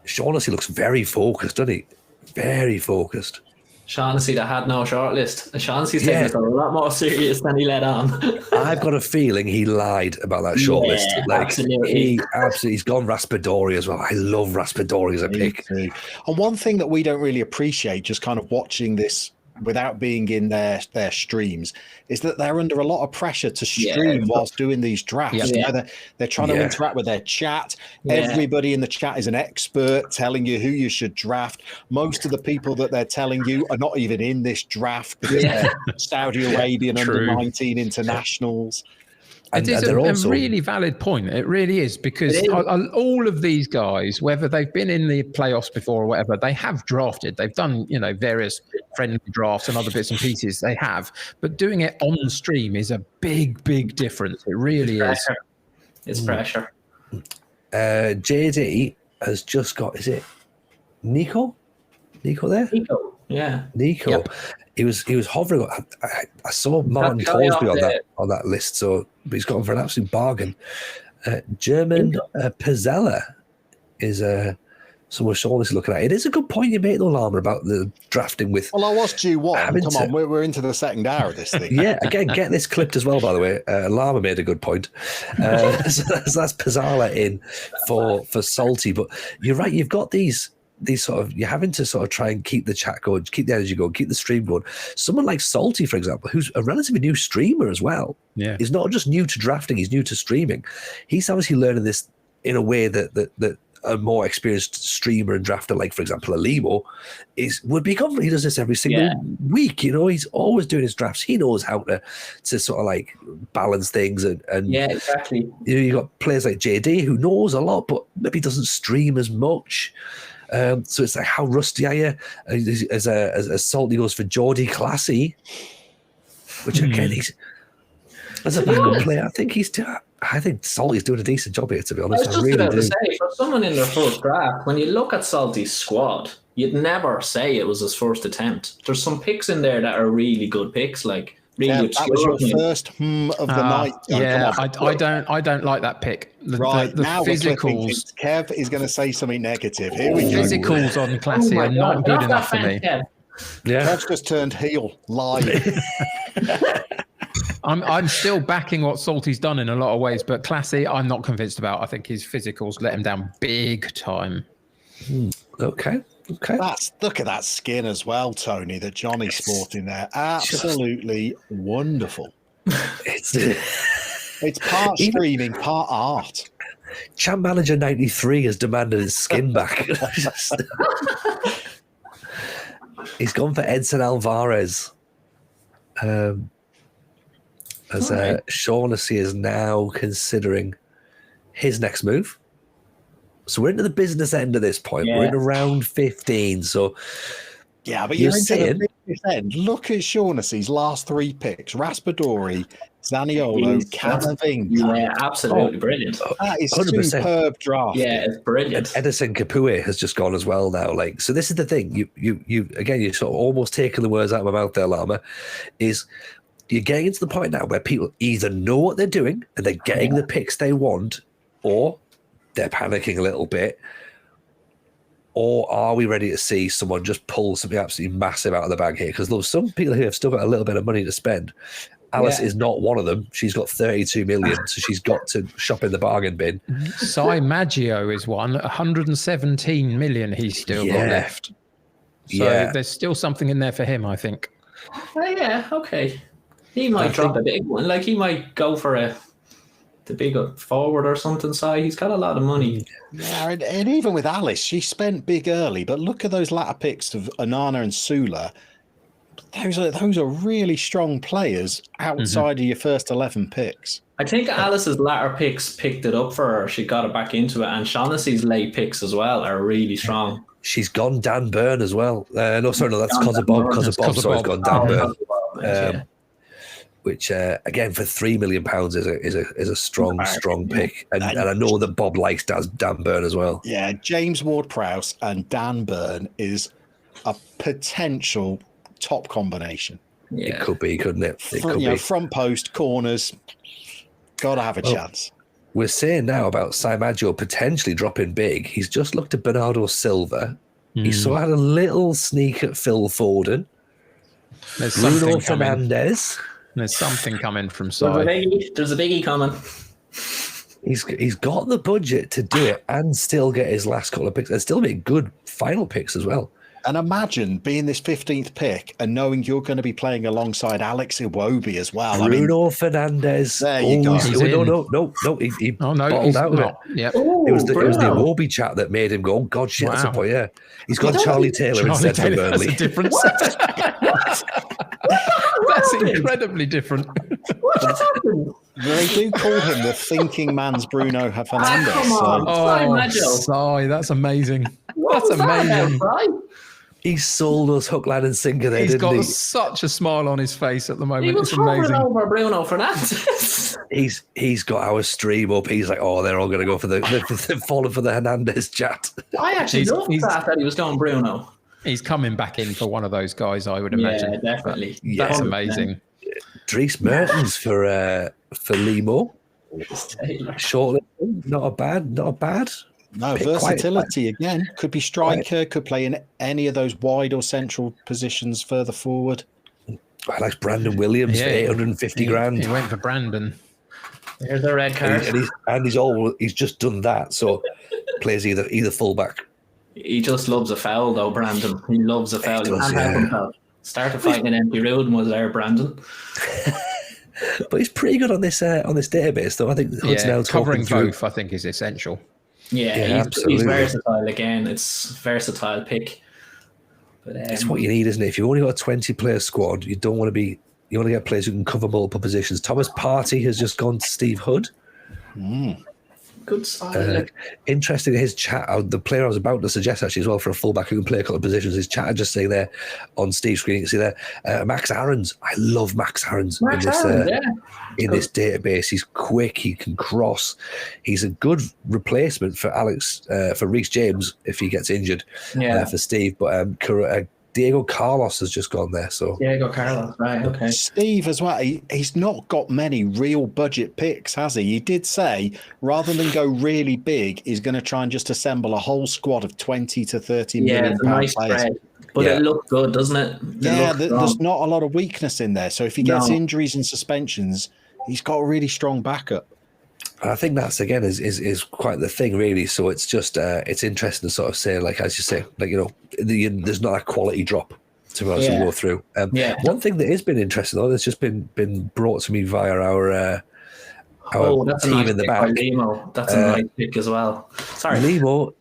Shaughnessy looks very focused, doesn't he? Very focused. Shaughnessy that had no shortlist. Shaughnessy's taking this a lot more serious than he let on. I've got a feeling he lied about that shortlist. Absolutely. He's gone Raspadori as well. I love Raspadori as a pick. And one thing that we don't really appreciate, just kind of watching this without being in their streams, is that they're under a lot of pressure to stream whilst doing these drafts. You know, they're trying to interact with their chat. Everybody in the chat is an expert telling you who you should draft. Most of the people that they're telling you are not even in this draft because they're Saudi Arabian under 19 internationals. It is a really valid point. It really is, because all of these guys, whether they've been in the playoffs before or whatever, they have drafted. They've done, various friendly drafts and other bits and pieces. They have, but doing it on stream is a big, big difference. It really is. It's pressure. JD has just got. Is it Nico? Nico there? Nico. Yeah. Nico. Yep. He was hovering. I saw Martin Cosby on that list, so he's got him for an absolute bargain. German Pizzella is someone Sean is looking at. It is a good point you make, though, Lama, about the drafting with. Well, I was due one. Come on, we're into the second hour of this thing. Yeah, again, get this clipped as well. By the way, Lama made a good point. So that's Pizzella in for Salty, but you're right. You've got these sort of, you're having to sort of try and keep the chat going, keep the energy going, keep the stream going. Someone like Salty, for example, who's a relatively new streamer as well. Yeah. He's not just new to drafting, he's new to streaming. He's obviously learning this in a way that a more experienced streamer and drafter, like, for example, Alimo, would be confident. He does this every single week. He's always doing his drafts. He knows how to sort of like balance things. And yeah, exactly. You've got players like JD who knows a lot, but maybe doesn't stream as much. So it's like, how rusty are you? As Salty goes for Geordie Classy, which again, he's as a backup player, I think Salty's doing a decent job here, to be honest. I was just about to say, for someone in their first draft, when you look at Salty's squad, you'd never say it was his first attempt. There's some picks in there that are really good picks, like. Really that was your first of the night. Yeah, I don't like that pick. The now physicals. Kev is going to say something negative. Here we go. Physicals on Classy are not good enough for me. Yeah, Kev's just turned heel live. I'm still backing what Salty's done in a lot of ways, but Classy, I'm not convinced about. I think his physicals let him down big time. Okay. Look at that skin as well, Tony, that Johnny's sporting there. Absolutely wonderful. It's part streaming, part art. Champ Manager 93 has demanded his skin back. He's gone for Edson Alvarez. Shaughnessy is now considering his next move. So we're into the business end of this point. Yeah. We're in round 15. So yeah, but you're into the business end. Look at Shaughnessy's last three picks: Raspadori, Zaniolo, Camavinga. Yeah, absolutely brilliant. That is 100%. Superb draft. Yeah, it's brilliant. And Edison Capoue has just gone as well now. Like, so this is the thing. You again, you're sort of almost taking the words out of my mouth there, Lama. Is you're getting to the point now where people either know what they're doing and they're getting the picks they want, or they're panicking a little bit, or are we ready to see someone just pull something absolutely massive out of the bag here? Because there's some people who have still got a little bit of money to spend. Alice is not one of them. She's got 32 million, so she's got to shop in the bargain bin. Sai Maggio is one, 117 million he's still got left. So there's still something in there for him, I think. Yeah, okay. He might drop a big one. Like, he might go for a the big forward or something. So he's got a lot of money. Yeah, and even with Alice, she spent big early. But look at those latter picks of Onana and Sula. Those are really strong players outside of your first 11 picks. I think Alice's latter picks picked it up for her. She got it back into it, and Shaughnessy's late picks as well are really strong. She's gone Dan Burn as well. No, that's because of Bob. Because of Bob, so he's gone Dan Burn. Which again for £3 million is a strong pick, and I know that Bob likes Dan Burn as well. Yeah, James Ward-Prowse and Dan Burn is a potential top combination. Yeah. It could be, couldn't it? Front post, corners, gotta have a chance. We're saying now about Saimaggio potentially dropping big. He's just looked at Bernardo Silva. He sort of had a little sneak at Phil Foden. There's Bruno Fernandes. There's something coming from Sai. There's a biggie coming. He's got the budget to do it and still get his last couple of picks and still make good final picks as well. And imagine being this 15th pick and knowing you're going to be playing alongside Alex Iwobi as well. Bruno Fernandes. There you go. No. He bottled out of it. Yep. It was the Iwobi chat that made him go, oh, God, shit, that's a point, yeah. He's got Charlie Taylor instead of Burnley. That's a difference. That's incredibly different. What happened? They do call him the thinking man's Bruno Fernandes. Come on. Sai, that's amazing. That's amazing. He sold us hook, line, and sinker there, He's didn't he? got such a smile on his face at the moment. He was It's amazing. hovering over Bruno Fernandes. He's got our stream up. He's like, oh, they're all going to go for they're falling for the Hernandez chat. I actually loved that he was going Bruno. He's coming back in for one of those guys, I would imagine. Yeah, definitely. That's amazing. Dries Mertens for Limo. Shortly, not bad. No, versatility again. Could be striker, could play in any of those wide or central positions further forward. I like Brandon Williams for 850 grand. He went for Brandon. There's a red card. He's just done that, so plays either fullback. He just loves a foul, though, Brandon. He loves a foul. He can't help himself. Started fighting an empty road and was there, Brandon. But he's pretty good on this database, though. I think covering both, I think, is essential. Yeah, he's versatile again. It's a versatile pick. But it's what you need, isn't it? If you've only got a 20-player squad, you want to get players who can cover multiple positions. Thomas Partey has just gone to Steve Hood. Good side. Interesting in his chat. The player I was about to suggest actually as well for a fullback who can play a couple of positions. His chat just saying there on Steve's screen. You can see there Max Aarons. I love Max Aarons in this database. He's quick. He can cross. He's a good replacement for for Reece James if he gets injured. For Steve, but Diego Carlos has just gone there. So Diego Carlos, right? Okay. Steve as well. He's not got many real budget picks, has he? He did say rather than go really big, he's going to try and just assemble a whole squad of 20 to 30 million pound players. Spread. But it looks good, doesn't it? There's not a lot of weakness in there. So if he gets injuries and suspensions, he's got a really strong backup. And I think that's again is quite the thing, really. So it's just it's interesting to sort of say, like as you say, like there's not a quality drop to be honest, go through. One thing that has been interesting though, that's just been brought to me via our team in the back. Limo. That's a nice pick as well. Sorry, Limo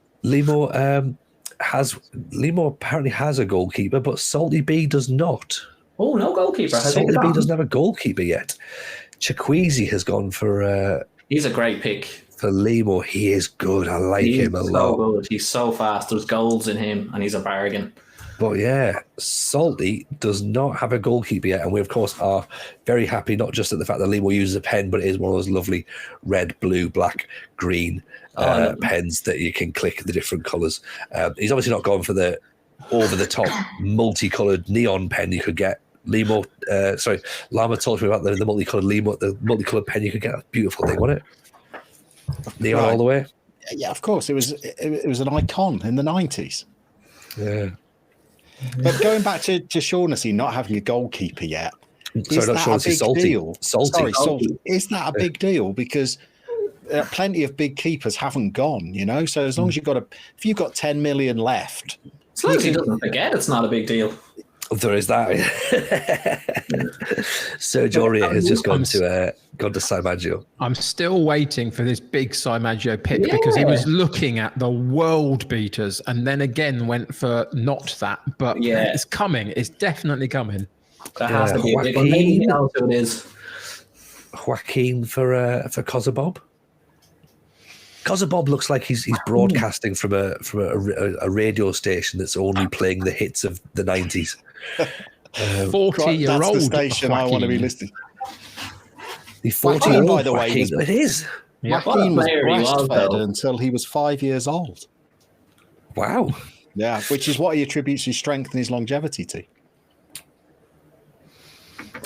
apparently has a goalkeeper, but Salty B does not. Oh, no goalkeeper. Salty B doesn't have a goalkeeper yet. Chikwueze has gone for. He's a great pick. For Limo, he is good. I like him a lot. Good. He's so fast. There's goals in him, and he's a bargain. But yeah, Salty does not have a goalkeeper yet, and we of course are very happy not just at the fact that Limo uses a pen, but it is one of those lovely red, blue, black, green pens that you can click the different colours. He's obviously not gone for the over-the-top multicoloured neon pen you could get. Lama told me about the multicoloured pen you could get. Beautiful thing, wasn't it? Neon all the way. Yeah, of course. It was an icon in the 90s. Yeah. But going back to Shaughnessy not having a goalkeeper yet, is that a big deal? Salty. Is that a big deal? Because plenty of big keepers haven't gone, So as long as if you've got 10 million left, as long as he doesn't forget, it's not a big deal. There is that. Sergio Aurier has just gone to Sai Maggio. I'm still waiting for this big Sai Maggio pick because he was looking at the world beaters and then again went for not that. But it's coming. It's definitely coming. That has to be a big one. Maybe he knows who it is. Joaquin for Kosobob. Kosobob looks like he's broadcasting from a radio station that's only playing the hits of the 90s. 40-year-old. That's the station I want to be listening. The 40-year-old, by the way, it is. Joaquin was breastfed until he was 5 years old. Wow. Yeah, which is what he attributes his strength and his longevity to.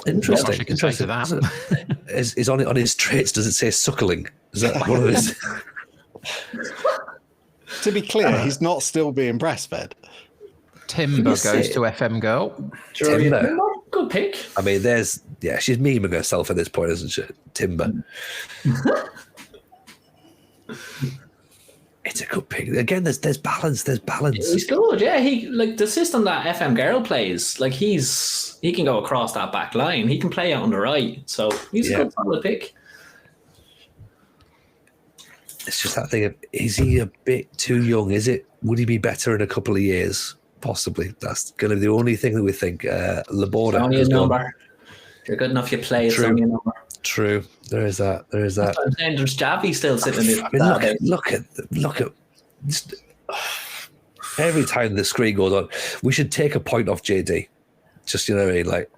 Interesting. Interesting. That. Is on his traits, does it say suckling? Is that one of his? To be clear, he's not still being breastfed. Timber goes to FM Girl. Timber. Good pick. I mean, she's memeing herself at this point, isn't she? Timber. It's a good pick. Again, there's balance. There's balance. He's good, yeah. He like the system that FM Girl plays. Like he can go across that back line. He can play out on the right. So he's a good solid pick. It's just that thing of, is he a bit too young? Would he be better in a couple of years? Possibly. That's going to be the only thing that we think. Laborda. Only a number. If you're good enough, you play. It's only a number. True. There is that. That's what I'm saying. There's Javi still sitting in I mean, look at just, every time the screen goes on, we should take a point off JD. Just, you know what I mean? Like,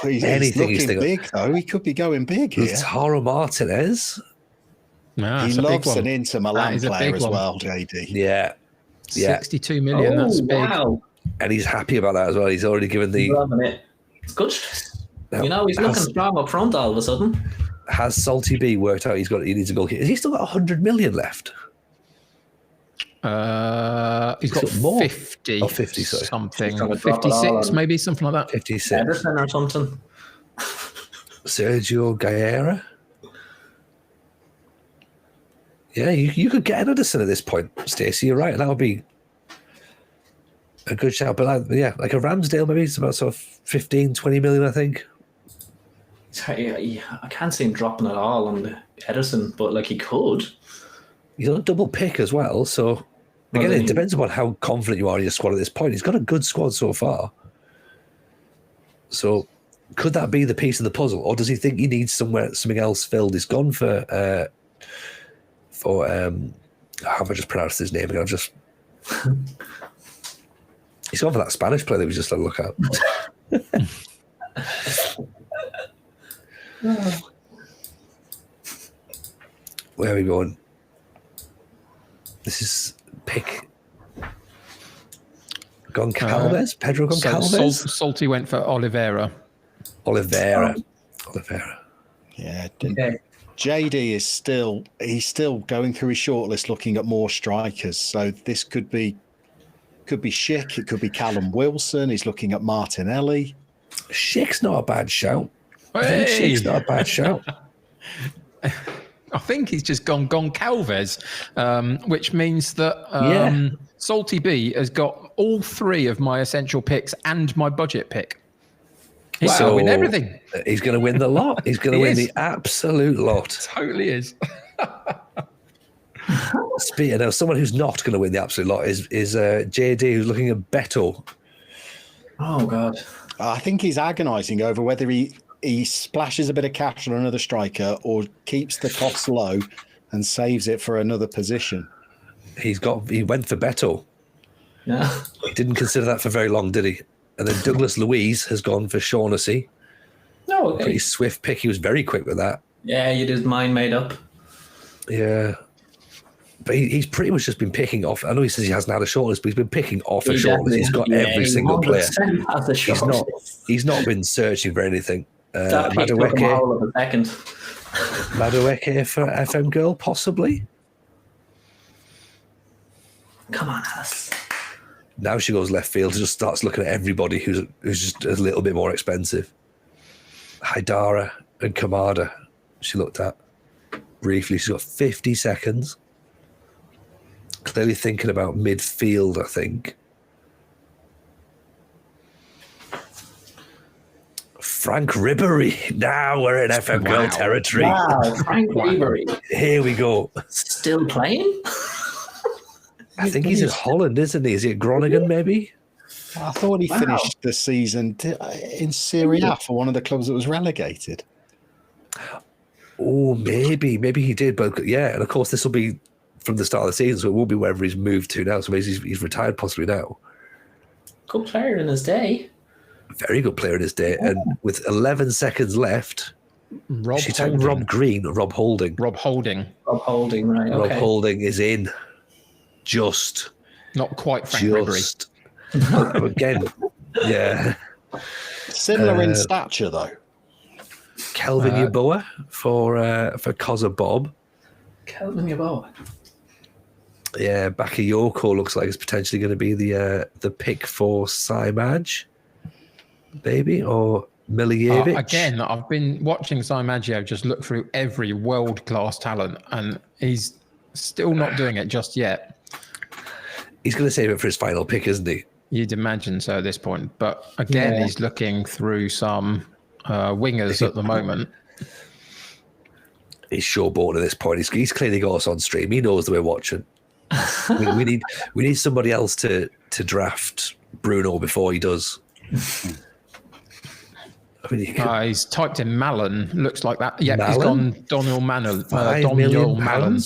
he's looking big, though. He could be going big here. Lautaro Martinez. No, he loves an Inter Milan player as well, JD. Yeah. 62 million. That's big. Wow. And he's happy about that as well. He's already given the. It's good. Now, he's looking strong up front all of a sudden. Has Salty B worked out? He needs a goalkeeper. Has he still got 100 million left? He's got more. 50. Oh, 50, sorry. Something. 56, maybe, something like that. 56. Ederson or something. Sergio Guerra. Yeah, you could get an Ederson at this point, Stacey. You're right. That would be a good shout. But like a Ramsdale, maybe it's about sort of 15, 20 million, I think. Sorry, I can't see him dropping at all on the Ederson, but like he could. He's on a double pick as well. So again, it depends upon how confident you are in your squad at this point. He's got a good squad so far. So could that be the piece of the puzzle, or does he think he needs something else filled? He's gone for how have I just pronounced his name again? He's gone for that Spanish player that we just had a look at. Where are we going? This is pick Goncalves? Pedro Goncalves? Salty went for Oliveira. Oliveira. Yeah. Okay. JD is still going through his shortlist, looking at more strikers. So this could be Schick. It could be Callum Wilson. He's looking at Martinelli. Schick's not a bad shout. Hey. Schick's not a bad shout. I think he's just gone Goncalves, which means that Salty B has got all three of my essential picks and my budget pick. He's going to win everything. He's going to win the lot. He's going to win the absolute lot. Totally is. Speaking of someone who's not going to win the absolute lot is JD, who's looking at Beto. Oh, God. I think he's agonising over whether he splashes a bit of cash on another striker or keeps the costs low and saves it for another position. He went for Beto. Yeah. He didn't consider that for very long, did he? And then Douglas Luiz has gone for Shaughnessy. No, okay. Pretty swift pick. He was very quick with that. Yeah, you did mine made up. Yeah. But he's pretty much just been picking off. I know he says he hasn't had a shortlist, but he's been picking off a shortlist. He's got every single player. He's not been searching for anything. Madueke for FM Girl, possibly. Come on, Alice. Now she goes left field and just starts looking at everybody who's just a little bit more expensive. Haidara and Kamada, she looked at briefly. She's got 50 seconds. Clearly thinking about midfield, I think. Frank Ribery. Now we're in FM Girl Wow. territory. Wow, Frank Ribery Here we go. still playing? I think he's in Holland, isn't he? Is he at Groningen, maybe? I thought he finished the season in Serie A for one of the clubs that was relegated. Oh, maybe he did. But yeah, and of course, this will be from the start of the season, so it will be wherever he's moved to now. So maybe he's retired possibly now. Good player in his day. Very good player in his day. And with 11 seconds left, Rob she took Holding. Rob Green, Rob Holding. Rob Holding. Rob Holding, right? Rob Okay. Holding is in. Just. Not quite Frank Ribery. Again, yeah. Similar in stature, though. Kelvin Yeboah for Koza Bob. Kelvin Yeboah. Yeah, Bakayoko looks like it's potentially going to be the pick for Simaj, maybe, or Milijevic. Again, I've been watching Simagio just look through every world-class talent, and he's still not doing it just yet. He's going to save it for his final pick, isn't he? You'd imagine so at this point. But again, he's looking through some wingers at the moment. He's showboating at this point. He's clearly got us on stream. He knows that we're watching. we need somebody else to draft Bruno before he does. I mean, He's typed in Malin. Looks like that. Yep, Malin? he's gone Doniel Malin. £5 million Malin.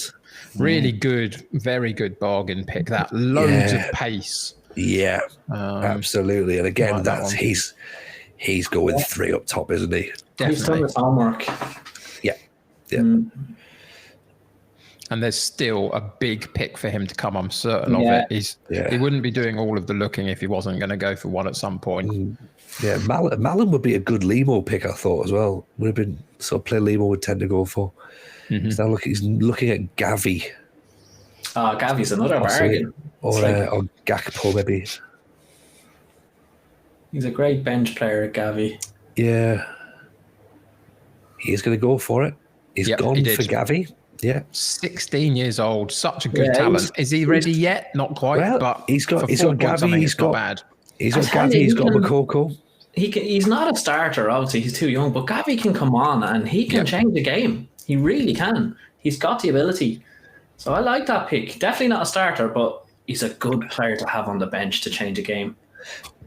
Really good, very good bargain pick. That loads of pace. Yeah, absolutely. And again, like that one. he's going 3 up top, isn't he? He's done Definitely. his homework. Yeah. And there's still a big pick for him to come. I'm certain Yeah. of it. Yeah. He wouldn't be doing all of the looking if he wasn't going to go for one at some point. Yeah, Malin would be a good Limo pick, I thought, as well. Would have been sort of play Limo would tend to go for. He's now looking at Gavi Gavi's another bargain. or Gakpo, maybe. He's a great bench player, Gavi. Yeah. He's going to go for it. He's Yep, gone he did. for Gavi. Yeah. 16 years old, such a good Yeah, talent. Is he ready yet? Not quite, Well, but he's got for 4 points, I Gavi, think he's it's not got bad. He's got I tell Gavi, you, he's he got can- Makoko. He's not a starter, obviously. He's too young, but Gavi can come on and he can change the game. He really can. He's got the ability. So I like that pick. Definitely not a starter, but he's a good player to have on the bench to change a game.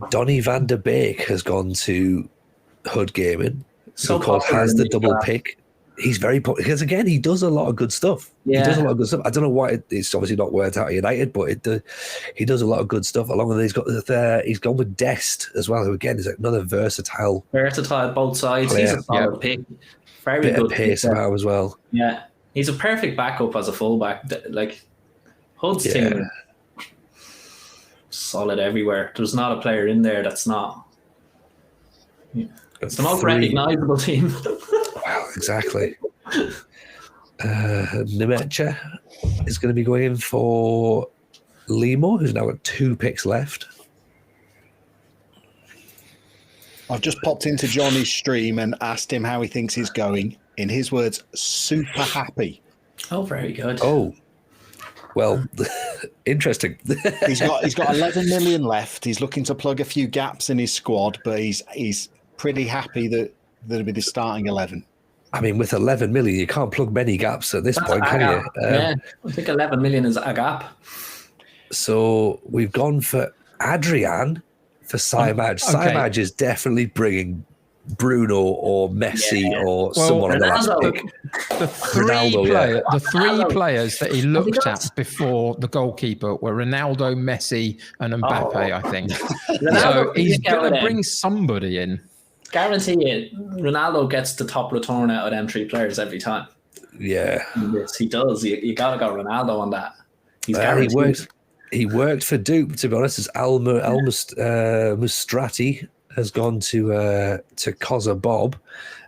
Donny van der Beek has gone to Hood Gaming. So So called popular has in the this double draft. pick. He's very because again he does a lot of good stuff. Yeah. He does a lot of good stuff. I don't know why it's obviously not worked out at United, but he does a lot of good stuff. Along with he's gone with Dest as well, who again is another versatile Versatile both sides. He's a solid pick. Very bit good of pace pick. about as well. Yeah. He's a perfect backup as a fullback. Like Hood's team, solid everywhere. There's not a player in there that's not. Yeah. It's the most recognisable team. Wow, exactly. Nemecha is going to be going in for Limo, who's now got 2 picks left. I've just popped into Johnny's stream and asked him how he thinks he's going. In his words, super happy. Oh, very good. Oh, well, interesting. He's got 11 million left. He's looking to plug a few gaps in his squad, but he's pretty happy that it'll be the starting 11. I mean, with 11 million, you can't plug many gaps at this That's point, a can gap. you? Yeah, I think 11 million is a gap. So we've gone for Adrian for Simaj. okay. Simaj is definitely bringing Bruno or Messi or someone on the last Ronaldo. pick. The three, Ronaldo, yeah. the three Ronaldo. players that he looked got- at before the goalkeeper were Ronaldo, Messi, and Mbappe, I think. So Ronaldo, he's get going with to him. bring somebody in. Guarantee it. Ronaldo gets the top return out of them 3 players every time. Yeah. Yes, he does. You got to go Ronaldo on that. He's Well, guaranteed. he worked for Duke, to be honest, as Mustrati has gone to Koza Bob.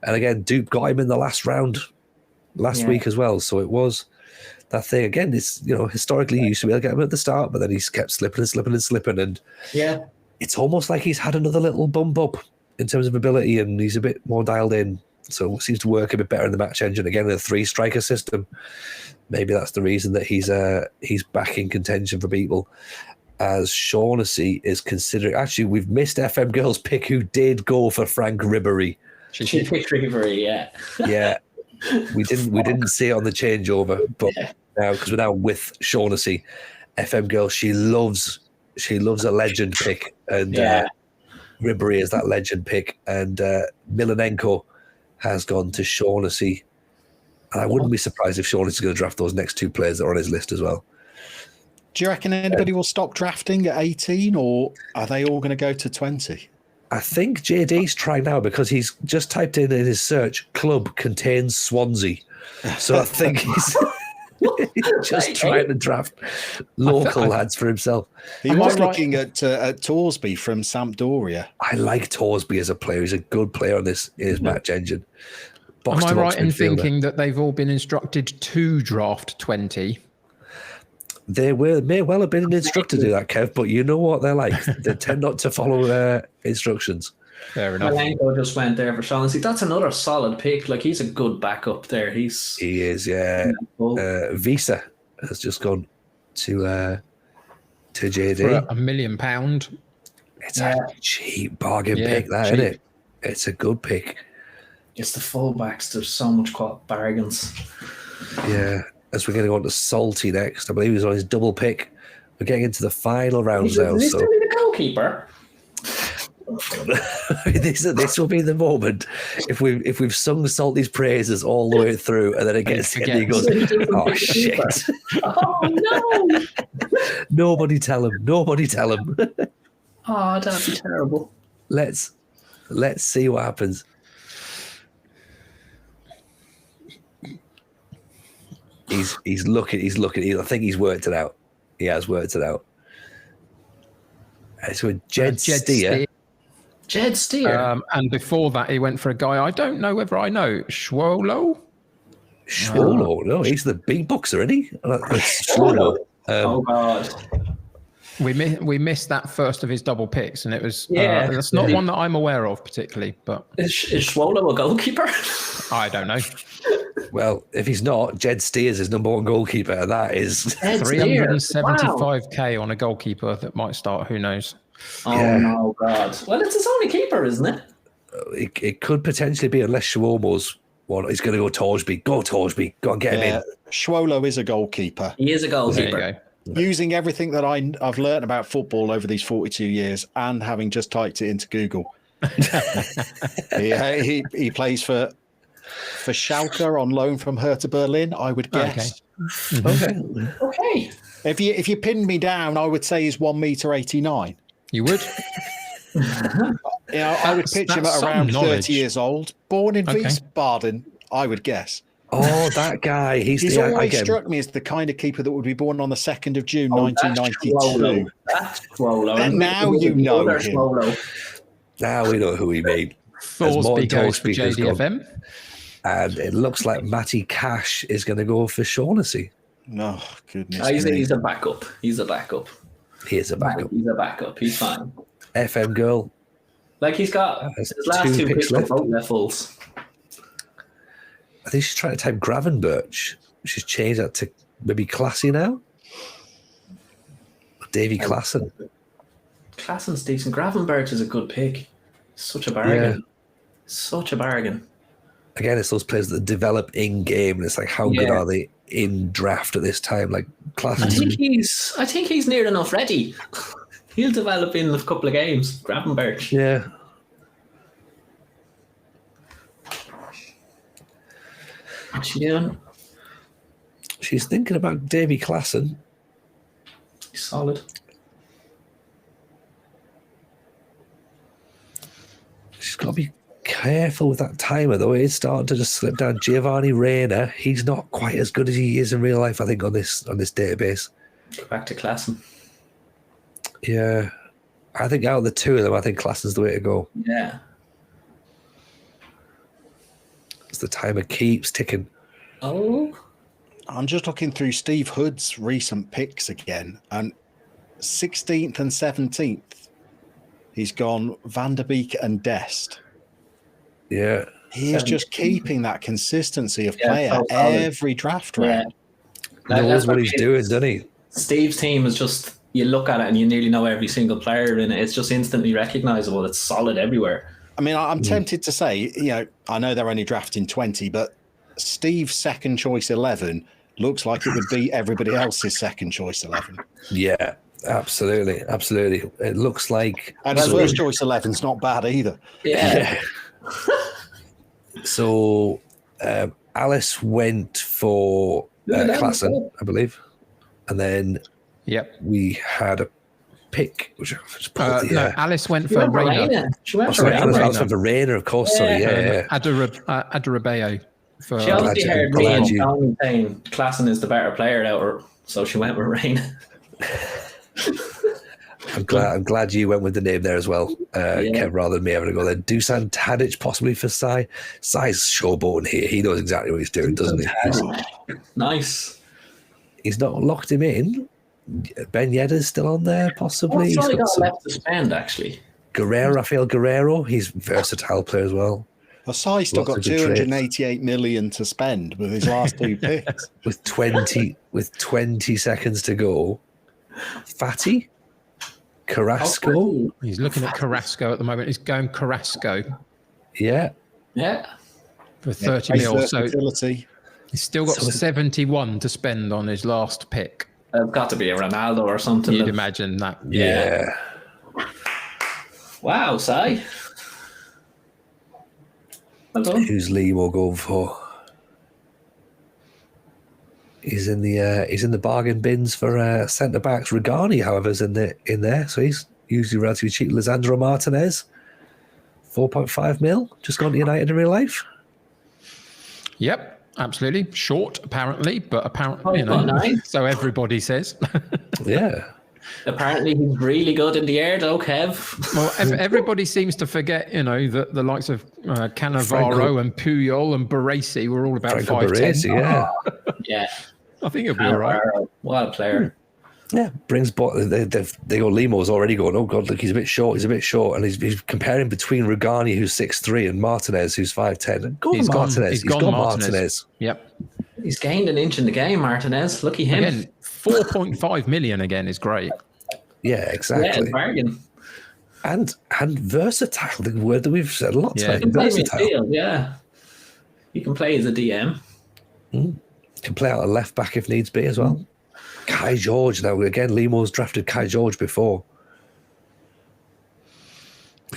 And again, Duke got him in the last round last week as well. So it was that thing. Again, it's, historically he used to be able to get him at the start, but then he's kept slipping and slipping and slipping. And Yeah. it's almost like he's had another little bump up in terms of ability and he's a bit more dialed in. So it seems to work a bit better in the match engine. Again, in a 3-striker system. Maybe that's the reason that he's back in contention for people. As Shaughnessy is considering, actually, we've missed FM Girls pick who did go for Frank Ribery. She picked Ribery, yeah. Yeah, we didn't see it on the changeover, but now because we're now with Shaughnessy, FM girl, she loves a legend pick, and Ribery is that legend pick, and Milenenko has gone to Shaughnessy, and I wouldn't be surprised if Shaughnessy's going to draft those next two players that are on his list as well. Do you reckon anybody will stop drafting at 18, or are they all going to go to 20? I think JD's trying now because he's just typed in his search, club contains Swansea. So I think he's just trying to draft local lads for himself. He was looking at Torsby from Sampdoria. I like Torsby as a player. He's a good player on this match engine. Am I right in thinking that they've all been instructed to draft 20? They may well have been instructed to do that, Kev, but you know what they're like. They tend not to follow instructions. Fair enough. Milenko just went there for Shaughnessy. That's another solid pick. Like, he's a good backup there. He is, yeah. Visa has just gone to JD for £1 million. It's a cheap bargain pick, that, isn't it? It's a good pick. It's the fullbacks. There's so much bargains. Yeah. As we're going to go on to Salty next, I believe he's on his double pick. We're getting into the final rounds now. Is he still the goalkeeper? This will be the moment if we've sung Salty's praises all the way through, and then it gets to he goes, "Oh shit! Oh no! Nobody tell him. Nobody tell him." Oh, that'd be terrible. Let's see what happens. He's looking. I think he's worked it out. He has worked it out. So Jed Steer. Jed Steer. And before that, he went for a guy I don't know whether I know. Schwolo? No, he's the big boxer, isn't he? Schwolo. Oh God. We missed that first of his double picks, and it was that's not one that I'm aware of particularly. But is Schwolo a goalkeeper? I don't know. Well, if he's not, Jed Steers is number one goalkeeper, and that is 375k on a goalkeeper that might start. Who knows? Oh no, God! Well, it's his only keeper, isn't it? It could potentially be, unless Schwomo's one. He's going to go Torsby. Go Torsby. Go and get him in. Schwolo is a goalkeeper. He is a goalkeeper. Using everything that I've learned about football over these 42 years, and having just typed it into Google, he plays for Schalke on loan from Hertha Berlin, I would guess. Okay. If you pinned me down, I would say he's 1.89 m. You would? I would pitch him at around 30 years old, born in Wiesbaden, I would guess. Oh, that guy. He's always struck me as the kind of keeper that would be born on the 2nd of June, 1992. That's Schwolo. And now you know him. Now we know who he made. Thorsby goes for JDFM. And it looks like Matty Cash is going to go for Shaughnessy. Oh, goodness. He's a backup. He's a backup. He is a backup. He's a backup. He's fine. FM girl. Like, he's got his last two picks left. Both levels. I think she's trying to type Gravenberch. She's changed that to maybe Classy now. Davy Klassen. Klassen's decent. Gravenberch is a good pick. Such a bargain. Yeah. Such a bargain. Again, it's those players that develop in game, and it's like, how good are they in draft at this time? Like Klassen. I think he's near enough ready. He'll develop in a couple of games. Gravenberch. Yeah. What's she doing? She's thinking about Davy Klassen. He's solid. She's got to be careful with that timer, though. It's starting to just slip down. Giovanni Reina, he's not quite as good as he is in real life, I think, on this database. Go back to Klassen. Yeah. I think out of the two of them, I think Klassen's the way to go. Yeah. As the timer keeps ticking. Oh. I'm just looking through Steve Hood's recent picks again, and 16th and 17th, he's gone Van der Beek and Dest. Yeah. He's just keeping that consistency of player every draft round. Knows what he's doing, doesn't he? Steve's team is just, you look at it and you nearly know every single player in it. It's just instantly recognisable. It's solid everywhere. I mean, I'm tempted to say, I know they're only drafting 20, but Steve's second choice 11 looks like it would be everybody else's second choice 11. Yeah, absolutely. It looks like... And his first choice 11's not bad either. Yeah. So Alice went for Klassen, I believe. And then we had a pick, which I just Alice went for Reina. She went for Reina, of course. Sorry, Adarabeo. She obviously heard me and Tony saying Klassen is the better player out her, so she went with Reina. I'm glad you went with the name there as well, Kev, rather than me having to go there. Dusan Tadic possibly for Sai. Sai's showboating here. He knows exactly what he's doing, doesn't he? Nice. He's not locked him in. Ben Yedder's still on there, possibly. He's got left to spend, actually. Rafael Guerrero, he's a versatile player as well. Sai's still got 288 million to spend with his last 2 picks. with 20 seconds to go. Fatty? Carrasco? He's looking at Carrasco at the moment. He's going Carrasco. Yeah. For 30 mil. So he's still got 71 to spend on his last pick. It's got to be a Ronaldo or something. You'd imagine that. Yeah. Wow, Sai. Well done. Who's Limo going for? He's in the bargain bins for centre backs. Regani, however, is in there, so he's usually relatively cheap. Lisandro Martinez, 4.5 mil, just gone to United in real life. Yep, absolutely. Short, apparently, but apparently, so everybody says. Yeah. Apparently, he's really good in the air, though, Kev. Well, everybody seems to forget, that the likes of Cannavaro and Puyol and Baresi were all about 5'10". Yeah. I think he'll be all right. What a player. Yeah, they go. Limo's already going, oh God, look, he's a bit short, and he's comparing between Rugani, who's 6'3", and Martinez, who's 5'10". He's gone Martinez. Yep. He's gained an inch in the game, Martinez. Lucky him. Again, 4.5 million again is great. Yeah, exactly. Yeah, bargain. And versatile, the word that we've said a lot tonight. He can play midfield, yeah. He can play as a DM. Can play out a left back if needs be as well. Kai George, now again, Limo's drafted Kai George before.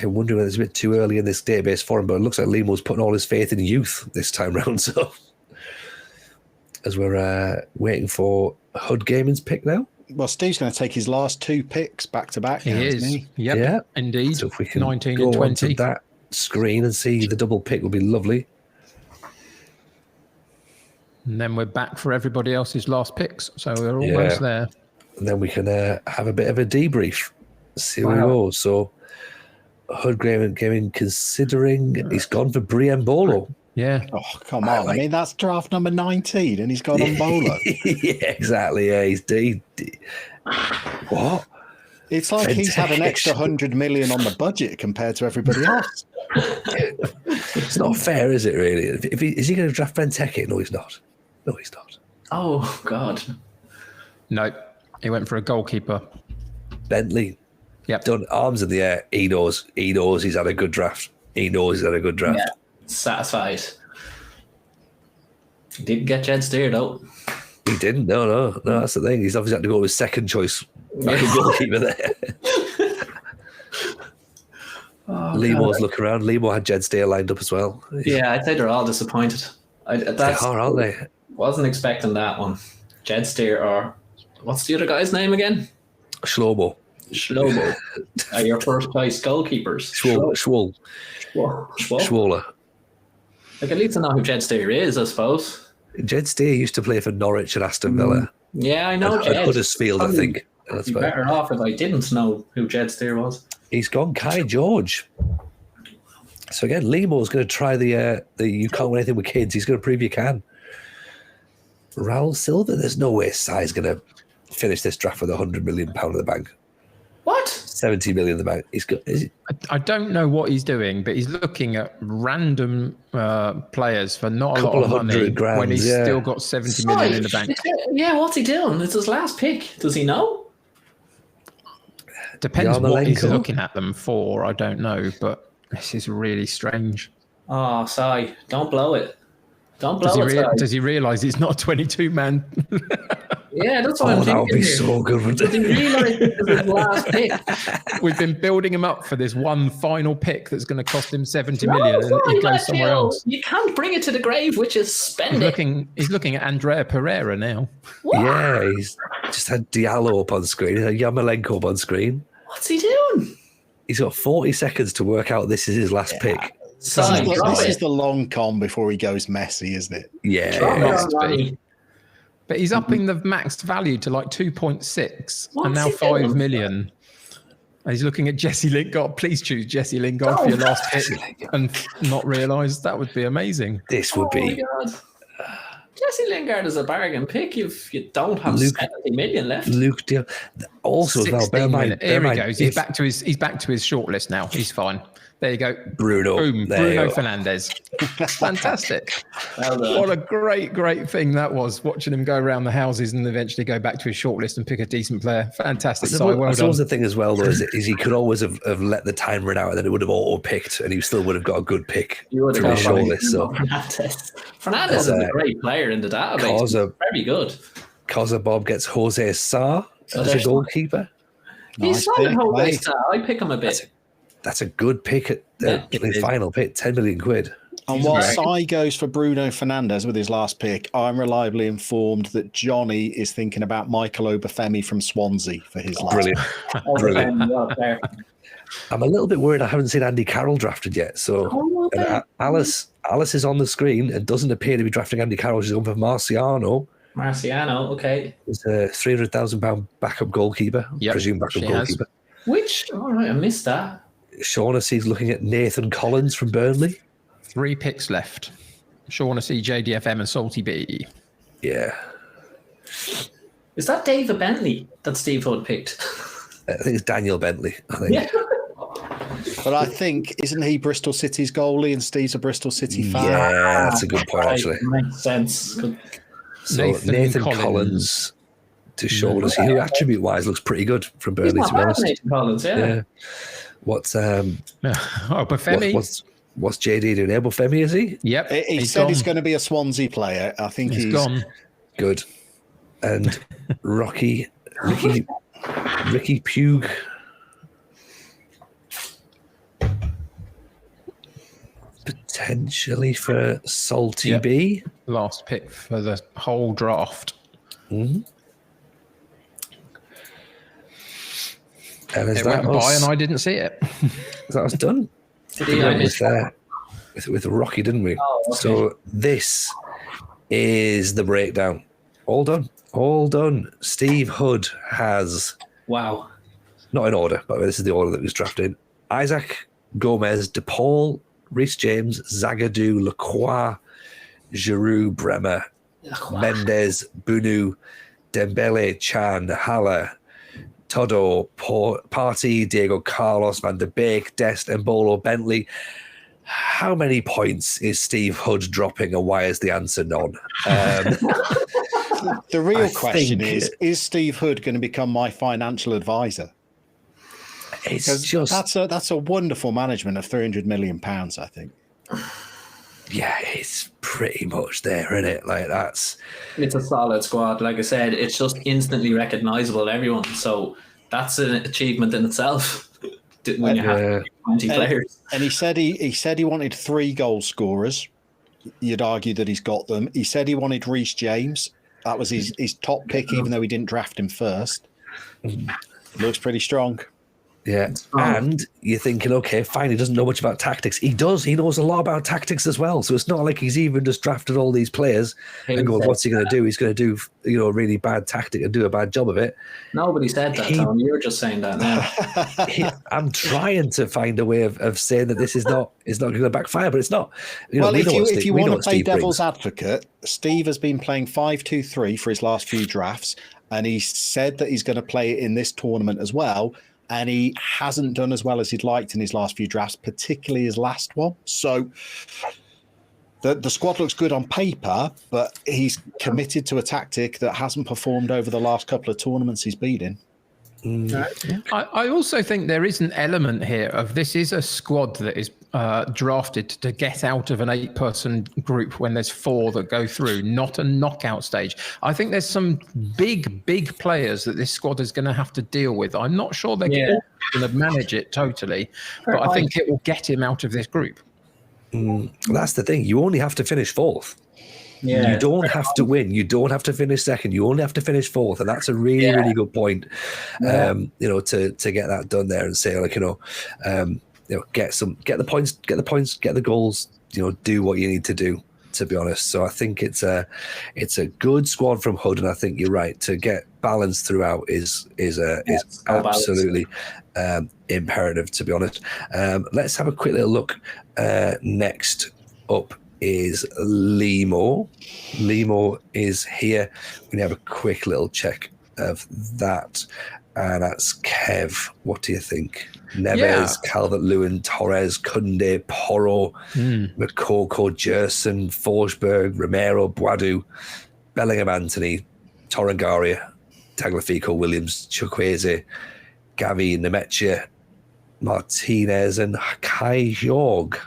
I'm wondering whether it's a bit too early in this database for him, but it looks like Limo's putting all his faith in youth this time round. So, as we're waiting for Hud Gaming's pick now. Well, Steve's going to take his last 2 picks back to back. He is. Yep, yeah, indeed. So if we can 19 go and 20. onto that screen and see the double pick will be lovely. And then we're back for everybody else's last picks. So we're almost there. And then we can have a bit of a debrief. See where we go. So Hud Gaming considering he's gone for Brian Bolo. Yeah. Oh, come on. I mean, that's draft number 19 and he's gone on Bolo. Yeah, exactly. Yeah, he's what? It's like he's had an extra 100 million on the budget compared to everybody else. It's not fair, is it, really? Is he going to draft Benteke? No, he's not. No, he's not. Oh, God. No, he went for a goalkeeper. Bentley. Yep. Done arms in the air. He knows he's had a good draft. Yeah. Satisfied. He didn't get Jed Steer, though. He didn't. No. That's the thing. He's obviously had to go with second choice goalkeeper there. Limo's look around. Limo had Jed Steer lined up as well. Yeah, I'd say they're all disappointed. They are, aren't they? Wasn't expecting that one. Jed Steer, or what's the other guy's name again? Shlomo. Are your first place goalkeepers? Schwoller. Like, at least I know who Jed Steer is, I suppose. Jed Steer used to play for Norwich and Aston Villa. Yeah, I know Jed. Huddersfield, I think. That's better off if I didn't know who Jed Steer was. He's gone Kai George. So again, Limo's going to try the you can't win anything with kids. He's going to prove you can. Raul Silva, there's no way Sai's going to finish this draft with £100 million in the bank. What? 70 million in the bank. He's got. I don't know what he's doing, but he's looking at random players for not a lot of money when he's still got 70 million in the bank. Yeah, what's he doing? It's his last pick. Does he know? Depends what he's looking at them for. I don't know, but This is really strange. Oh, sorry. Don't blow it. Don't blow it. Does he realise it's not a 22-man? Yeah, that's what I'm thinking. That would be here. so good. Does he realise this is his last pick? We've been building him up for this one final pick that's going to cost him 70 million, and he goes somewhere else. You can't bring it to the grave, which is spend it. He's looking at Andrea Pereira now. What? Yeah, he's just had Diallo up on screen. He's had Yarmolenko up on screen. What's he doing? He's got 40 seconds to work out this is his last pick. This is the long con before he goes messy, isn't it? Yeah. But he's upping the maxed value to like 2.6 What's and now he 5 doing? million. And he's looking at Jesse Lingard. Please choose Jesse Lingard for your last pick and not realise that would be amazing. This would be. My God. Jesse Lingard is a bargain pick if you don't have 70 million left. Luke Diallo. Also, as well, bear in mind. Here he goes. He's back to his shortlist now. He's fine. There you go. Bruno. Boom. There Bruno you go. Fernandes. Fantastic. Well done. What a great thing that was, watching him go around the houses and eventually go back to his shortlist and pick a decent player. Fantastic. I Well suppose done. the thing as well, though, is he could always have let the time run out and then it would have auto-picked and he still would have got a good pick You would from have his got shortlist. So Fernandes is a great player in the database. He's very good. Causa Bob gets Jose Sarr as a goalkeeper. He's solid Jose Sarr. I pick him a bit. That's a good pick at the final pick, 10 million quid. And while Sai goes for Bruno Fernandes with his last pick, I'm reliably informed that Johnny is thinking about Michael Obafemi from Swansea for his last Brilliant. Brilliant. There. I'm a little bit worried I haven't seen Andy Carroll drafted yet. So Alice is on the screen and doesn't appear to be drafting Andy Carroll. She's going for Marciano. Marciano, okay. He's a £300,000 backup goalkeeper. Yep, Presumed backup goalkeeper. All right, I missed that. Shaughnessy's looking at Nathan Collins from Burnley. 3 picks left. Shaughnessy, JDFM and Salty B. Yeah. Is that David Bentley that Steve Hood picked? I think it's Daniel Bentley, I think. Yeah. But I think, isn't he Bristol City's goalie and Steve's a Bristol City fan? Yeah, that's a good point, actually. Makes sense. Good. So Nathan Collins to Shaughnessy, who attribute-wise looks pretty good from He's Burnley, not to be bad, honest. Nathan Collins, yeah. What's Bafemi. what's JD doing? Bafemi, is he? Yep. He said he's going to be a Swansea player. I think he's gone. Good. And Ricky Pugh. Potentially for Salty B. Last pick for the whole draft. Mm-hmm. And It went by and I didn't see it. That was done. Did I miss that? With Rocky, didn't we? Oh, okay. So this is the breakdown. All done. Steve Hood has, Wow. not in order, but this is the order that was drafted. Isaac, Gomez, DePaul, Reece James, Zagadou, Lacroix, Giroud, Bremer, Mendes, Bunu, Dembele, Chan, Haller, Todo, Partey, Diego Carlos, Van der Beek, Dest, Embolo, Bentley. How many points is Steve Hood dropping, and why is the answer none? The real question is Steve Hood going to become my financial advisor? It's just that's a wonderful management of £300 million, I think. Yeah, it's pretty much there, isn't it? Like it's a solid squad. Like I said, it's just instantly recognisable to everyone. So that's an achievement in itself. When you have 20 players. And he said he wanted 3 goal scorers. You'd argue that he's got them. He said he wanted Reece James. That was his top pick, even though he didn't draft him first. Looks pretty strong. Yeah, and you're thinking, okay, fine, he doesn't know much about tactics. He does. He knows a lot about tactics as well. So it's not like he's even just drafted all these players and going, what's he going to do? He's going to do, a really bad tactic and do a bad job of it. Nobody said that, Tom. You're just saying that now. I'm trying to find a way of saying that this is not going to backfire, but it's not. If you want to play devil's advocate, Steve has been playing 5-2-3 for his last few drafts, and he said that he's going to play it in this tournament as well. And he hasn't done as well as he'd liked in his last few drafts, particularly his last one. So the squad looks good on paper, but he's committed to a tactic that hasn't performed over the last couple of tournaments he's been in. I also think there is an element here of this is a squad that is drafted to get out of an 8-person group when there's 4 that go through, not a knockout stage. I think there's some big players that this squad is going to have to deal with. I'm not sure they're going to manage it totally, but I think it will get him out of this group. That's the thing. You only have to finish 4th. Yeah. You don't have to win. You don't have to finish 2nd. You only have to finish 4th, and that's a really good point. To get that done there and say like get the points, get the goals. Do what you need to do. To be honest, so I think it's a good squad from Hood, and I think you're right to get balance throughout is absolutely imperative. To be honest, let's have a quick little look. Next up is Limo. Limo is here. We have a quick little check of that. And that's Kev. What do you think? Neves, Calvert-Lewin, Torres, Kunde, Porro, Makoko, Gerson, Forsberg, Romero, Boadu, Bellingham, Anthony, Torrengaria, Tagliafico, Williams, Chukwueze, Gavi, Nemecha, Martinez, and Kai Jorg.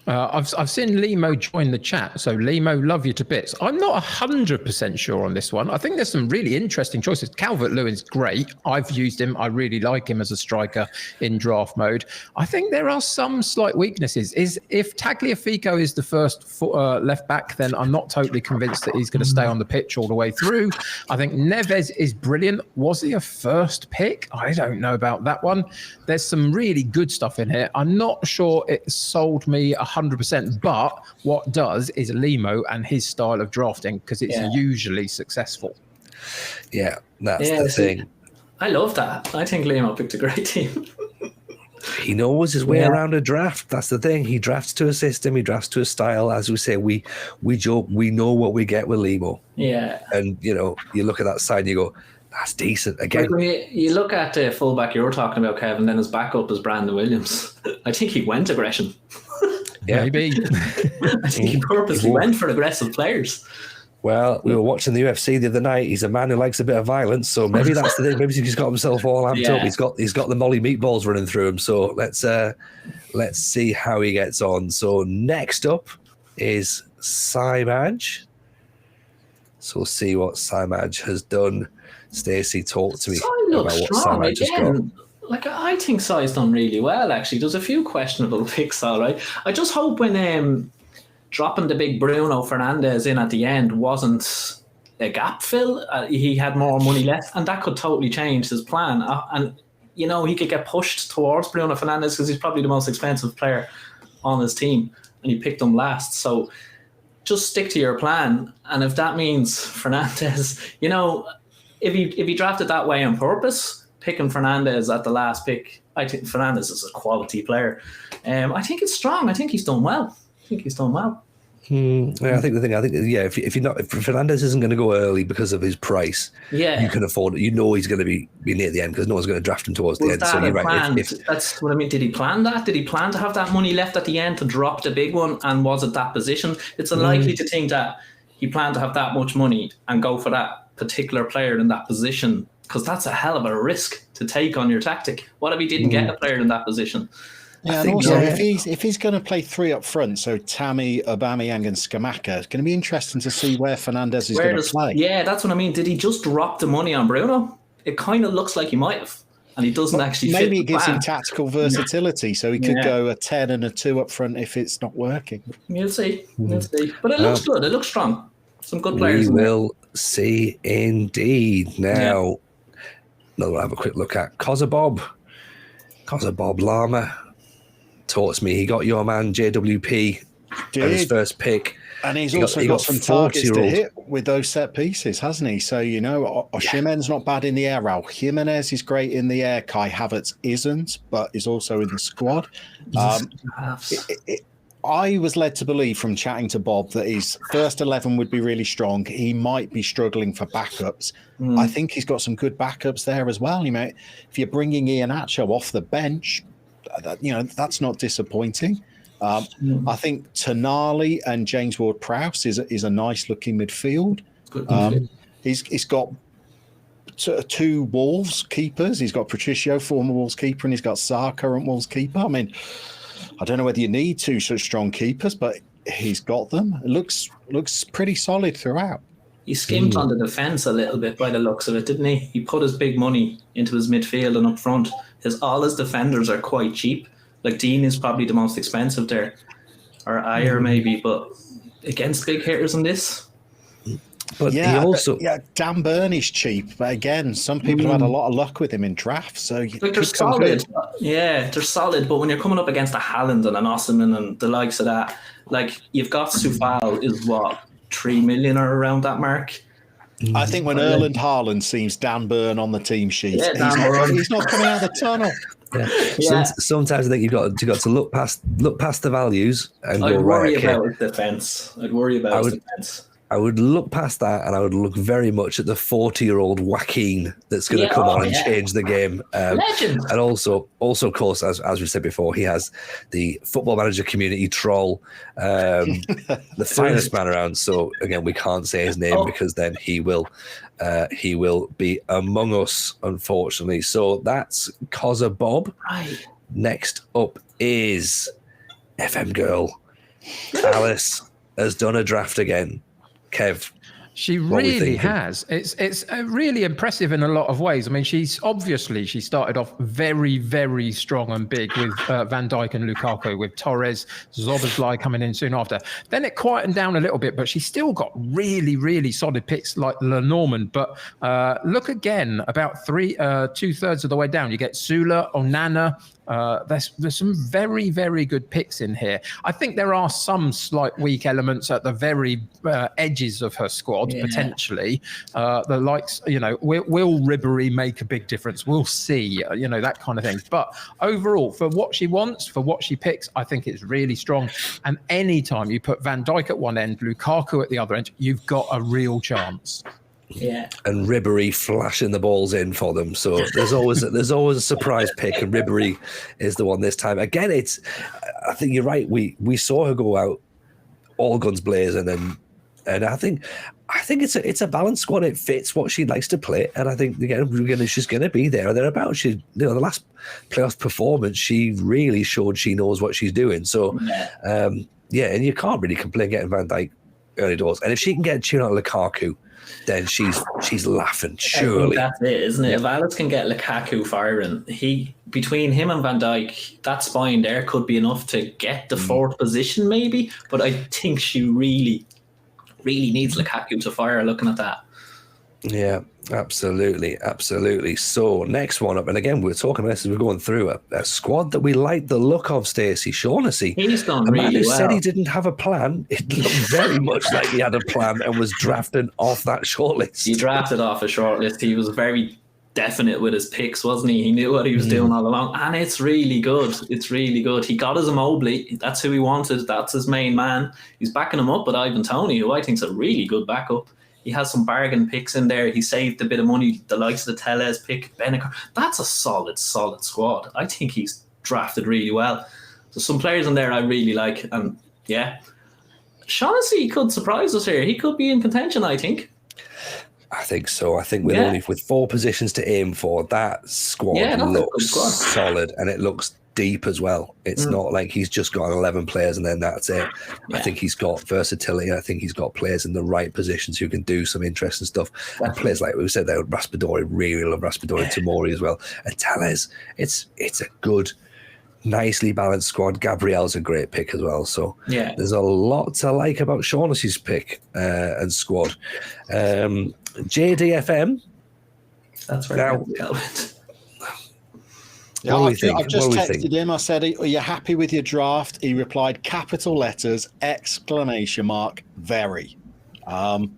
I've seen Limo join the chat, so Limo, love you to bits. I'm not 100% sure on this one. I think there's some really interesting choices. Calvert-Lewin's great. I've used him. I really like him as a striker in draft mode. I think there are some slight weaknesses. If Tagliafico is the first left back, then I'm not totally convinced that he's going to stay on the pitch all the way through. I think Neves is brilliant. Was he a first pick? I don't know about that one. There's some really good stuff in here. I'm not sure it sold me 100%, but what does is Limo and his style of drafting, because it's usually successful. Yeah, that's the thing. I love that. I think Limo picked a great team. He knows his way around a draft. That's the thing. He drafts to a system. He drafts to a style. As we say, we joke. We know what we get with Limo. Yeah. And you look at that side and you go, that's decent. Again, like when you look at the fullback you were talking about, Kevin, then his backup is Brandon Williams. I think he went aggression. Yeah. Maybe. I think he purposely went for aggressive players. Well, we were watching the UFC the other night. He's a man who likes a bit of violence, so maybe that's the thing. Maybe he's got himself all amped up. He's got the Molly meatballs running through him. So let's see how he gets on. So next up is Simaj. So we'll see what Simaj has done. Stacey, talk to me about what Simaj has got. Like, I think Sai's done really well, actually. There's a few questionable picks, all right. I just hope when dropping the big Bruno Fernandes in at the end wasn't a gap fill. He had more money left, and that could totally change his plan. And, he could get pushed towards Bruno Fernandes because he's probably the most expensive player on his team, and he picked him last. So just stick to your plan. And if that means Fernandes, if he drafted that way on purpose, picking Fernandes at the last pick, I think Fernandes is a quality player. I think it's strong. I think he's done well. Yeah, I think if Fernandes isn't going to go early because of his price, you can afford it. He's going to be near the end because no one's going to draft him towards the end. So you're right. That's what I mean. Did he plan that? Did he plan to have that money left at the end to drop the big one? And was it that position? It's unlikely to think that he planned to have that much money and go for that particular player in that position, because that's a hell of a risk to take on your tactic. What if he didn't get a player in that position? Yeah, and also if he's going to play 3 up front, so Tammy, Aubameyang, and Scamacca, it's going to be interesting to see where Fernandes is going to play. Yeah, that's what I mean. Did he just drop the money on Bruno? It kind of looks like he might have, and he doesn't actually. Maybe it gives him tactical versatility, so he could go a 10 and a 2 up front if it's not working. You'll see. But it looks good. It looks strong. Some good players. We will see indeed. Now, another one I'll have a quick look at. Kozabob Lama. Talks me. He got your man JWP as his first pick. And he's also got some targets to hit with those set pieces, hasn't he? So, Oshimen's not bad in the air. Raul Jimenez is great in the air. Kai Havertz isn't, but is also in the squad. I was led to believe from chatting to Bob that his first 11 would be really strong. He might be struggling for backups. I think he's got some good backups there as well. If you're bringing Iheanacho off the bench, that's not disappointing. I think Tonali and James Ward-Prowse is a nice looking midfield. Good midfield. He's got two Wolves keepers. He's got Patricio, former Wolves keeper, and he's got Sarr, current Wolves keeper. I mean, I don't know whether you need two such strong keepers, but he's got them. It looks pretty solid throughout. He skimped on the defence a little bit by the looks of it, didn't he? He put his big money into his midfield and up front. All his defenders are quite cheap. Like Dean is probably the most expensive there, or Ayer maybe, but against big hitters in this. But he also, Dan Burney's cheap, but again, some people have had a lot of luck with him in drafts. So like they're solid, they're solid. But when you're coming up against a Haaland and an Osimhen and the likes of that, like you've got Soufal is what 3 million or around that mark. I think when Erland Haaland sees Dan Burn on the team sheet, he's not coming out of the tunnel. Yeah. Sometimes I think you've got to look past the values and go right. About his defense. I'd worry about his defense. I would look past that, and I would look very much at the 40-year-old Joaquin that's going to come on and change the game. Legend. And also, of course, as we said before, he has the Football Manager community troll, the finest man around. So again, we can't say his name because then he will be among us, unfortunately. So that's Cozza Bob. Right. Next up is FM Girl. Alice has done a draft again. Kev, she really has. It's really impressive in a lot of ways. I mean, she started off very, very strong and big with Van Dijk and Lukaku, with Torres, Szoboszlai coming in soon after. Then it quietened down a little bit, but she's still got really, really solid picks like Lenormand. But look again, about 2/3 of the way down, you get Sula, Onana. There's some very, very good picks in here. I think there are some slight weak elements at the very edges of her squad, potentially. The likes, will Ribery make a big difference? We'll see, that kind of thing. But overall, for what she wants, for what she picks, I think it's really strong. And anytime you put Van Dijk at one end, Lukaku at the other end, you've got a real chance. Yeah, and Ribery flashing the balls in for them. So there's always a surprise pick, and Ribery is the one this time. Again, I think you're right. We saw her go out all guns blazing, and I think it's a balanced squad. It fits what she likes to play, and I think again she's going to be there or thereabouts. The last playoff performance, she really showed she knows what she's doing. So and you can't really complain getting Van Dijk early doors. And if she can get a tune out of Lukaku, then she's laughing, surely. That's it, isn't it? If Alice can get Lukaku firing, between him and Van Dijk, that spine there could be enough to get the fourth position maybe, but I think she really, really needs Lukaku to fire looking at that. Yeah, absolutely. So next one up, and again, we're talking about this as we're going through a squad that we like the look of, Stacey Shaughnessy. He's done really well. A man who said he didn't have a plan, it looked very much like he had a plan and was drafting off that shortlist. He drafted off a shortlist. He was very definite with his picks, wasn't he? He knew what he was doing all along, and it's really good. It's really good. He got his Immobile. That's who he wanted. That's his main man. He's backing him up with Ivan Toney, who I think is a really good backup. He has some bargain picks in there. He saved a bit of money. The likes of the Tellez pick, Benacer. That's a solid squad. I think he's drafted really well. So some players in there I really like. And Shaughnessy could surprise us here. He could be in contention, I think. I think so. I think with 4 positions to aim for, that squad looks solid, and it looks deep as well. It's not like he's just got 11 players and then that's it. I think he's got versatility. I think he's got players in the right positions who can do some interesting stuff. And players like we said there, Raspadori, really love Raspadori, Tomori as well. And Tellez, it's a good, nicely balanced squad. Gabriel's a great pick as well. So there's a lot to like about Shaughnessy's pick and squad. JDFM. That's right. Yeah, I've just texted him. I said, "Are you happy with your draft?" He replied, capital letters, ! Very. I'm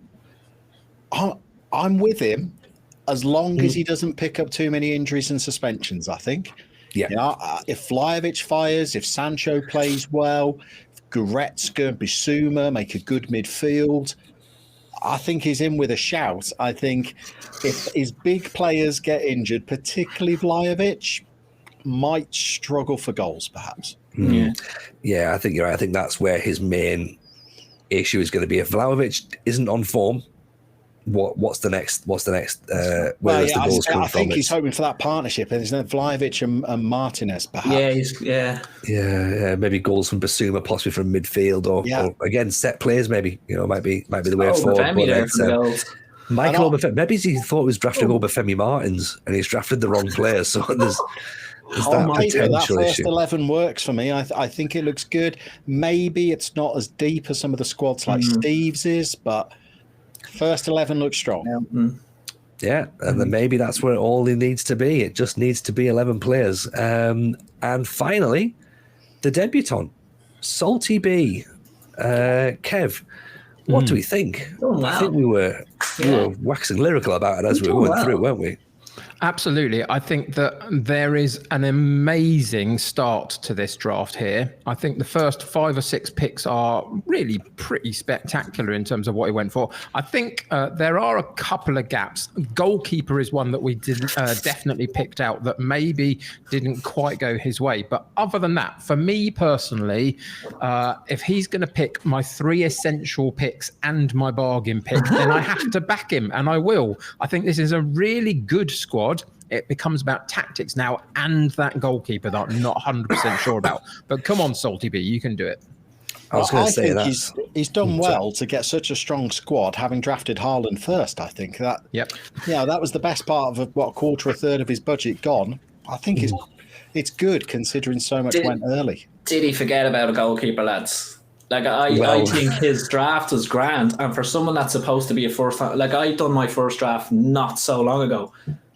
with him as long as he doesn't pick up too many injuries and suspensions, I think. Yeah. If Vlahovic fires, if Sancho plays well, if Goretzka, Bissouma make a good midfield, I think he's in with a shout. I think if his big players get injured, particularly Vlahovic, might struggle for goals, perhaps. Yeah, I think you're right. I think that's where his main issue is going to be. If Vlahovic isn't on form, what's the next where Well, does the goals come I from? think he's hoping for that partnership, and isn't it Vlahovic and Martinez, perhaps? Yeah, maybe goals from Basuma, possibly from midfield, or again set plays. Maybe might be the way forward. Michael Obafemi, maybe he thought he was drafting Obafemi Martins, and he's drafted the wrong player. So there's that potential that first issue. 11 works for me. I think it looks good. Maybe it's not as deep as some of the squads like Steve's is, but first 11 looks strong. Yeah, and then maybe that's where all it needs to be. It just needs to be 11 players. And finally, the debutant, Salty B. Kev, what do we think? I think we were waxing lyrical about it as we went through, weren't we? Absolutely. I think that there is an amazing start to this draft here. I think the first 5 or 6 picks are really pretty spectacular in terms of what he went for. I think there are a couple of gaps. Goalkeeper is one that we definitely picked out that maybe didn't quite go his way. But other than that, for me personally, if he's going to pick my 3 essential picks and my bargain pick, then I have to back him, and I will. I think this is a really good squad. It becomes about tactics now and that goalkeeper that I'm not 100% sure about. But come on, Salty B, you can do it. I was going to say that he's done well to get such a strong squad, having drafted Haaland first. I think that that was the best part of a quarter, a third of his budget gone. I think it's good considering so much went early. Did he forget about a goalkeeper, lads? Like I think his draft was grand, and for someone that's supposed to be a first, like I done my first draft not so long ago,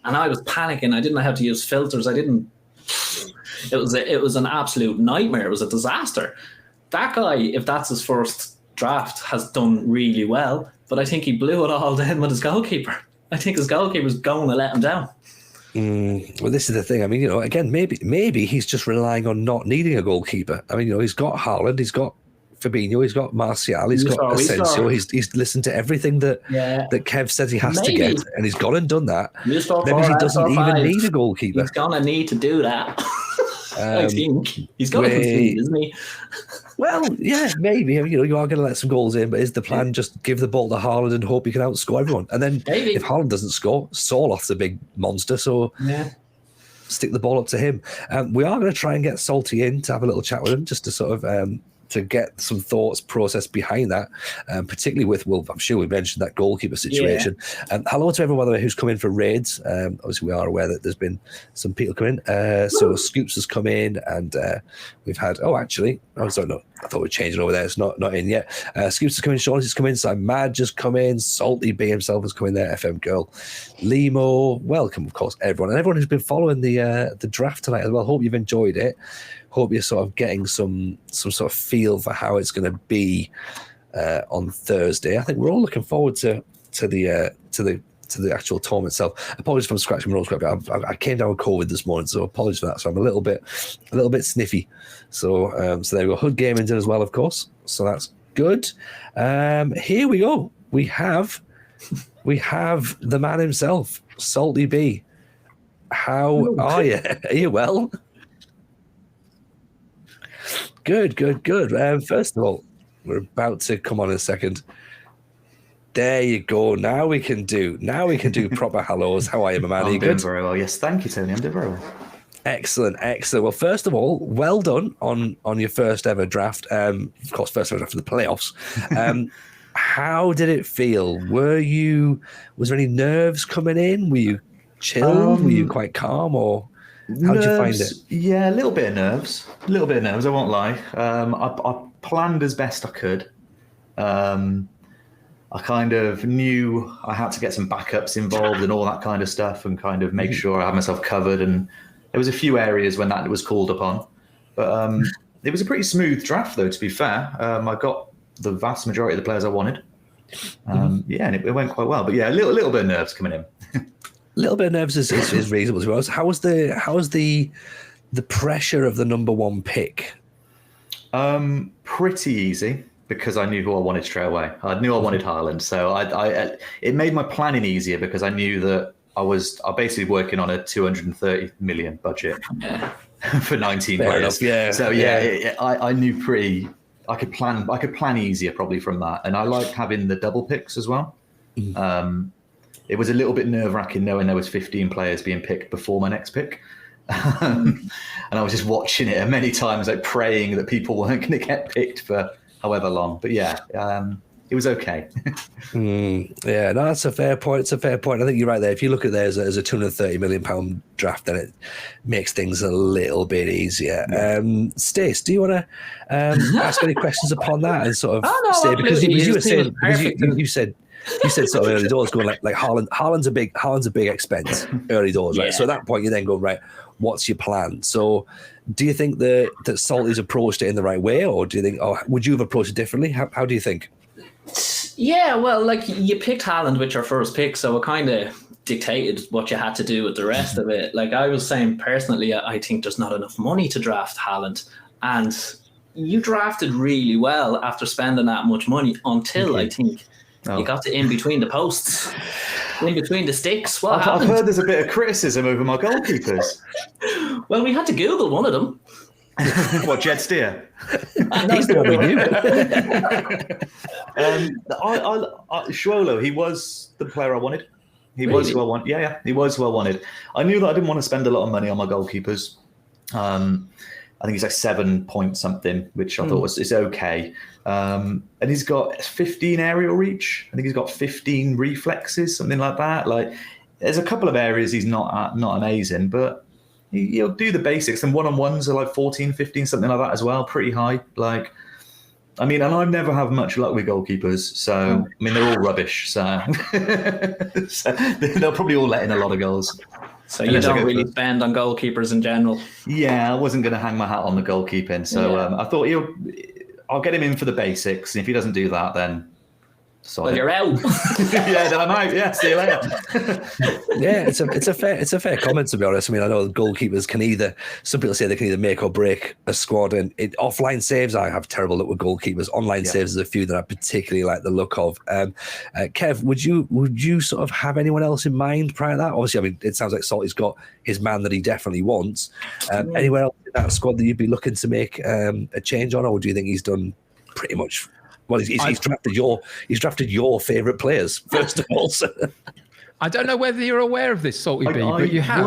and I was panicking. I didn't know how to use filters. It was an absolute nightmare. It was a disaster. That guy, if that's his first draft, has done really well, but I think he blew it all down with his goalkeeper. I think his goalkeeper's going to let him down. Well, this is the thing. I mean, again, maybe he's just relying on not needing a goalkeeper. I mean, he's got Haaland, he's got Fabinho, he's got Martial, he's got Asensio. He's listened to everything that Kev says he has to get, and he's gone and done that. Maybe he doesn't even need a goalkeeper. He's gonna need to do that. I think he's got to concede, isn't he? Well, yeah, maybe. You are going to let some goals in, but is the plan just give the ball to Haaland and hope he can outscore everyone? And then if Haaland doesn't score, Sorloth's a big monster, so stick the ball up to him. We are going to try and get Salty in to have a little chat with him, just to sort of to get some thoughts process behind that, particularly with I'm sure we mentioned that goalkeeper situation. Hello to everyone, by the way, who's come in for raids. Obviously, we are aware that there's been some people come in. So Scoops has come in, and we've had. I thought we're changing over there. It's not in yet. Scoops has come in. Sean has come in. So Mad just come in. Salty B himself has come in there. FM Girl, Limo, welcome, of course, everyone, and everyone who's been following the draft tonight as well. Hope you've enjoyed it. Hope you're sort of getting some sort of feel for how it's going to be on Thursday. I think we're all looking forward to the actual tournament itself. Apologies for scratching my nose. I came down with COVID this morning, so apologies for that. So I'm a little bit sniffy. So there we go. Hood Gaming's in as well, of course. So that's good. Here we go. We have the man himself, Salty B. How are you? Are you well? Good. First of all, we're about to come on in a second. There you go. Now we can do proper hellos. How are you, my man? Are you good? I'm doing very well. Yes, thank you, Tony. I'm doing very well. Excellent. Well, first of all, well done on your first ever draft. Of course, first ever draft for the playoffs. How did it feel? Was there any nerves coming in? Were you chilled? Were you quite calm, or how did you find it? Yeah, a little bit of nerves. I won't lie. I planned as best I could. I kind of knew I had to get some backups involved and all that kind of stuff, and kind of make sure I had myself covered. And there was a few areas when that was called upon, but it was a pretty smooth draft, though. To be fair, I got the vast majority of the players I wanted. And it went quite well. But yeah, a little bit of nerves coming in. A little bit of nerves is reasonable as well. How was the pressure of the number one pick? Pretty easy, because I knew who I wanted straight away. I knew I wanted Haaland, so it made my planning easier, because I knew that I was basically working on a 230 million budget for 19 Fair players. enough, So I knew I could plan easier probably from that, and I liked having the double picks as well. It was a little bit nerve-wracking knowing there was 15 players being picked before my next pick. And I was just watching it many times, like praying that people weren't going to get picked for however long. But yeah, it was okay. Yeah, no, that's a fair point. It's a fair point. I think you're right there. If you look at there as a £230 million draft, then it makes things a little bit easier. Stace, do you want to ask any questions upon that and sort of stay? Because you were saying, you said sort of early doors going like Haaland's a big expense early doors, right? So at that point you then go, right, what's your plan? So do you think that Salty's approached it in the right way, or do you think, would you have approached it differently? How do you think? Yeah, well, like you picked Haaland with your first pick, so it kind of dictated what you had to do with the rest of it. Like I was saying personally, I think there's not enough money to draft Haaland, and you drafted really well after spending that much money until I think you got to in between the posts, in between the sticks. I've heard there's a bit of criticism over my goalkeepers. Well, we had to Google one of them. What, Jed Steer? He's the one we knew. Schwolo, he was the player I wanted. He was who I wanted. Yeah, he was who I wanted. I knew that I didn't want to spend a lot of money on my goalkeepers. I think he's like 7 point something, which I thought is okay. And he's got 15 aerial reach. I think he's got 15 reflexes, something like that. Like, there's a couple of areas he's not amazing, but he'll do the basics. And one-on-ones are like 14, 15, something like that as well. Pretty high. Like, I mean, and I've never had much luck with goalkeepers. So, I mean, they're all rubbish. So, they'll probably all let in a lot of goals. So you don't really spend on goalkeepers in general? Yeah, I wasn't going to hang my hat on the goalkeeping. So I thought I'll get him in for the basics. And if he doesn't do that, then sorry. Well, you're out. Yeah, then I'm out. Yeah, see you later. Yeah, it's a fair comment, to be honest. I mean, I know goalkeepers can some people say they can either make or break a squad. And offline saves, I have terrible luck with goalkeepers. Online saves, there's a few that I particularly like the look of. Kev, would you sort of have anyone else in mind prior to that? Obviously, I mean, it sounds like Salty's got his man that he definitely wants. Anywhere else in that squad that you'd be looking to make a change on, or do you think he's done pretty much? Well, he's drafted your favourite players first of all. So. I don't know whether you're aware of this, Salty B, but you have.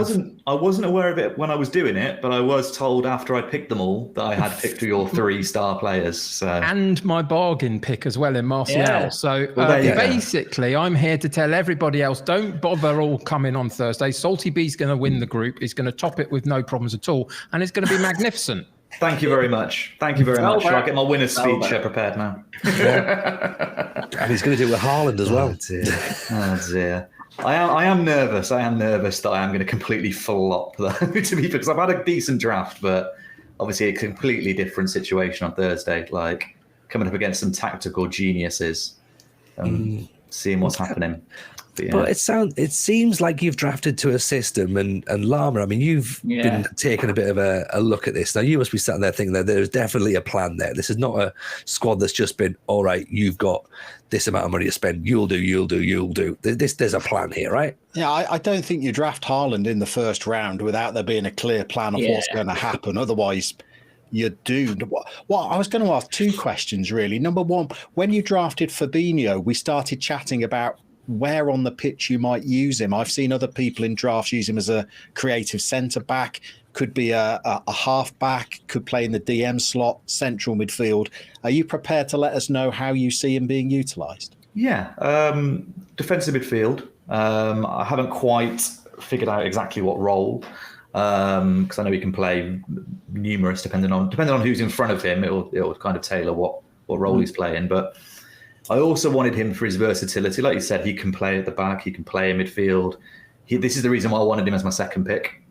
I wasn't aware of it when I was doing it, but I was told after I picked them all that I had picked your 3-star players. So. And my bargain pick as well in Martial. Yeah. So basically, I'm here to tell everybody else, don't bother all coming on Thursday. Salty B's going to win the group. He's going to top it with no problems at all. And it's going to be magnificent. Thank you very much. Thank you very much. I'll get my winner's speech prepared now. And he's going to do it with Haaland as well. Oh dear. I am nervous. I am nervous that I am going to completely flop, though, because I've had a decent draft, but obviously a completely different situation on Thursday. Like coming up against some tactical geniuses, seeing what's happening. But it seems like you've drafted to a system, and Llama, I mean, you've been taking a bit of a look at this. Now, you must be sitting there thinking that there's definitely a plan there. This is not a squad that's just been, all right, you've got this amount of money to spend. You'll do. There's a plan here, right? Yeah, I don't think you draft Haaland in the first round without there being a clear plan of what's going to happen. Otherwise, you're doomed. Well, I was going to ask 2 questions, really. Number one, when you drafted Fabinho, we started chatting about where on the pitch you might use him. I've seen other people in drafts use him as a creative centre back, could be a half back, could play in the DM slot, central midfield. Are you prepared to let us know how you see him being utilised? Yeah, defensive midfield. I haven't quite figured out exactly what role, because I know he can play numerous depending on who's in front of him. It'll kind of tailor what role he's playing, but I also wanted him for his versatility. Like you said, he can play at the back, he can play in midfield. This is the reason why I wanted him as my second pick,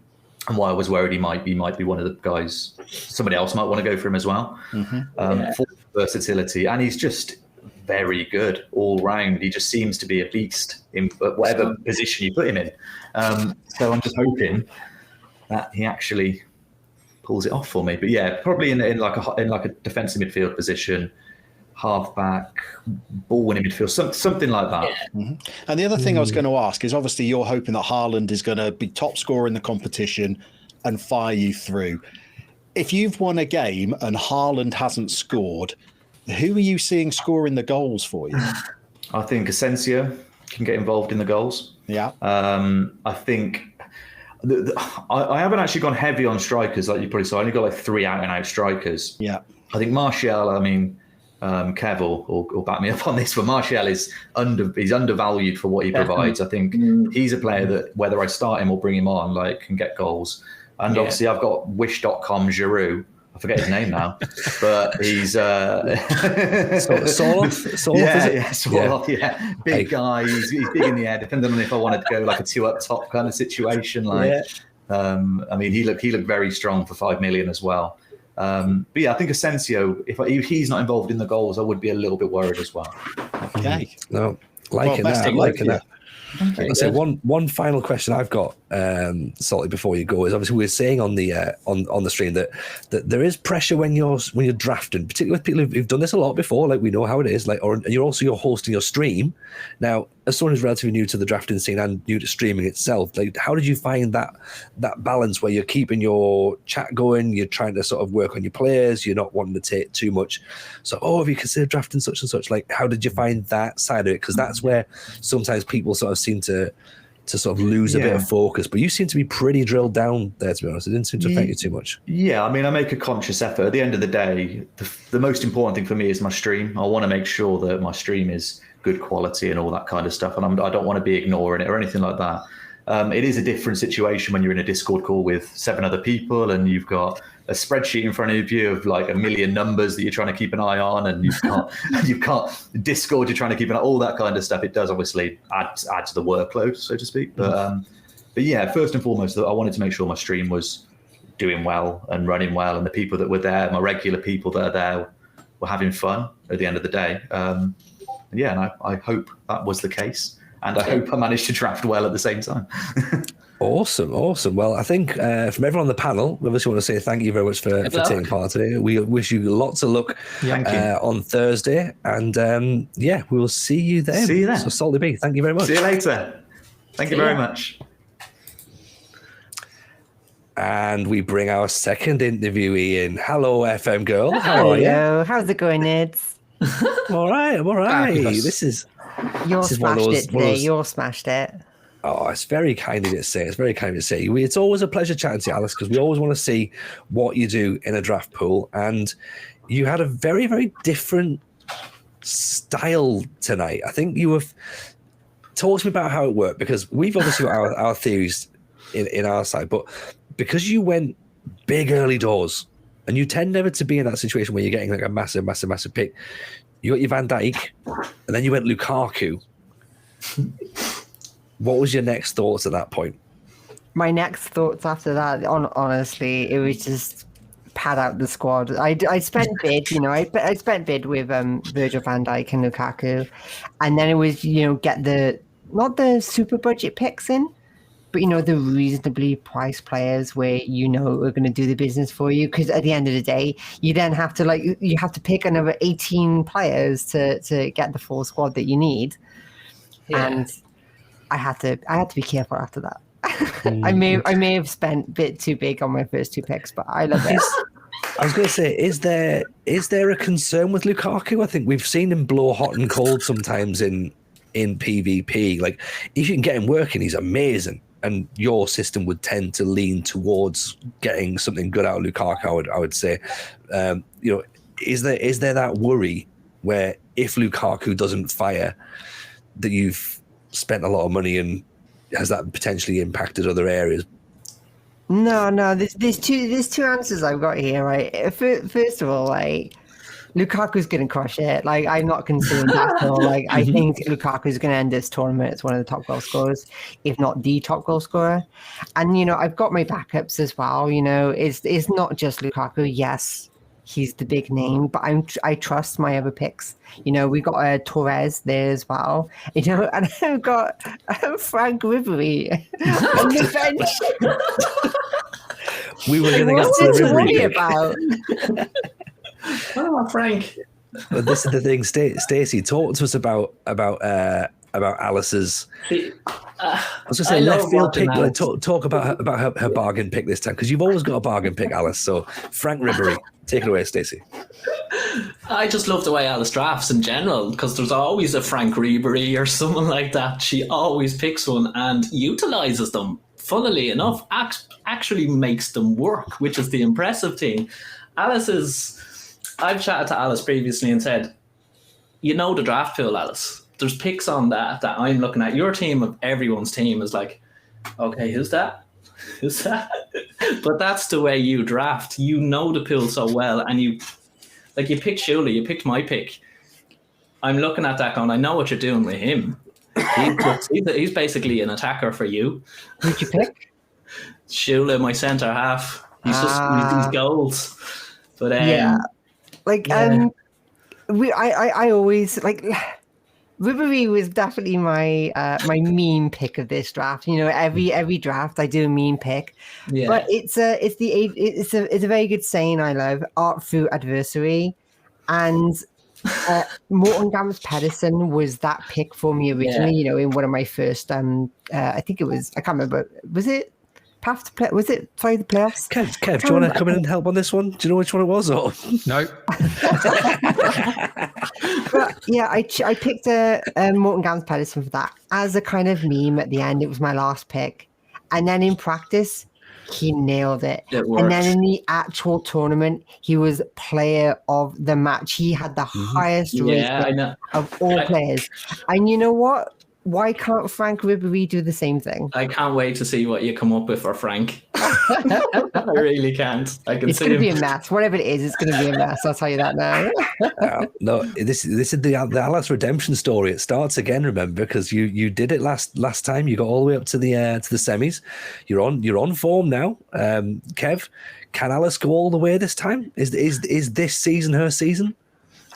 and why I was worried he might be one of the guys. Somebody else might want to go for him as well. For versatility, and he's just very good all round. He just seems to be a beast in whatever position you put him in. So I'm just hoping that he actually pulls it off for me. But yeah, probably in like a defensive midfield position. Half-back, ball-winning midfield, something like that. Yeah. And the other thing I was going to ask is, obviously, you're hoping that Haaland is going to be top scorer in the competition and fire you through. If you've won a game and Haaland hasn't scored, who are you seeing scoring the goals for you? I think Asensio can get involved in the goals. Yeah. I think I haven't actually gone heavy on strikers like you probably saw. I only got like 3 out-and-out strikers. Yeah. I think Martial, Kev will back me up on this, but Martial is he's undervalued for what he provides. I think he's a player that whether I start him or bring him on, like, can get goals. And obviously I've got Wish.com Giroud. I forget his name now, but he's Sorloth, yeah. Big guy. He's big in the air. Depending on if I wanted to go like a 2 up top kind of situation, like he looked very strong for 5 million as well. But yeah, I think Asensio, if he's not involved in the goals, I would be a little bit worried as well. Okay. No, liking that. Okay. So one final question I've got, Salty, before you go, is obviously we were saying on the on the stream that there is pressure when you're drafting, particularly with people who've done this a lot before. Like, we know how it is. Like, and you're hosting your stream now. As someone who's relatively new to the drafting scene and new to streaming itself, like, how did you find that balance where you're keeping your chat going, you're trying to sort of work on your players, you're not wanting to take too much? So, have you considered drafting such and such? Like, how did you find that side of it? Because that's where sometimes people sort of seem to sort of lose a bit of focus. But you seem to be pretty drilled down there, to be honest. It didn't seem to affect you too much. Yeah, I mean, I make a conscious effort. At the end of the day, the most important thing for me is my stream. I want to make sure that my stream is good quality and all that kind of stuff. And I don't want to be ignoring it or anything like that. It is a different situation when you're in a Discord call with 7 other people and you've got a spreadsheet in front of you of like 1 million numbers that you're trying to keep an eye on, and you've got Discord you're trying to keep an eye, all that kind of stuff. It does obviously add to the workload, so to speak. But yeah, first and foremost, I wanted to make sure my stream was doing well and running well, and the people that were there, my regular people that are there, were having fun at the end of the day. And I hope that was the case. And I hope I managed to draft well at the same time. Awesome. Well, I think from everyone on the panel, we obviously want to say thank you very much for taking part today. We wish you lots of luck on Thursday. And we will see you then. See you then. So, Salty B, thank you very much. See you later. Thank you very much. And we bring our second interviewee in. Hello, FM girl. How are you? Hello. How's it going, Nids? I'm all right. You smashed it today. You smashed it. Oh, it's very kind of you to say. It's always a pleasure chatting to you, Alice, because we always want to see what you do in a draft pool. And you had a very, very different style tonight. I think you have talked to me about how it worked, because we've obviously got our theories in our side, but because you went big early doors, and you tend never to be in that situation where you're getting like a massive pick. You got your Van Dijk, and then you went Lukaku. What was your next thoughts at that point? My next thoughts after that, honestly, it was just pad out the squad. I spent bid, I spent bid with Virgil van Dijk and Lukaku, and then it was get not the super budget picks in, but the reasonably priced players where are going to do the business for you. Because at the end of the day, you then have to pick another 18 players to get the full squad that you need, and I had to be careful after that. I may have spent a bit too big on my first 2 picks, but I love it. I was going to say, is there a concern with Lukaku? I think we've seen him blow hot and cold sometimes in PvP. Like, if you can get him working, he's amazing. And your system would tend to lean towards getting something good out of Lukaku, I would say. Is there that worry where if Lukaku doesn't fire, that you've spent a lot of money, and has that potentially impacted other areas? No. There's two answers I've got here. Right. First of all, Lukaku's going to crush it. Like, I'm not concerned at all. Like, I think Lukaku's going to end this tournament as one of the top goal scorers, if not the top goal scorer. And I've got my backups as well. It's not just Lukaku. Yes, he's the big name, but I trust my other picks. We got Torres there as well. And I've got Frank Ribery on the bench. We were going to get to the worry about. Oh, Frank. But this is the thing, Stacey. Talk to us about Alice's. I was going to say left field pick. But talk about her bargain pick this time, because you've always got a bargain pick, Alice. So Frank Ribery, take it away, Stacey. I just love the way Alice drafts in general, because there's always a Frank Ribery or someone like that. She always picks one and utilises them, funnily enough, actually makes them work, which is the impressive thing. I've chatted to Alice previously and said, you know the draft pool, Alice. There's picks on that I'm looking at. Your team of everyone's team is like, okay, who's that? Who's that? But that's the way you draft. You know the pool so well, and you picked Shula, you picked my pick. I'm looking at that going, I know what you're doing with him. He's basically an attacker for you. Who'd you pick? Shula, my centre half. He's goals. But I always like Ribery was definitely my my meme pick of this draft. You know, every draft I do a meme pick. Yeah. But it's a very good saying I love, art through adversary. And Morten Gamst Pedersen was that pick for me originally, you know, in one of my first I think it was, I can't remember, was it Path to Play? Was it the playoffs? Kev, do you want to come in and help on this one? Do you know which one it was? Or no? But yeah, I picked Morten Gamst Pedersen for that as a kind of meme at the end. It was my last pick, and then in practice, he nailed it. And then in the actual tournament, he was player of the match. He had the highest rating of all players. And you know what? Why can't Frank Ribery do the same thing? I can't wait to see what you come up with for Frank. I really can't. It's going to be a mess. Whatever it is, it's going to be a mess. I'll tell you that now. No, this is the Alice redemption story. It starts again, remember, because you did it last time. You got all the way up to the semis. You're on form now. Kev, can Alice go all the way this time? Is this season her season?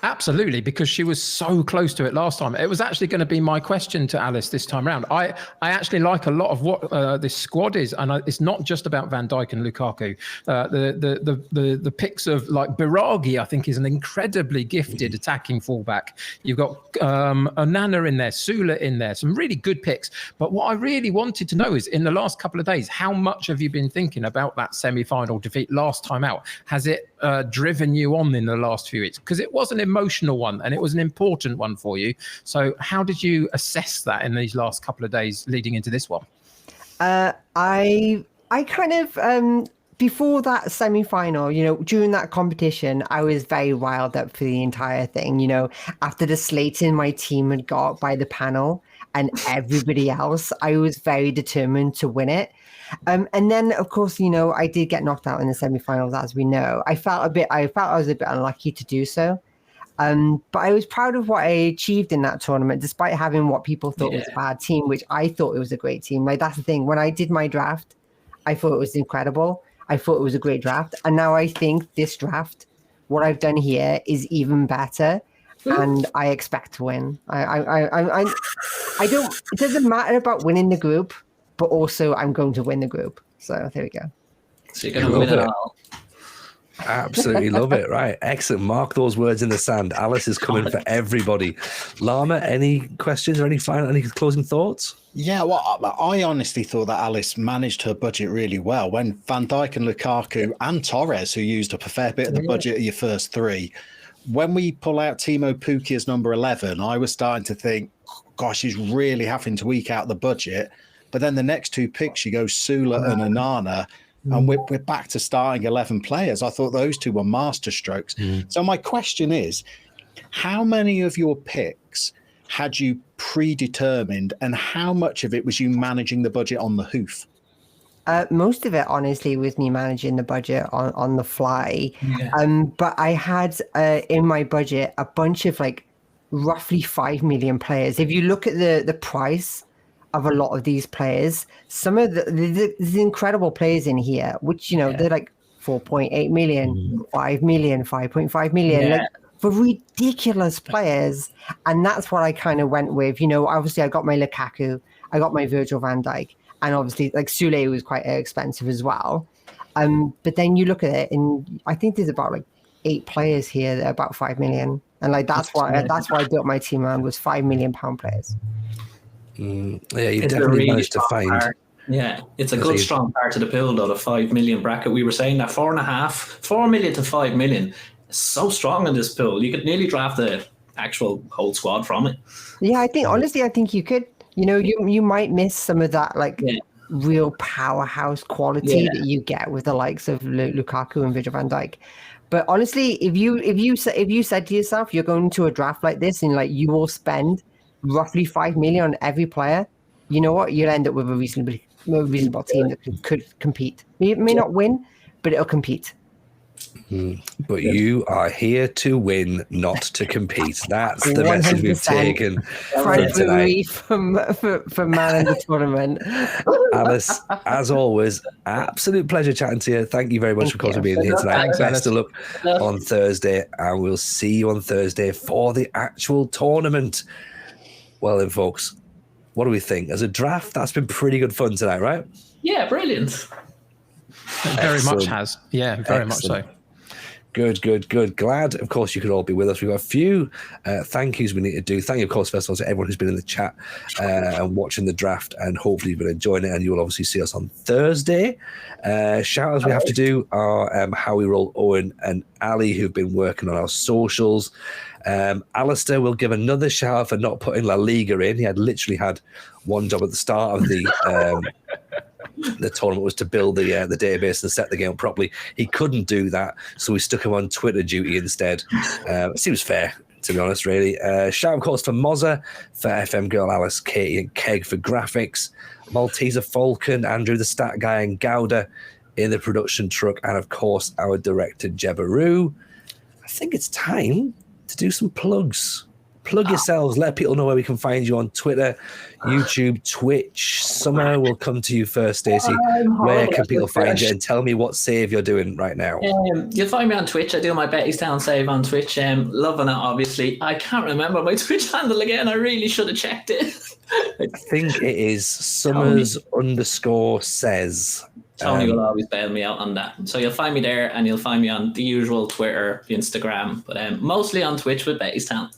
Absolutely, because she was so close to it last time. It was actually going to be my question to Alice this time round. I actually like a lot of what this squad is, and it's not just about Van Dijk and Lukaku. The picks of like Biragi, I think, is an incredibly gifted attacking fullback. You've got Onana in there, Sula in there, some really good picks. But what I really wanted to know is, in the last couple of days, how much have you been thinking about that semi-final defeat last time out? Has it driven you on in the last few weeks? Because it was an emotional one and it was an important one for you. So how did you assess that in these last couple of days leading into this one? I kind of before that semi-final, you know, during that competition, I was very riled up for the entire thing. You know, after the slating my team had got by the panel and everybody else, I was very determined to win it. And then, of course, you know, I did get knocked out in the semi-finals, as we know. I felt I was a bit unlucky to do so. But I was proud of what I achieved in that tournament, despite having what people thought was a bad team, which I thought it was a great team. Like, that's the thing. When I did my draft, I thought it was incredible. I thought it was a great draft. And now I think this draft, what I've done here, is even better. And I expect to win. I don't. It doesn't matter about winning the group, but also I'm going to win the group. So there we go. So you're going to win it all. Absolutely love it. Right. Excellent. Mark those words in the sand. Alice is coming for everybody. Llama, any questions or any closing thoughts? Yeah, well, I honestly thought that Alice managed her budget really well. When Van Dijk and Lukaku and Torres, who used up a fair bit of the budget of your first three, when we pull out Timo Pukki as number 11, I was starting to think, gosh, he's really having to eke out the budget. But then the next two picks, you go Sula and Onana, and we're back to starting 11 players. I thought those two were masterstrokes. So my question is, how many of your picks had you predetermined, and how much of it was you managing the budget on the hoof? Most of it, honestly, was me managing the budget on the fly. But I had in my budget a bunch of like roughly 5 million players. If you look at the price of a lot of these players, some of the incredible players in here, which, you know, they're like 4.8 million, 5 million, 5.5 million, like, for ridiculous players. And that's what I kind of went with. You know, obviously I got my Lukaku, I got my Virgil van Dijk, and obviously like Sule was quite expensive as well. But then you look at it, and I think there's about like 8 players here that are about 5 million. And like that's why I built my team around, was £5 million place. Yeah, you definitely managed to find. It's a good strong part of the pool, though, the 5 million bracket. We were saying that 4 million to 5 million so strong in this pool. You could nearly draft the actual whole squad from it. Yeah, I think honestly, I think you could. You know, you might miss some of that like real powerhouse quality that you get with the likes of Lukaku and Virgil van Dijk. But honestly, if you said to yourself you're going to a draft like this and like you will spend roughly 5 million on every player, you know what? You'll end up with a reasonable team that could compete. It may not win, but it'll compete. But you are here to win, not to compete. That's the message we've taken from tonight. from man in the tournament. Alice, as always, absolute pleasure chatting to you. Thank you very much for being here tonight. Thanks, Best of luck on Thursday, and we'll see you on Thursday for the actual tournament. Well then, folks, what do we think? As a draft, that's been pretty good fun tonight, right? Yeah, brilliant. Very much has. Yeah, very much so. Good. Glad, of course, you could all be with us. We've got a few thank yous we need to do. Thank you, of course, first of all, to everyone who's been in the chat and watching the draft, and hopefully you've been enjoying it, and you will obviously see us on Thursday. Shout-outs we have to do are Howie Roll, Owen, and Ali, who've been working on our socials. Alistair will give another shout-out for not putting La Liga in. He had literally had one job at the start of the tournament was to build the database and set the game up properly. He couldn't do that, so we stuck him on Twitter duty instead. It seems fair, to be honest, really. Shout, of course, to Mozza, for FM Girl, Alice, Katie, and Keg for graphics, Malteser Falcon, Andrew the Stat Guy, and Gouda in the production truck, and, of course, our director, Jebaroo. I think it's time to do some plugs. Plug yourselves. Let people know where we can find you on Twitter, YouTube, Twitch. Summer will come to you first, Stacey. Where can people find you? And tell me what save you're doing right now. You'll find me on Twitch. I do my Bettystown save on Twitch. Loving it, obviously. I can't remember my Twitch handle again. I really should have checked it. I think it is Summers_says. Tony will always bail me out on that. So you'll find me there, and you'll find me on the usual Twitter, Instagram, but mostly on Twitch with Bettystown.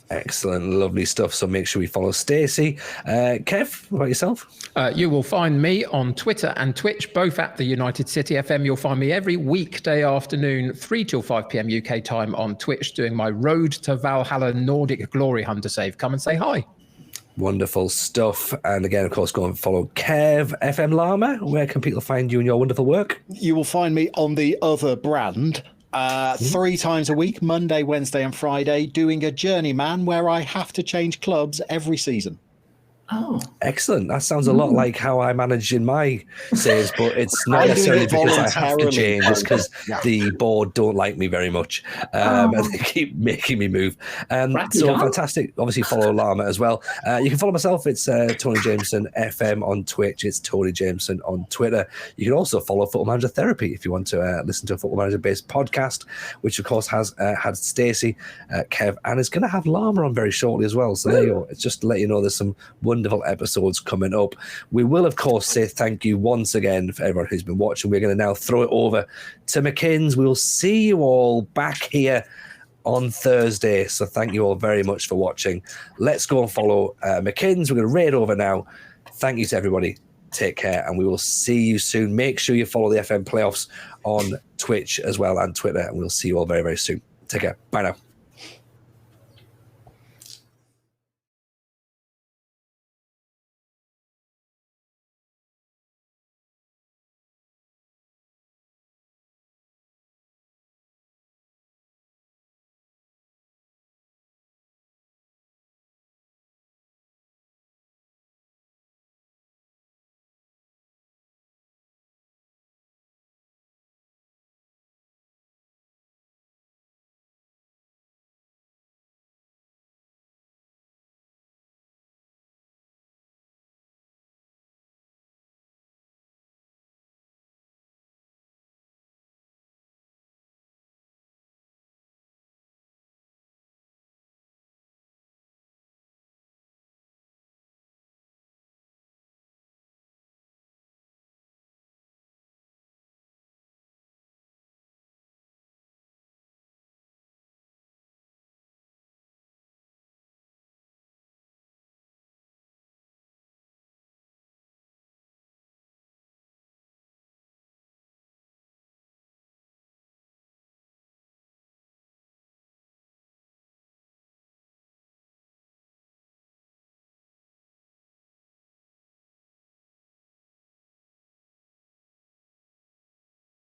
Excellent, lovely stuff. So make sure we follow Stacey. Kev, what about yourself? You will find me on Twitter and Twitch, both at the United City FM. You'll find me every weekday afternoon, 3 till 5 p.m. UK time on Twitch, doing my Road to Valhalla Nordic Glory Hunter save. Come and say hi. Wonderful stuff. And again, of course, go and follow Kev, FM Llama. Where can people find you and your wonderful work? You will find me on the other brand 3 times a week, Monday, Wednesday, and Friday, doing a journeyman where I have to change clubs every season. Oh, excellent. That sounds a lot like how I manage in my saves, but it's not necessarily because I have to change. It's because the board don't like me very much, and they keep making me move. So fantastic. Obviously, follow Llama as well. You can follow myself. It's Tony Jameson FM on Twitch. It's Tony Jameson on Twitter. You can also follow Football Manager Therapy if you want to listen to a Football Manager based podcast, which of course has had Stacey, Kev, and is going to have Llama on very shortly as well. So there you go. It's just to let you know there's some wonderful episodes coming up. We will, of course, say thank you once again for everyone who's been watching. We're going to now throw it over to McKinn's. We'll see you all back here on Thursday. So thank you all very much for watching. Let's go and follow McKinn's. We're going to raid over now. Thank you to everybody. Take care, and we will see you soon. Make sure you follow the FM playoffs on Twitch as well and Twitter, and we'll see you all very, very soon. Take care. Bye now.